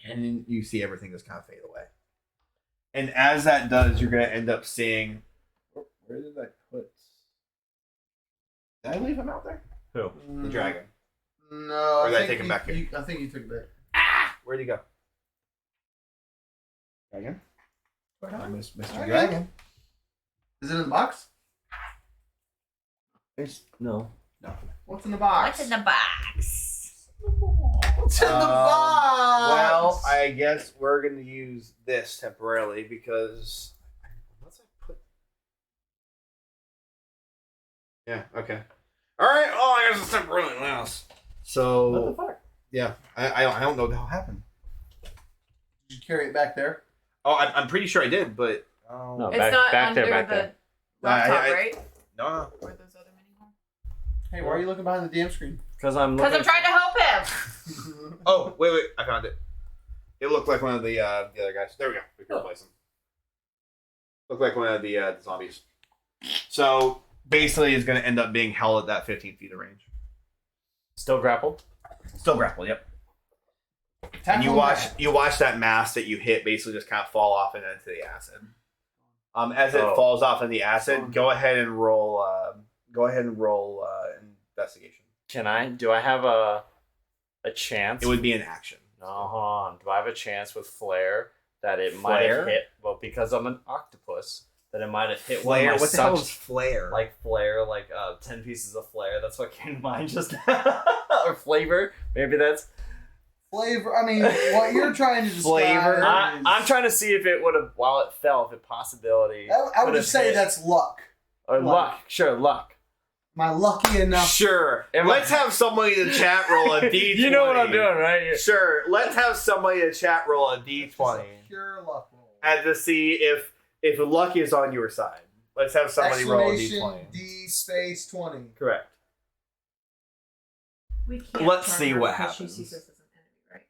And then you see everything just kind of fade away. And as that does, you're gonna end up seeing. Where did I put? Did I leave him out there? Who? The dragon. No, Or did I think take him back here? I think you took it back. Where'd he go? Dragon? I miss Mr. Dragon? Dragon. Is it in the box? No. No. What's in the box? What's in the box? What's in the box? Well, I guess we're gonna use this temporarily because unless I put. Yeah. Okay. All right. Oh, I guess it's temporarily last. So. What the fuck? Yeah. I don't know what the hell happened. Did you carry it back there? Oh, I'm pretty sure I did, but. No. It's Back- not back there, under back the there. laptop, I- right? No. Where those other mini ones? Hey, why are you looking behind the damn screen? Because I'm Because looking. I'm trying to help him. Oh, wait. I found it. It looked like one of the other guys. There we go. We can replace him. Looked like one of the zombies. So basically, he's going to end up being held at that 15 feet of range. Still grappled. Still grappled. Yep. Tap And you on watch that. that mask that you hit basically just kind of fall off and into the acid. As it Oh. falls off in the acid, go ahead and roll. Investigation. Can I? Do I have a chance? It would be an action. No, hold on. Do I have a chance with flare that it might have Flare? hit? Well, because I'm an octopus, that it might have hit Flare. one of my What the hell is suction- flare? like flare, like 10 pieces of flare. That's what came to mind just now. Or flavor. Maybe that's. Flavor. I mean, what you're trying to describe Flavor. I'm is- trying to see if it would have, while it fell, if it possibility. I would could just have say hit. that's luck. Or luck. luck. Sure, luck. Am I lucky enough? Sure. Let's have somebody in the chat roll a D20. You know what I'm doing, right? Sure. Let's have somebody in the chat roll a D20. Just a pure luck roll. And to see if luck is on your side. Let's have somebody roll a Exclamation D20. D space 20. Correct. We can't. Let's harm see her what because happens. She sees us as an enemy, right?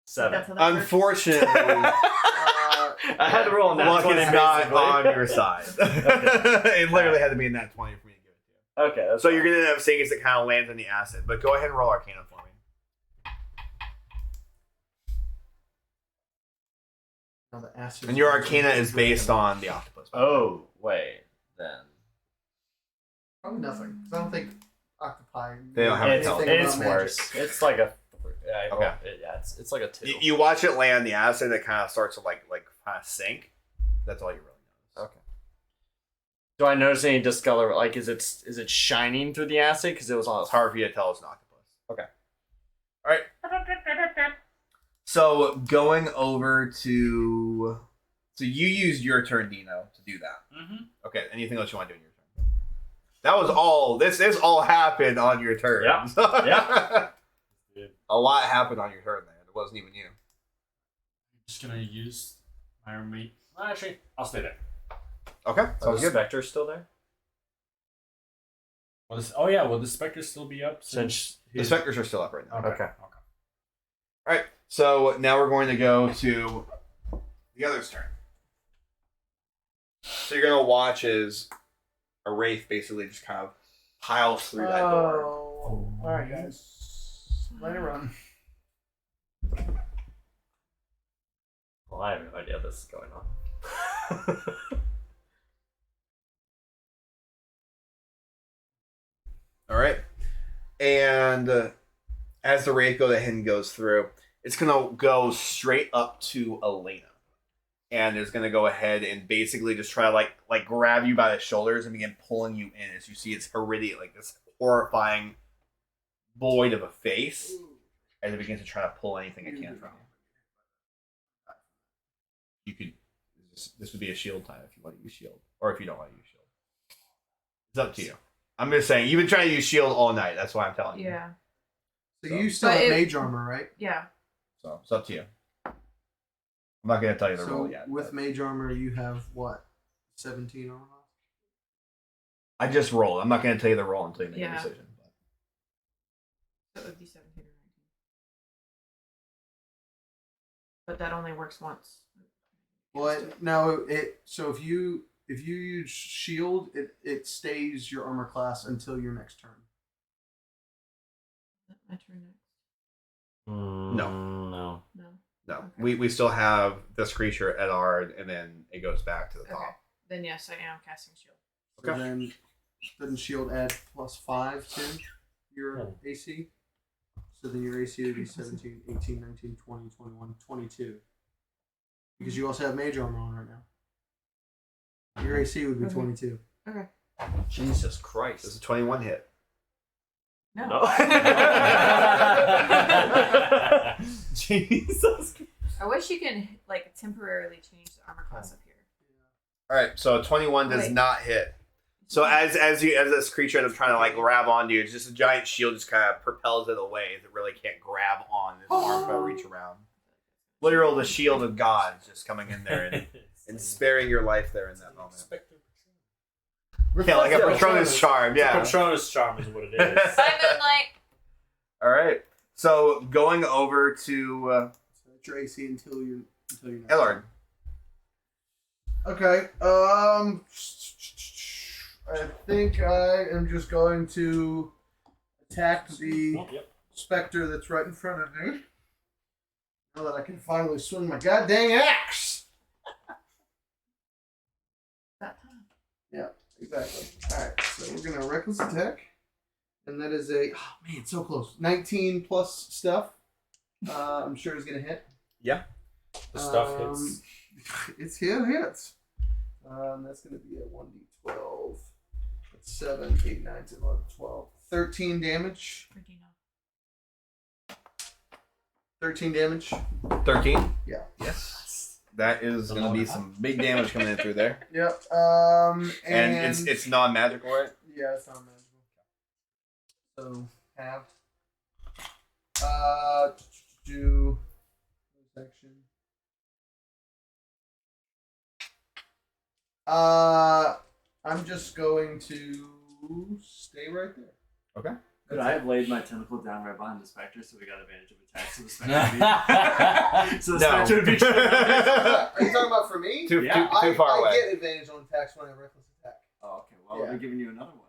7. That's how that works? Unfortunately, I had to roll on that luck 20 is not basically. on your side. It literally had to be in that 20 for me to give it to you. Okay, that's So you're going to end up seeing as it kind of lands on the acid. But go ahead and roll Arcana for me. Now the acid And your Arcana is based on the octopus. Oh, wait. Then. Probably nothing. 'Cause I don't think octopi. They don't have It's, anything it's about magic. worse. It's like a. Yeah, Okay. It's like a 2. You watch it land the acid, it kind of starts to like kind of sink. That's all you really notice. Okay. Do I notice any discolor? Like, is it shining through the acid? Because it was all It's hard for you to tell it's an octopus. Okay. All right. So going over to, so you used your turn, Dino, to do that. Mm-hmm. Okay. Anything else you want to do in your turn? That was all. This all happened on your turn. Yeah. Yeah. A lot happened on your turn there. It wasn't even you. I'm just gonna use my army. Well, actually, I'll stay there. Okay. Are Sounds the good. specters still there? Will the spectre still be up? Since The specters are still up right now. Okay. All right. So now we're going to go to the other's turn. So you're going to watch as a wraith basically just kind of piles through that door. Oh. Alright, guys. Let it run. Well, I have no idea this is going on. All right. And as the wraith goes ahead and goes through, it's going to go straight up to Elena. And it's going to go ahead and basically just try to like grab you by the shoulders and begin pulling you in as you see its horridic, like this horrifying void of a face as it begins to try to pull anything it can from you. You could, this would be a shield time if you want to use shield, or if you don't want to use shield. It's up to you. I'm just saying, you've been trying to use shield all night. That's why I'm telling you. Yeah. So you still But have it- mage armor, right? Yeah. So it's up to you. I'm not going to tell you the So rule yet. with but mage armor, you have what? 17 armor? I just rolled. I'm not going to tell you the roll until you make Yeah. a decision. So it would be 17 or 19. But that only works once. Well, now so if you use shield, it stays your armor class until your next turn. My turn next. No. No. No. No, Okay. we still have this creature at Ard, and then it goes back to the Okay. top. Then yes, I am casting shield. So Okay. then doesn't shield add +5 to your Oh. AC? So then your AC would be 17, 18, 19, 20, 21, 22. Because you also have mage armor on right now. Your AC would be Okay. 22. Okay. Jesus This Christ. is a 21 hit. No. No. Jesus. I wish you can like temporarily change the armor class up here. All right, so a 21 does Wait. not hit. So as this creature ends up trying to like grab onto you, it's just a giant shield just kind of propels it away as it really can't grab on. This arm can reach around. Literal, the shield of God is just coming in there and sparing your life there in that moment. Yeah, like a Patronus charm. Yeah. Patronus charm is what it is. Bye, Moonlight. All right. So going over to So that's your AC until your next Ellard. Okay. I think I am just going to attack the Oh, yep. specter that's right in front of me. Now that I can finally swing my goddamn axe. That time. Yeah, exactly. Alright, so we're gonna reckless attack. And that is a so close. 19 plus stuff. I'm sure is gonna hit. The stuff hits. It's hits. That's gonna be a 1d12. That's 7, 8, 9, 10, 11, 12. 13 damage. Freaking out. 13 damage. 13. Yeah. Yes. That is going to be some big damage coming in through there. Yep. And it's non-magical, right? yeah, it's not magical. So have. Do section. I'm just going to stay right there. Okay. Could I have laid my tentacle down right behind the specter so we got advantage of attack? So the specter would be. So the specter would be. Are you talking about for me? Too I far away. I get advantage on attacks when I reckless attack. Oh, okay. Well, Yeah. we're giving you another one.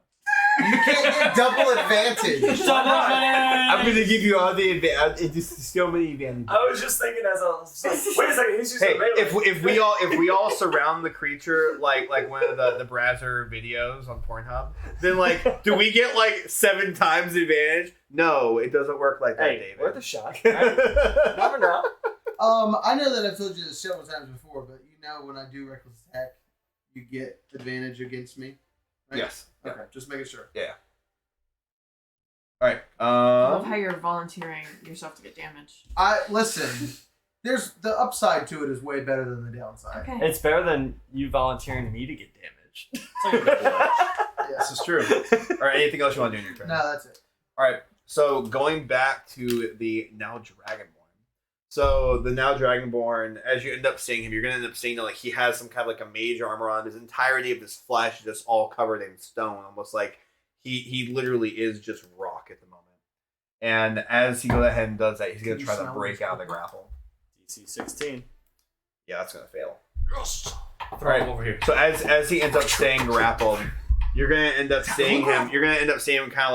You can't get double advantage. I'm gonna give you all the advantage. It's just so many advantages. I was just thinking as I was like, wait a second, he's just Hey, if we all surround the creature like one of the Brazzer videos on Pornhub, then like do we get like 7 times the advantage? No, it doesn't work like that, David. worth a shot. Never know. I know that I've told you this several times before, but you know when I do reckless attack, you get advantage against me. Right? Yes. Okay, just making sure. All right. I love how you're volunteering yourself to get damage. Listen. There's the upside to it is way better than the downside. Okay. It's better than you volunteering me to get damaged. It's like a double edge. This is true. All right. Anything else you want to do in your turn? No, that's it. All right. So going back to the now Dragonborn. So the now Dragonborn, as you end up seeing him, you're gonna end up seeing that like he has some kind of like a mage armor on. His entirety of his flesh is just all covered in stone, almost like he literally is just rock at the moment. And as he goes ahead and does that, he's gonna try to break out of the grapple. DC 16. Yeah, that's gonna fail. Throw him over here. So as he ends up staying grappled, you're gonna end up seeing him. You're gonna end up seeing him kind of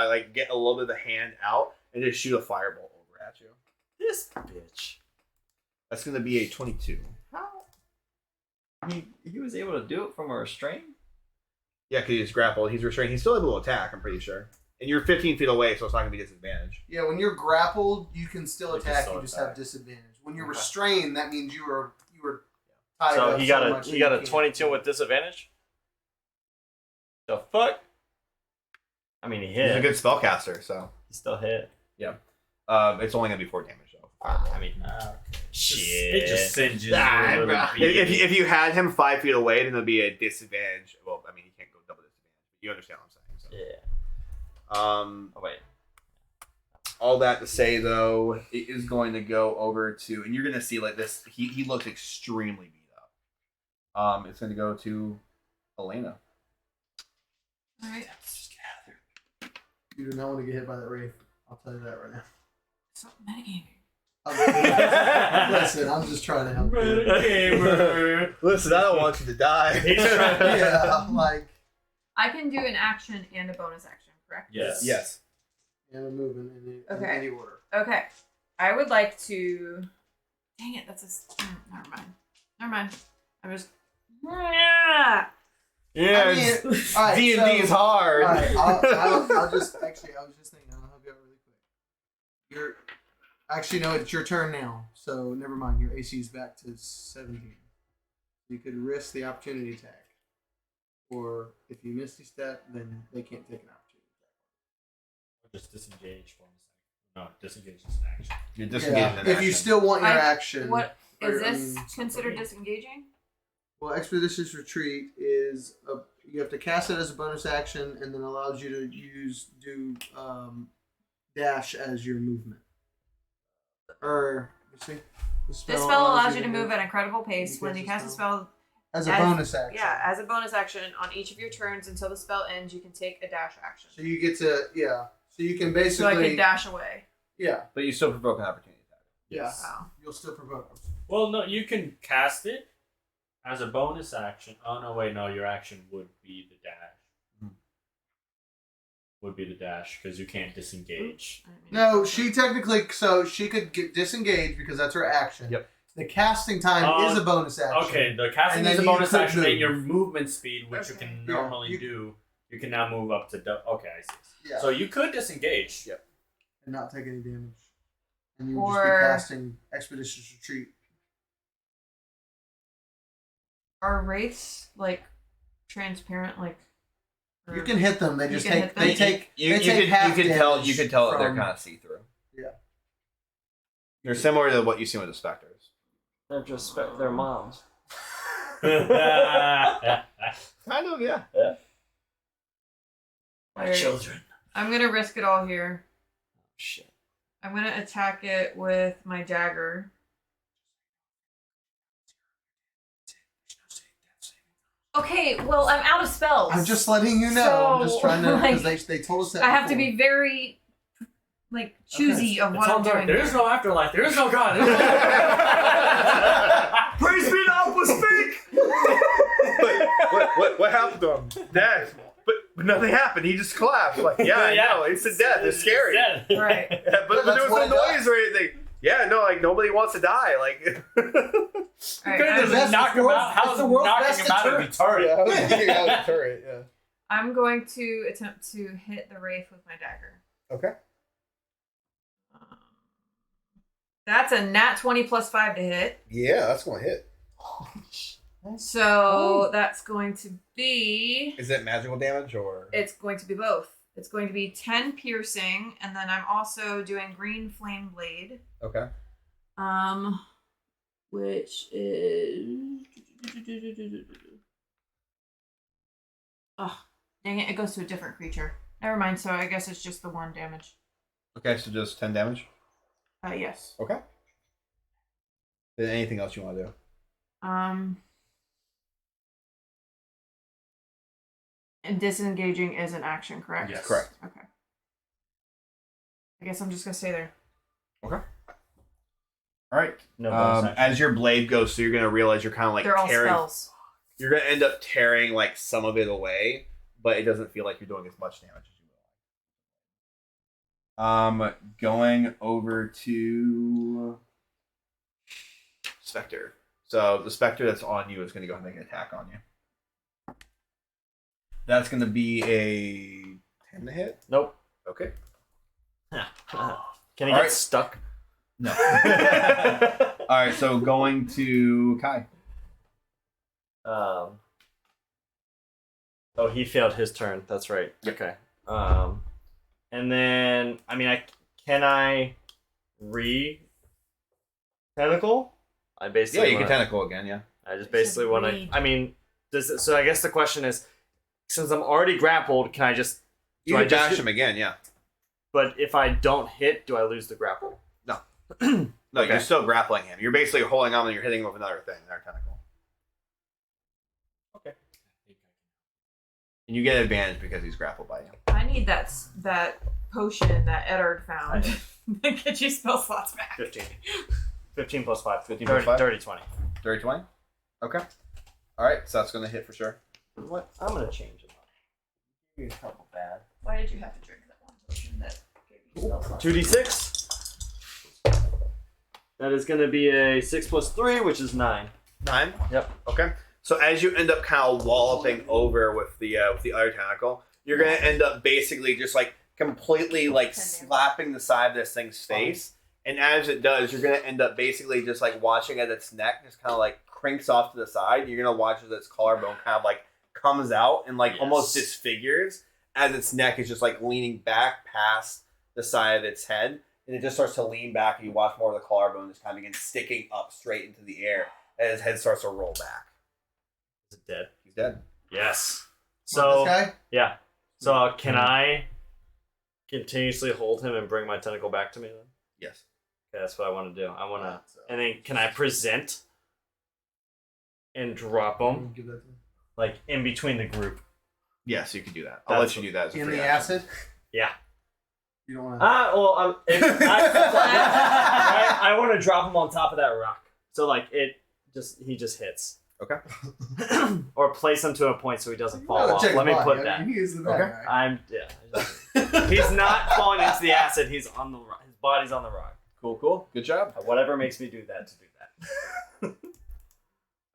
like get a little bit of the hand out and just shoot a firebolt over at you. This bitch. That's gonna be a 22. How? He was able to do it from a restraint? Yeah, because he's grappled. He's restrained. He's still able to attack, I'm pretty sure. And you're 15 feet away, so it's not going to be disadvantage. Yeah, when you're grappled, you can still You can attack. still You just attack. have disadvantage. When you're Okay. restrained, that means you were tied So up he got so a much he that got you a can't- 22 with disadvantage? The fuck? I mean, he He's a hit. good spellcaster, so He still hit. it's only going to be 4 damage, though. I mean, Shit. It just singes you Ah, a little bro. bit. If you had him 5 feet away, then there'd be a disadvantage. Well, I mean, he can't go double disadvantage. You understand what I'm saying? yeah. So. Oh, wait. All that to say, though, it is going to go over to, and you're going to see like this. He looks extremely beat up. It's going to go to Elena. All right. You do not want to get hit by that wraith. I'll tell you that right now. Stop metagaming. Listen, I'm just trying to help you. Gamer. Listen, I don't want you to die. He's trying to- Yeah, like I can do an action and a bonus action, correct? Yes. Yes. and a movement in Okay. any order. Okay. I would like to. Dang it! That's a. Never mind. Never mind. I'm just. Yeah. Yeah. I mean, all right, D&D is hard. All right, I'll just actually. I was just thinking. I'll help you out really quick. No, it's your turn now. So never mind. Your AC is back to 17. You could risk the opportunity attack, or if you miss the step, then they can't take an opportunity attack. Just disengage for a second. No, disengage is an action. You're disengaged in If you action. still want your I- action, What is or, I this mean, considered disengaging? well, Expeditious Retreat is you have to cast it as a bonus action, and then allows you to do dash as your movement. Or you see, This spell allows you to move at an incredible pace. When you cast a spell, as a as- bonus action. yeah, as a bonus action on each of your turns until the spell ends, you can take a dash action. So you get to So you can So I basically can dash away. yeah. But you still provoke an opportunity attack. Yeah. Wow. You'll still provoke them. Well, no, you can cast it as a bonus action. Oh no, wait, no, your action would be the dash. Would be the dash because you can't disengage. I didn't mean No, to- she technically she could get disengaged because that's her action. Yep. The casting time is a bonus action. Okay, the casting And then is a you bonus could action, move. and your movement speed, which you Okay. can Yeah, normally you- do, you can now move up to. Okay, I see. Yeah. So you could disengage. Yep. And not take any damage. And you would just Or- be casting Expeditious Retreat. Are wraiths like transparent? Like or- You can hit them. They You just can take. hit them. They take. You they take could half tell damage that they're from- kind of see through. Yeah. They're similar to what you see with the specters. They're just their moms. Kind of, yeah. My Alright. children. I'm gonna risk it all here. Shit. I'm gonna attack it with my dagger. Okay, well, I'm out of spells. I'm just letting you know. So, I'm just trying to like, because they told us that. I have to before. be very, like, choosy of what I'm doing. There is no afterlife. There is no God. Praise be now was fake. What happened to him? Death. But nothing happened. He just collapsed. Like, yeah, I know. It's a death. It's scary. Dead. Right. Yeah, but there was no noise or anything. Yeah, no, like nobody wants to die. Like, All right, Could've just knocked him out. How's the world's knocking best him out of the turret? I was getting out of the turret. Yeah. I'm going to attempt to hit the wraith with my dagger. Okay. That's a nat 20 plus 5 to hit. Yeah, that's gonna hit. So that's going to be... Is it magical damage or? It's going to be both. It's going to be 10 piercing, and then I'm also doing green flame blade. Okay. Which is... Oh, dang it, it goes to a different creature. Never mind, so I guess it's just the 1 damage. Okay, so just 10 damage. Yes. Okay. Then anything else you want to do? And disengaging is an action, correct? Yes. Correct. Okay. I guess I'm just gonna stay there. Okay. All right. No bonus action. As your blade goes through, you're gonna realize you're kind of like They're all tearing. spells. You're gonna end up tearing like some of it away, but it doesn't feel like you're doing as much damage as you will. Going over to Spectre. So the Spectre that's on you is gonna go ahead and make an attack on you. That's gonna be a 10 to hit. Nope. Okay. Can he All get right. stuck? No. All right. So going to Kai. Oh, he failed his turn. That's right. Okay. And then can I tentacle? I basically Yeah, you can wanna- tentacle again. Yeah. I just It basically said want read. to. So I guess the question is, since I'm already grappled, can I just? You do I can just dash him again. Yeah. But if I don't hit, do I lose the grapple? No, Okay. you're still grappling him. You're basically holding on and you're hitting him with another thing, another tentacle. Okay. And you get advantage because he's grappled by you. I need that potion that Eddard found. Get your spell slots back. 15. 15 plus 5. 15 30, plus 5? 30, 20. 30, 20? Okay. All right, so that's going to hit for sure. What? I'm going to change it. You're a couple bad. Why did you have to drink that one potion that gave you spell slots? 2d6. That is going to be a 6 plus 3, which is 9. 9? Yep. Okay. So as you end up kind of walloping over with the other tentacle, you're going to end up basically just like completely like slapping the side of this thing's face. And as it does, you're going to end up basically just like watching at its neck just kind of like crinks off to the side. You're going to watch as its collarbone kind of like comes out and like almost disfigures as its neck is just like leaning back past the side of its head. And it just starts to lean back and you watch more of the collarbone just kind of begin sticking up straight into the air as his head starts to roll back. Is it dead? He's dead. Yes. This So, guy? yeah. So, can I continuously hold him and bring my tentacle back to me then? Yes. Okay, that's what I want to do. I want to... And then can I present and drop him, Give that to me. like, in between the group? Yes, you can do that. I'll let you do that as a In free the action. acid? Yeah. You don't want to. Well, I want to drop him on top of that rock. So, like, he just hits. Okay. Or place him to a point so he doesn't fall off. Let me put that. He is the bad guy. He's not falling into the acid. He's on the rock. His body's on the rock. Cool. Good job. Whatever makes me do that, to do that.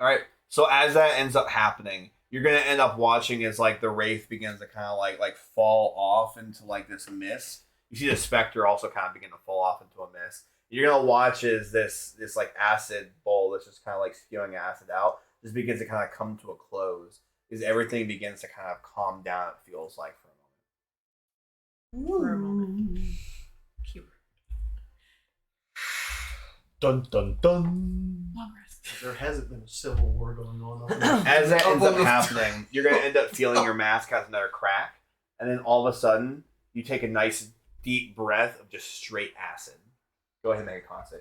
All right. So as that ends up happening, you're gonna end up watching as like the wraith begins to kind of like fall off into like this mist. You see the specter also kind of begin to fall off into a mist. You're gonna watch as this like acid bowl that's just kind of like spewing acid out just begins to kind of come to a close. As everything begins to kind of calm down. It feels like for a moment. For a moment. Cute. Dun dun dun. Long rest. There hasn't been a civil war going on. Up in As that ends up up on the- happening, you're gonna end up feeling your mask has another crack, and then all of a sudden, you take a nice deep breath of just straight acid. Go ahead and make a con save.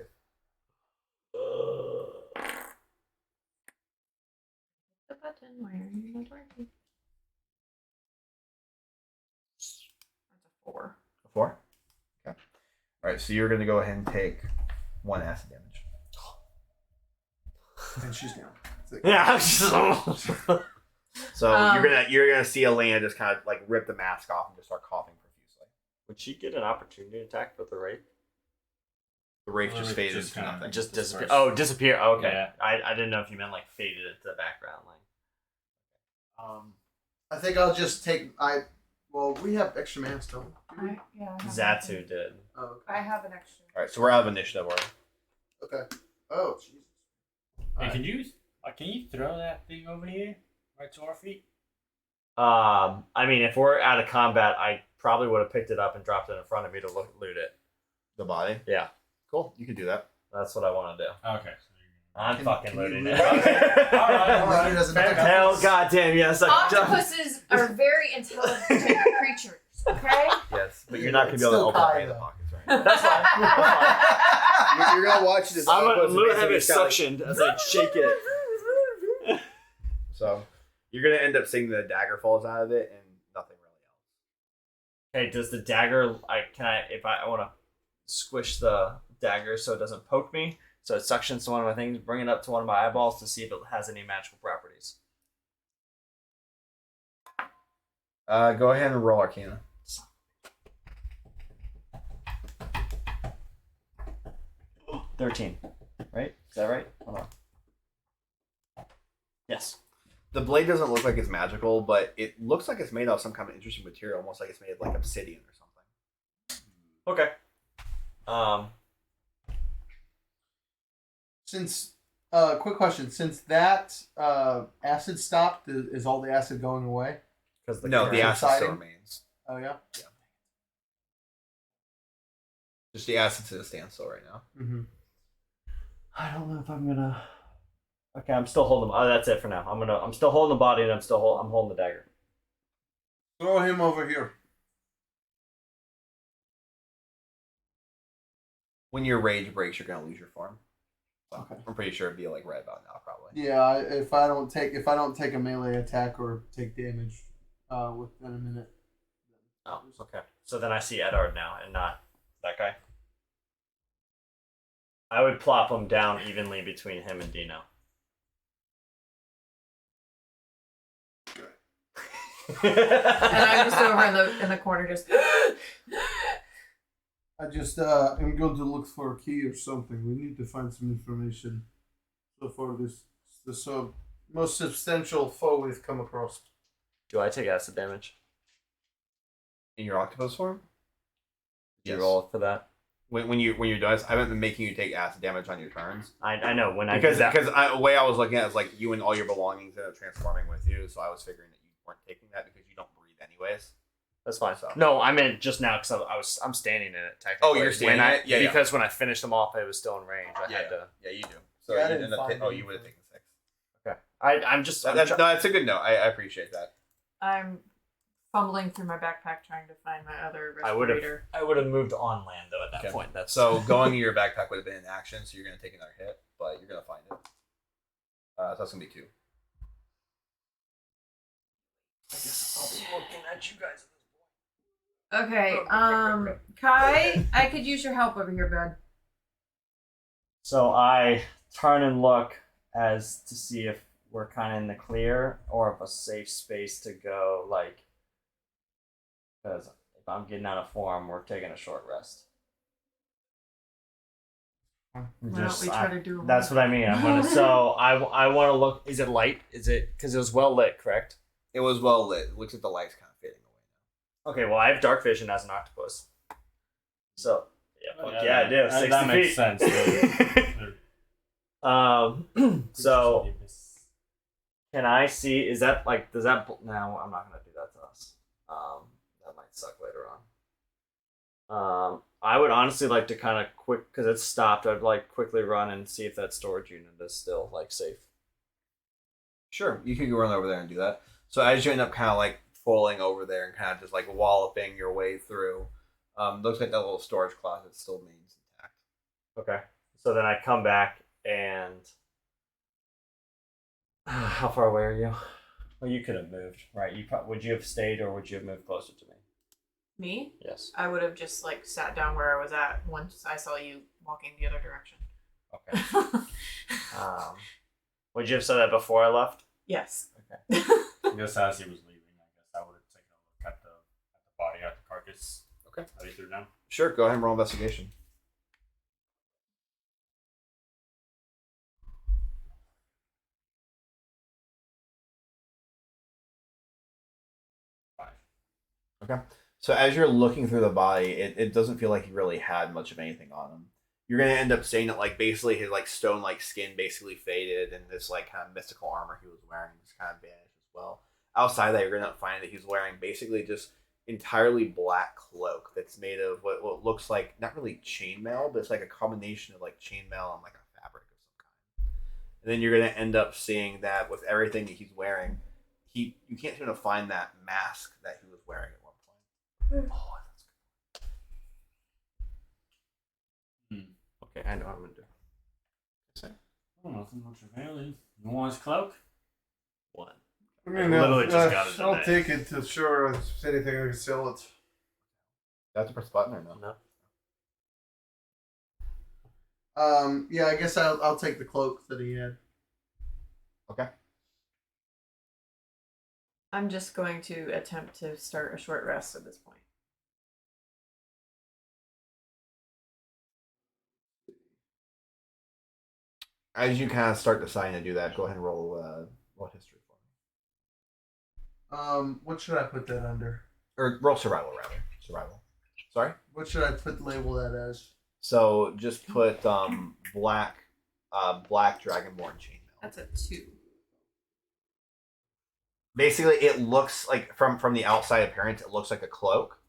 The button. Why are you not working? That's a 4. A 4? Okay. All right, so you're going to go ahead and take 1 acid damage. And she's down. Yeah. So you're gonna see Elena just kind of like rip the mask off and just start coughing profusely. Would she get an opportunity attack with the wraith? The wraith just faded just to kinda nothing. Just disappear. disperse. Oh, disappear. Oh, okay. Yeah. I didn't know if you meant like faded into the background. Like, I think I'll just take. Well, we have extra mana still. I have Zatu did. Oh, okay. I have an extra. All right, so we're out of initiative order. Okay. Oh, Jesus. Hey, can you throw that thing over here, right to our feet? I mean, if we're out of combat, I probably would have picked it up and dropped it in front of me to loot it. The body. Yeah, Cool. You can do that. that's what I want to do. Okay. I'm fucking can you looting loot it. it? All right. All right, it doesn't matter. Hell, goddamn, yes. Octopuses are very intelligent creatures. Okay. Yes, but you're not gonna It's be able to still open up Kai, any of the though. pockets, right? That's fine. That's fine. You're gonna watch this. I'm octopus gonna and have it basically kinda like- suctioned as I shake it. So you're gonna end up seeing the dagger falls out of it and nothing really else. Hey, does the dagger? If I want to squish the dagger so it doesn't poke me, so it suctions to one of my things, bring it up to one of my eyeballs to see if it has any magical properties. Go ahead and roll Arcana. Oh, 13, right? Is that right? Hold on. Yes. The blade doesn't look like it's magical, but it looks like it's made out of some kind of interesting material, almost like it's made of like obsidian or something. Okay. Since, quick question. Since that acid stopped, is all the acid going away? Because No, the acid still subsiding? remains. Oh, yeah? Just the acid's at a standstill right now. Mm-hmm. I don't know if I'm gonna. Okay, I'm still holding. Oh, that's it for now. I'm still holding the body, and I'm holding the dagger. Throw him over here. When your rage breaks, you're gonna lose your form. So Okay. I'm pretty sure it'd be like right about now, probably. Yeah, if I don't take a melee attack or take damage within a minute. Oh, okay. So then I see Edard now, and not that guy. I would plop him down evenly between him and Dino. And I'm just over in the corner, just. I just am going to look for a key or something. We need to find some information. So far, this most substantial foe we've come across. Do I take acid damage? In your octopus form? Do you Yes. roll for that? When you're done, I haven't been making you take acid damage on your turns. I know when I Because do that. the way I was looking at it is like you and all your belongings end up transforming with you, so I was figuring that you weren't taking that because you don't breathe anyways. That's fine. So- No, I meant just now because I'm standing in it technically. Oh, you're standing When in it? Yeah, yeah. Because when I finished them off, it was still in range. I had to. Yeah, you do. So Yeah, I you didn't end up find you anything. would have taken 6. Okay. I'm just. I'm No, that's a good note. I appreciate that. I'm fumbling through my backpack trying to find my other I would have. respirator. I would have moved on land though at that Okay. point. That's So going in your backpack would have been an action, so you're going to take another hit, but you're going to find it. So that's going to be 2. I guess I'll be looking at you guys. Okay, Kai, I could use your help over here, bud. So I turn and look as to see if we're kind of in the clear or if a safe space to go. Like, because if I'm getting out of form, we're taking a short rest. Why don't we try to do? That's what I mean. I'm gonna. So I want to look. Is it light? Is it because it was well lit? Correct. It was well lit. It looks like the light's kind of fading away now. Okay. Well, I have dark vision as an octopus. So yeah, I do. That 60 makes feet. sense. So can I see? Is that like? Does that? No, I'm not gonna do that to us. That might suck later on. I would honestly like to kind of quick because it's stopped. I'd like quickly run and see if that storage unit is still like safe. Sure, you can go run over there and do that. So as you end up kind of like crawling over there and kind of just like walloping your way through. Looks like that little storage closet still remains intact. Okay. So then I come back and how far away are you? Well, you could have moved, right? Would you have stayed or would you have moved closer to me? Me? Yes. I would have just like sat down where I was at once I saw you walking the other direction. Okay. Would you have said that before I left? Yes. Okay. Just as he was leaving, I guess I would have taken a look at the body, at the carcass. Okay. How do you threw down? Sure, go ahead and roll investigation. Okay. So as you're looking through the body, it doesn't feel like he really had much of anything on him. You're gonna end up saying that like basically his like stone like skin basically faded and this like kind of mystical armor he was wearing just kind of vanished as well. Outside of that, you're gonna find that he's wearing basically just entirely black cloak that's made of what looks like not really chainmail, but it's like a combination of like chainmail and like a fabric of some kind. And then you're gonna end up seeing that with everything that he's wearing, you can't seem to find that mask that he was wearing at one point. Oh, that's good. Okay, I know what I'm gonna do. Oh, nothing much available. You want his cloak? One. I mean, Literally just got it I'll today. take it to sure if there's anything I can sell it. That's a press button or no? No. Yeah, I guess I'll take the cloak that he had. Okay. I'm just going to attempt to start a short rest at this point. As you kind of start deciding to do that, go ahead and roll history for me. What should I put that under? Or roll survival rather. Survival. Sorry. What should I put label that as? So just put black Dragonborn chainmail. That's a 2. Basically, it looks like from the outside appearance, it looks like a cloak,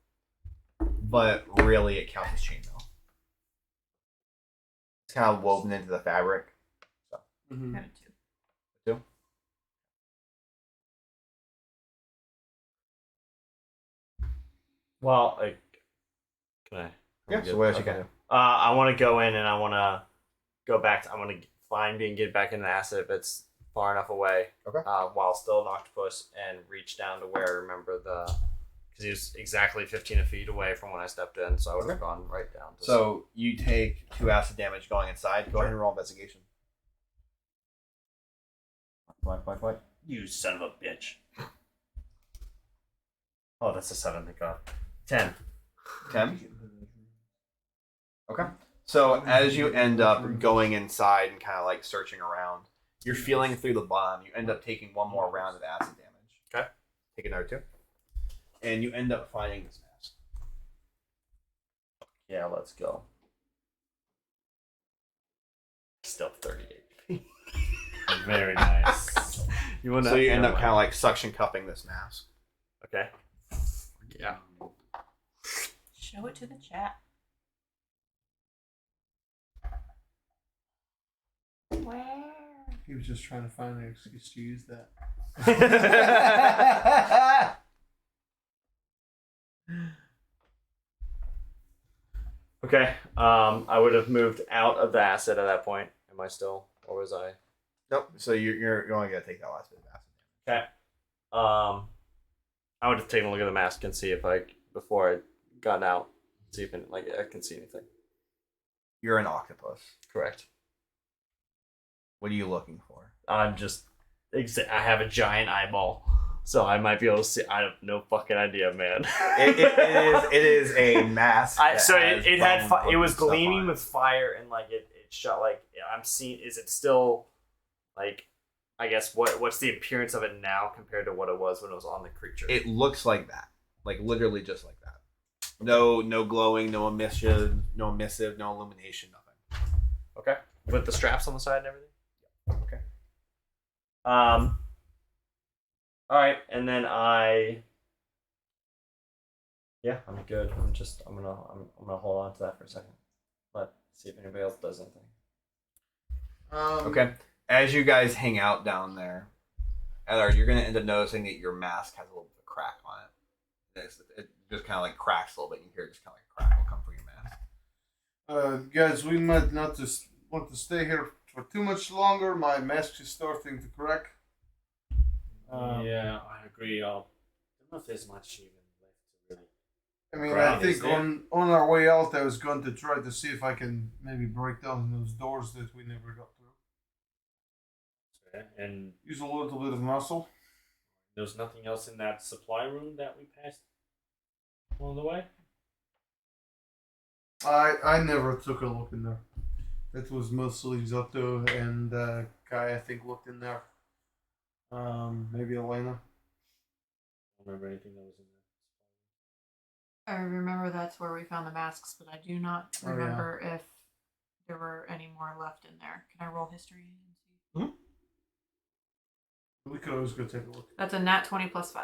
but really it counts as chainmail. It's kind of woven into the fabric. So. Mm-hmm. Kind of 2. 2. Well, can I? Yeah. So what else you can do? I want to go in and I want to go back. I want to find and get back into the acid if it's far enough away. Okay. While still an octopus and reach down to where I remember because he was exactly 15 feet away from when I stepped in, so I would have gone right down. So you take 2 acid damage going inside. Go ahead and roll investigation. What? You son of a bitch. Oh, that's a 7. Thank God. 10. 10. Okay. So as you end up going inside and kind of like searching around, you're feeling through the bottom. You end up taking one more round of acid damage. Okay. Take another 2. And you end up finding this mask. Yeah, let's go. Still 38. Very nice. You want So you end up kind of like suction cupping this mask. Okay. Yeah. Show it to the chat. Where? He was just trying to find an excuse to use that. Okay. I would have moved out of the acid at that point. Am I still, or was I? Nope. So you're only gonna take that last bit of acid damage. Okay. I would have taken a look at the mask and see if before I got out, see if I can see anything. You're an octopus. Correct. What are you looking for? I'm just, I have a giant eyeball, so I might be able to see. I have no fucking idea, man. It is a mask. It was stuff gleaming on it. with fire and it shot I'm seeing. Is it still I guess what's the appearance of it now compared to what it was when it was on the creature? It looks like that, like literally just like that. No glowing, no emissive, no illumination, nothing. Okay, with the straps on the side and everything. Okay. All right, and then I'm good. I'm gonna hold on to that for a second. See if anybody else does anything. Okay. As you guys hang out down there, Eller, you're gonna end up noticing that your mask has a little bit of crack on it. It just kind of like cracks a little bit. You hear just kind of like a crackle come from your mask. Guys, we might not just want to stay here for too much longer. My mask is starting to crack. Yeah, I agree. I don't know if there's much even left to really. I mean, Right, I think is there? on our way out, I was going to try to see if I can maybe break down those doors that we never got through. And Use a little bit of muscle. there's nothing else in that supply room that we passed along the way. I never took a look in there. It was mostly Zotto and Kai, I think, looked in there. Maybe Elena. I don't remember anything that was in I remember that's where we found the masks, but I do not Oh, yeah. remember if there were any more left in there. Can I roll history and see? We could always go take a look. That's a nat 20 plus 5.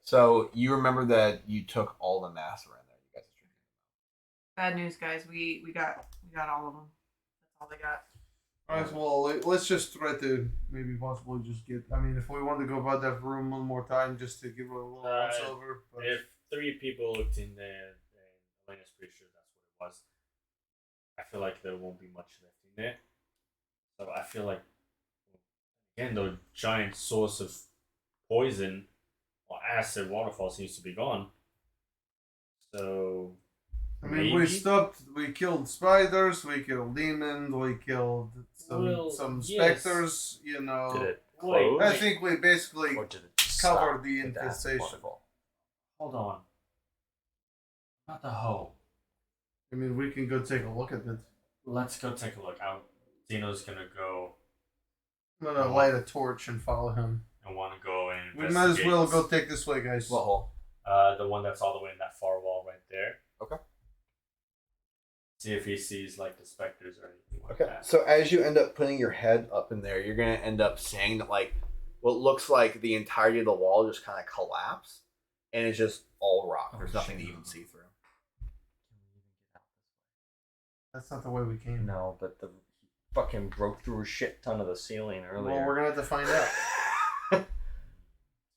So you remember that you took all the masks around there. You guys are drinking. Bad news, guys. We got all of them. That's all they got. Alright, well, let's just try to maybe possibly just get. I mean, if we want to go about that room one more time just to give it a little once over. But there. If 3 people looked in there, and Elena's pretty sure that's what it was. I feel like there won't be much left in there. So I feel like, again, the giant source of poison or acid waterfall seems to be gone. So, I mean, we killed spiders, we killed demons, we killed some yes. specters, you know. Did it Wait, close? I think we basically Or did it cover stop the with acid infestation. waterfall? hold on. Not the hoe. I mean, we can go take a look at it. Let's go take a look. Dino's gonna go I'm gonna light a torch and follow him. and want to go and We might as well investigate. go take this way, guys. What hole? The one that's all the way in that far wall right there. Okay. See if he sees like the specters or anything like Okay. that. So as you end up putting your head up in there, you're gonna end up seeing that like what looks like the entirety of the wall just kind of collapse, and it's just all rock. There's nothing to even see through. That's not the way we came. No, but the fucking broke through a shit ton of the ceiling earlier. Well, we're gonna have to find out.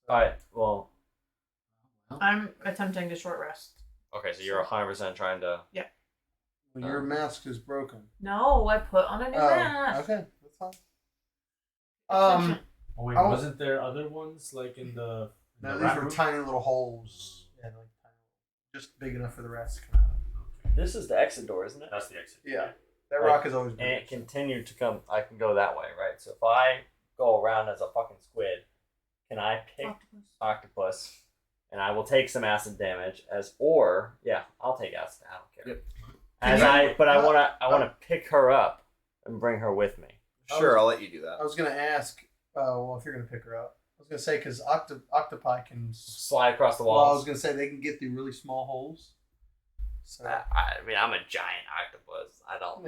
Alright, well, I'm attempting to short rest. okay, so you're 100% trying to. Well, your mask is broken. No, I put on a new mask. okay, that's fine. Oh wait, Oh. wasn't there other ones like in the? No, the these rat were room? tiny little holes. Yeah, like tiny, just big enough for the rats to come out. This is the exit door, isn't it? That's the exit. Yeah, that Like, rock has always And been. it continued to come. I can go that way, right? So if I go around as a fucking squid, can I pick octopus and I will take some acid damage I'll take acid. I don't care. Yep. I want to pick her up and bring her with me. Sure, I'll let you do that. I was gonna ask. Well, if you're gonna pick her up, I was gonna say because octopi can. Slide across the Well, I was walls. gonna say they can get through really small holes. So I mean, I'm a giant octopus.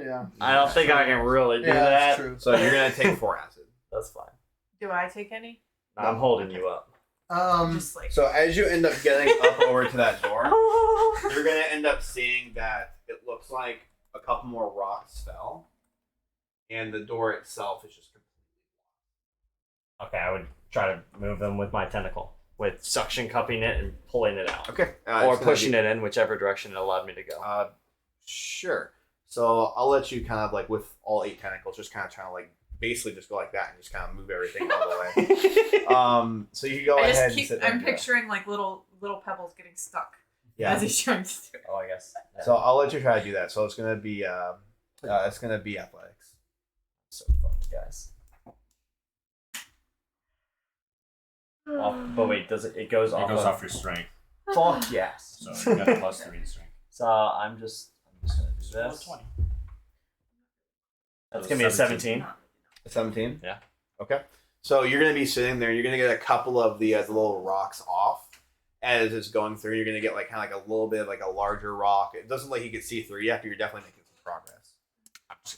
yeah, I don't think I can really do yeah, that. that's true. So you're gonna take 4 acid. That's fine. Do I take any? I'm holding you up. Just like. So as you end up getting up over to that door, you're gonna end up seeing that it looks like a couple more rocks fell, and the door itself is just completely Okay, I would try to move them with my tentacle, with suction cupping it and pulling it out, okay. or pushing it in whichever direction it allowed me to go. Sure. So I'll let you kind of like with all 8 tentacles, just kind of trying to like basically just go like that and just kind of move everything all the way. So you can go I ahead just and keep. sit there. I'm and do that. picturing like little pebbles getting stuck Yeah. as he's trying to do it. Oh, I guess. Yeah. So I'll let you try to do that. So it's gonna be athletics. So fucked, guys. But wait, does it? It goes It off. goes of, off your strength, Fuck yes. so you got a +3 in strength. So I'm just gonna do So this. 20. That's So gonna be a 17. 17. 17? Yeah. Okay. So you're going to be sitting there. You're going to get a couple of the little rocks off as it's going through. You're going to get like kind of like a little bit of like a larger rock. It doesn't look like you can see through yet, but you're definitely making some progress.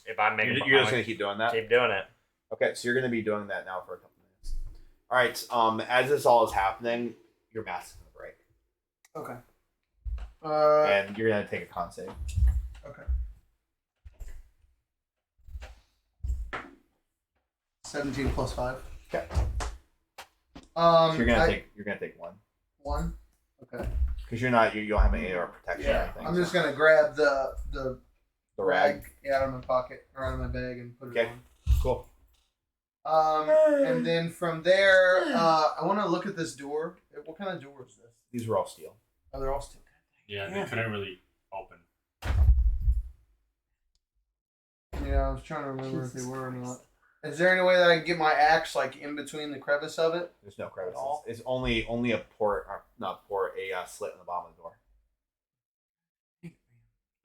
If I make, You're just going to keep doing that? keep doing it. Okay, so you're going to be doing that now for a couple minutes. All right. As this all is happening, your mask is going to break. Okay. And you're going to take a con save. Okay. 17 plus 5. Okay. So you're going to take 1. 1? Okay. Because you don't have any AR protection or Yeah. anything. I'm so. just gonna grab the The rag. out of my pocket or out of my bag and put it Okay. on. Cool. And then from there, I want to look at this door. What kind of door is this? These were all steel. Oh, they're all steel. Yeah, they couldn't really open. Yeah, I was trying to remember if they were or not. Is there any way that I can get my axe like in between the crevice of it? There's no crevices. all? It's only a port, or not port, a slit in the bottom of the door.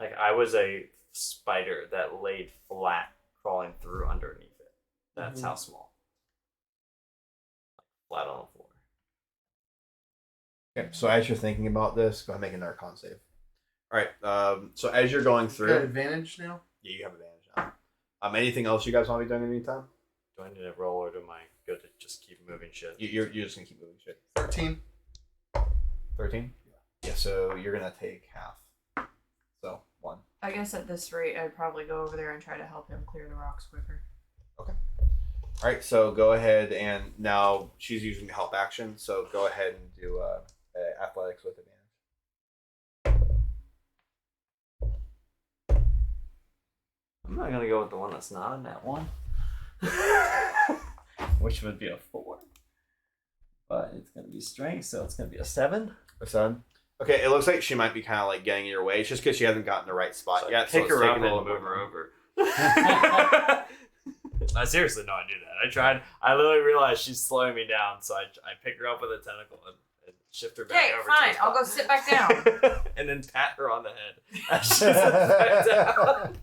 Like I was a spider that laid flat, crawling through underneath it. That's how small. Like flat on the floor. Okay. So as you're thinking about this, go ahead and make another con save. All right. So as you're going Got through, advantage now. yeah, you have advantage now. Anything else you guys want to be doing in the meantime? Do I need to roll or am I good to just keep moving shit? You're just gonna keep moving shit. 13. 13. Yeah. So you're gonna take half. So 1. I guess at this rate, I'd probably go over there and try to help him clear the rocks quicker. All right, so go ahead and now she's using the help action. So go ahead and do athletics with advantage. I'm not gonna go with the one that's not in that one. Which would be a 4. But it's gonna be strength, so it's gonna be a 7. A 7. Okay, it looks like she might be kind of like getting in your way. It's just because she hasn't gotten the right spot So yet. pick so her it's up taking a and little move bit her more. over. I seriously know I do that. I tried. I literally realized she's slowing me down, so I pick her up with a tentacle and shift her back Okay, over. fine. To I'll go sit back down. and then pat her on the head as she sits back down.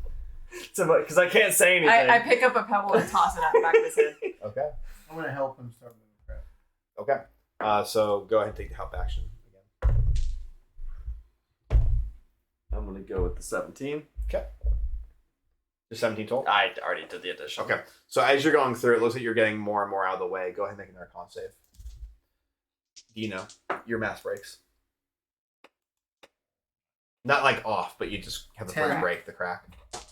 Because I can't say anything. I pick up a pebble and toss it at the back of his head. Okay. I'm gonna help him start moving crap. Okay. So go ahead and take the help action again. I'm gonna go with the 17. Okay. There's 17 total. I already did the addition. Okay. So as you're going through, it looks like you're getting more and more out of the way. Go ahead and make another con save. Dino, your mass breaks. Not like off, but you just have the 10. first break, the crack.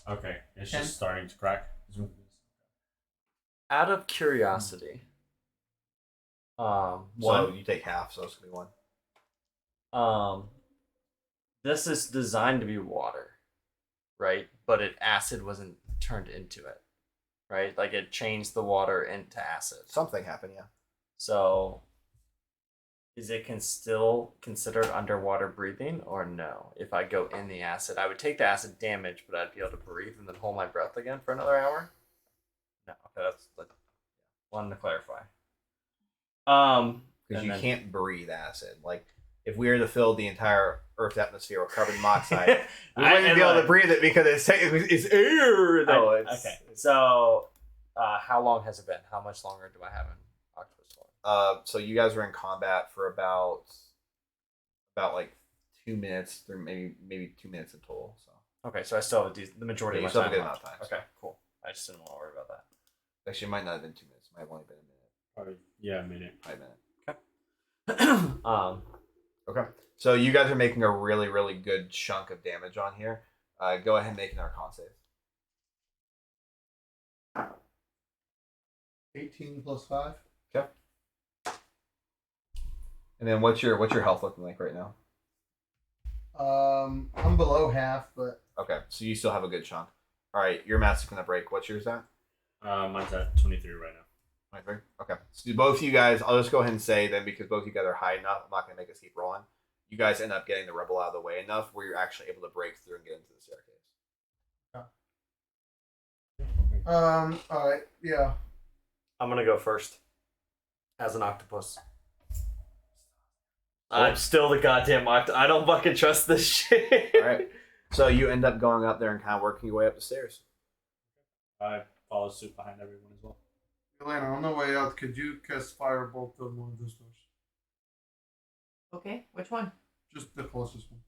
Okay, it's 10. just starting to crack. Out of curiosity, So one. you take half, so it's gonna be 1. This is designed to be water, right? But acid wasn't turned into it, right? Like it changed the water into acid. Something happened, yeah. So, is it still considered underwater breathing or no? If I go in the acid, I would take the acid damage, but I'd be able to breathe and then hold my breath again for another hour. No, okay, that's wanted to clarify. Because and you then- can't breathe acid. Like, if we were to fill the entire Earth's atmosphere with carbon monoxide, we wouldn't be able to breathe it because it's technically it's air. No, it's Okay, so how long has it been? How much longer do I have in octopus for? So you guys were in combat for about like 2 minutes, or maybe 2 minutes in total. So Okay, so I still have the majority Yeah, you of still my have a time good left. amount of time. Okay, cool. I just didn't want to worry about that. actually, it might not have been 2 minutes. It might have only been a minute, Probably, yeah, a minute. 5 minutes. um, Okay. So you guys are making a really, really good chunk of damage on here. Go ahead and make an Arcon save. 18 plus 5. And then what's your health looking like right now? I'm below half, but Okay, so you still have a good chunk. All right, your mass is gonna break. What's yours at? Mine's at 23 right now. 23. Okay. So both of you guys, I'll just go ahead and say then, because both of you guys are high enough, I'm not gonna make us keep rolling. You guys end up getting the rebel out of the way enough where you're actually able to break through and get into the staircase. all right, yeah. I'm gonna go first. As an octopus. I'm still the goddamn octopus. I don't fucking trust this shit. All right. So you end up going up there and kind of working your way up the stairs. I follow suit behind everyone as well. Elena, on the way out, could you cast Firebolt on one of those doors? Okay, which one? Just the closest one.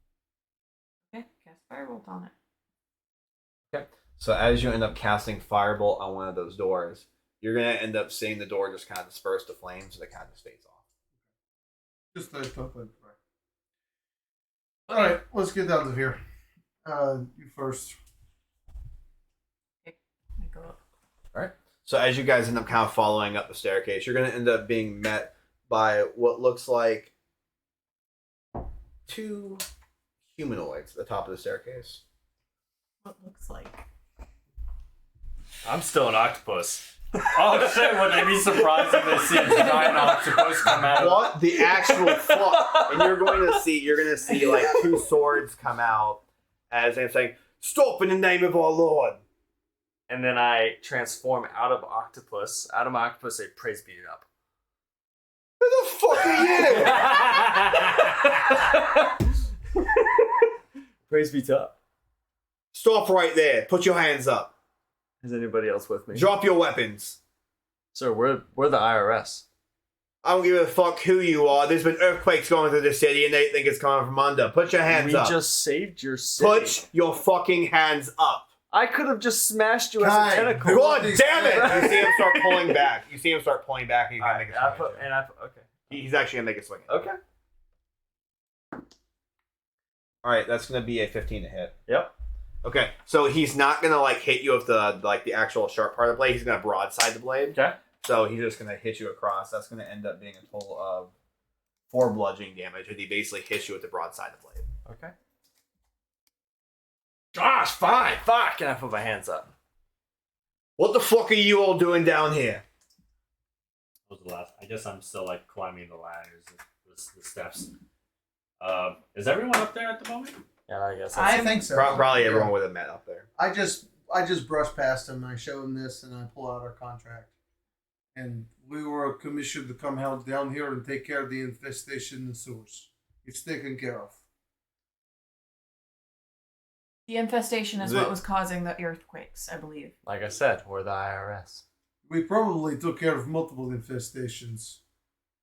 Okay, cast Firebolt on it. So as you end up casting Firebolt on one of those doors, you're gonna end up seeing the door just kind of disperse to flames, and it kind of just fades off. Just I thought that. All right, let's get down to here. You first. I go up. So as you guys end up kind of following up the staircase, you're gonna end up being met by what looks like two humanoids at the top of the staircase. What looks like. I'm still an octopus. Oh shit, would they be surprised if they see a giant octopus come out of What the actual fuck? And you're gonna see like two swords come out as I'm saying, "Stop in the name of our Lord." And then I transform out of my octopus, say, praise be up. Who the fuck are you? Praise be up. Stop right there. Put your hands up. Is anybody else with me? Drop your weapons. Sir, we're the IRS. I don't give a fuck who you are. There's been earthquakes going through the city and they think it's coming from under. Put your hands up. We just saved your city. Put your fucking hands up. I could have just smashed you as Kai, a tentacle. God damn it! You see him start pulling back. And he's gonna make a swing. Okay. He's actually gonna make a swing. Okay. Alright, that's gonna be a 15 to hit. Yep. Okay, so he's not gonna like hit you with the actual sharp part of the blade. He's gonna broadside the blade. Okay. So he's just gonna hit you across. That's gonna end up being a total of 4 bludgeoning damage. And he basically hits you with the broadside of the blade. Okay. Gosh, fine. Fuck. And I put my hands up. What the fuck are you all doing down here? What was the last? I guess I'm still like climbing the ladders, the steps. Is everyone up there at the moment? Yeah, I guess. I think so. Probably Yeah. everyone would have met up there. I just brushed past him. I show him this, and I pull out our contract. And we were commissioned to come out down here and take care of the infestation in the sewers. It's taken care of. The infestation is The- what was causing the earthquakes, I believe. Like I said, we're the IRS. We probably took care of multiple infestations.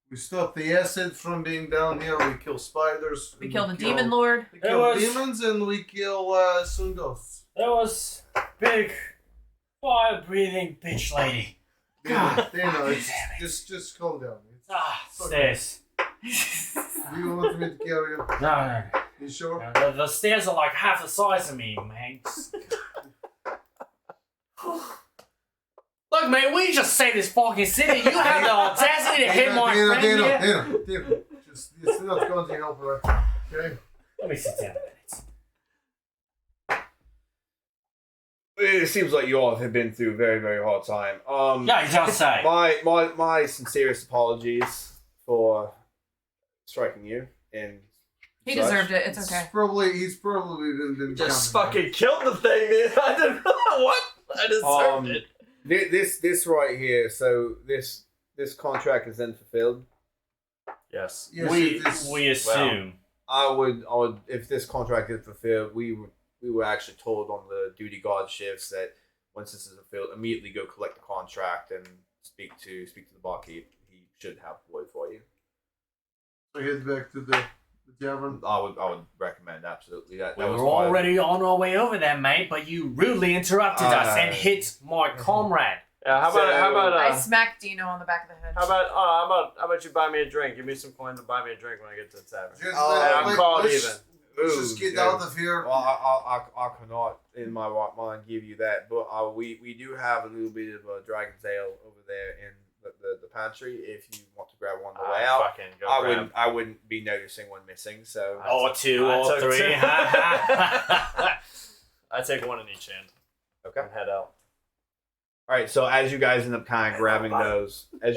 We stopped the acid from being down here. We kill spiders. We killed a demon lord. We There kill was- demons and we kill soon ghosts. There was big fire-breathing bitch lady. God, Dana, damn it's just calm down. Stairs. Do you want me to carry you? No. You sure? The stairs are like half the size of me, man. Look, man, we just saved this fucking city. You have the audacity to hit my friend here. Dana. Just, it's not going to help right now, okay? Let me sit down a minute. It seems like you all have been through a very, very hard time. Yeah, you don't say. My sincerest apologies for striking you and He such. deserved it. It's okay. He's probably been Just counting. fucking killed the thing, man. I didn't know what. I deserved it. This right here. So this contract is then fulfilled. Yes. Yes, we it is. we assume. I would if this contract is fulfilled, we were actually told on the duty guard shifts that once this is fulfilled, immediately go collect the contract and speak to the barkeep. He should have wood for you. So head back to the tavern. I would recommend absolutely that. We That was were part of- already on our way over there, mate, but you rudely interrupted us and hit my comrade. Yeah. How about I smacked Dino on the back of the head. how about you buy me a drink? Give me some coins and buy me a drink when I get to the tavern. Just, I'm called let's- even. Let's Ooh, just get yeah. out of here. Well, I cannot in my right mind give you that, but we do have a little bit of a dragon's ale over there in the pantry. If you want to grab one on the way out, Fucking go I wouldn't be noticing one missing. So Or two, I or took three. two. I take one in each hand. okay. And head out. All right. So as you guys end up kind of grabbing those, and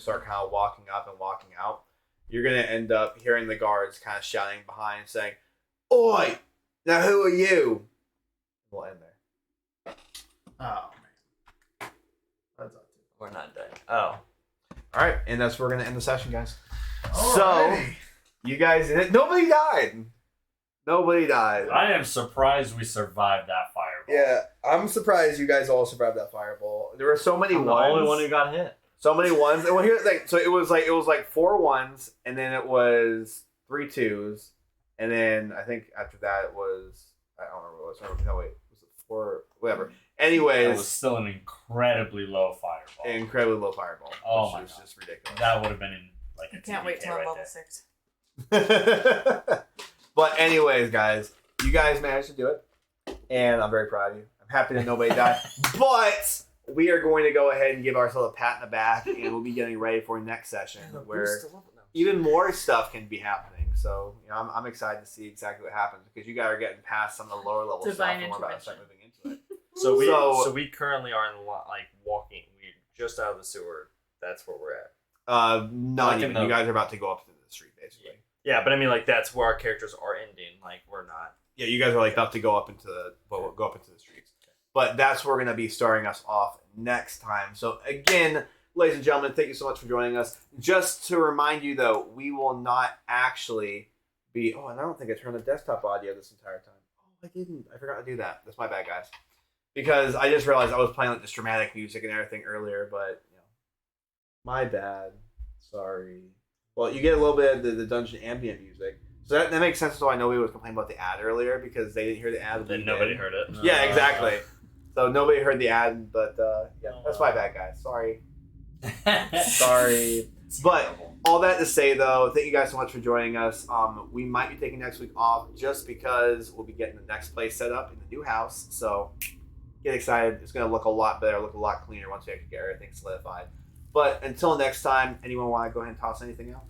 start kind of walking up and walking out, you're gonna end up hearing the guards kind of shouting behind, saying, "Oi! Now who are you?" We'll end there. Oh man, that's up We're not done. Oh. All right, and that's where we're gonna end the session, guys. to. So Alrighty. you guys, nobody died. Nobody died. I am surprised we survived that fireball. Yeah, I'm surprised you guys all survived that fireball. There were so many I'm the ones. only one who got hit. So many ones. And well, here's the thing. So it was like 4 ones, and then it was 3 2s, and then I think after that it was I don't remember what it was. No wait, was it 4? Whatever. That Anyways, was still an incredibly low fireball. incredibly low fireball. Oh which my is God. just ridiculous. That would have been in like a I can't wait TDK till I'm right level there. 6. But anyways, guys, you guys managed to do it, and I'm very proud of you. I'm happy that nobody died. But we are going to go ahead and give ourselves a pat in the back, and we'll be getting ready for next session where even more stuff can be happening. So I'm excited to see exactly what happens because you guys are getting past some of the lower level stuff Divine and we're about to start intervention. moving into it. So we currently are in like walking. We're just out of the sewer. That's where we're at. Not Like even. in You the- guys are about to go up into the street, basically. Yeah, but I mean, like that's where our characters are ending. Like we're not. Yeah, you guys are like about to go up into the streets. But that's where we're gonna be starting us off next time. So again, ladies and gentlemen, thank you so much for joining us. Just to remind you though, we will not actually be and I don't think I turned the desktop audio this entire time. Oh, I didn't. I forgot to do that. That's my bad, guys. Because I just realized I was playing like this dramatic music and everything earlier, but my bad. Sorry. Well, you get a little bit of the dungeon ambient music. So that makes sense as to why nobody was complaining about the ad earlier because they didn't hear the ad. Then nobody heard it. Yeah, exactly. So nobody heard the ad, but that's my bad, guys. Sorry. Sorry. But all that to say, though, thank you guys so much for joining us. We might be taking next week off just because we'll be getting the next place set up in the new house. So get excited. It's going to look a lot better, look a lot cleaner once we actually get everything solidified. But until next time, anyone want to go ahead and toss anything out?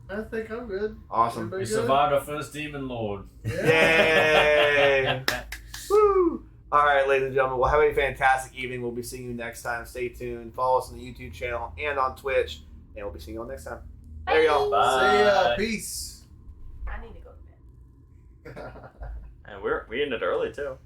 I think I'm good. Awesome. Everybody We good? survived our first demon lord. Yay! Woo! All right, ladies and gentlemen, we'll have a fantastic evening. We'll be seeing you next time. Stay tuned. Follow us on the YouTube channel and on Twitch. And we'll be seeing you all next time. There you go. Bye. See ya. Peace. I need to go to bed. And we ended early too.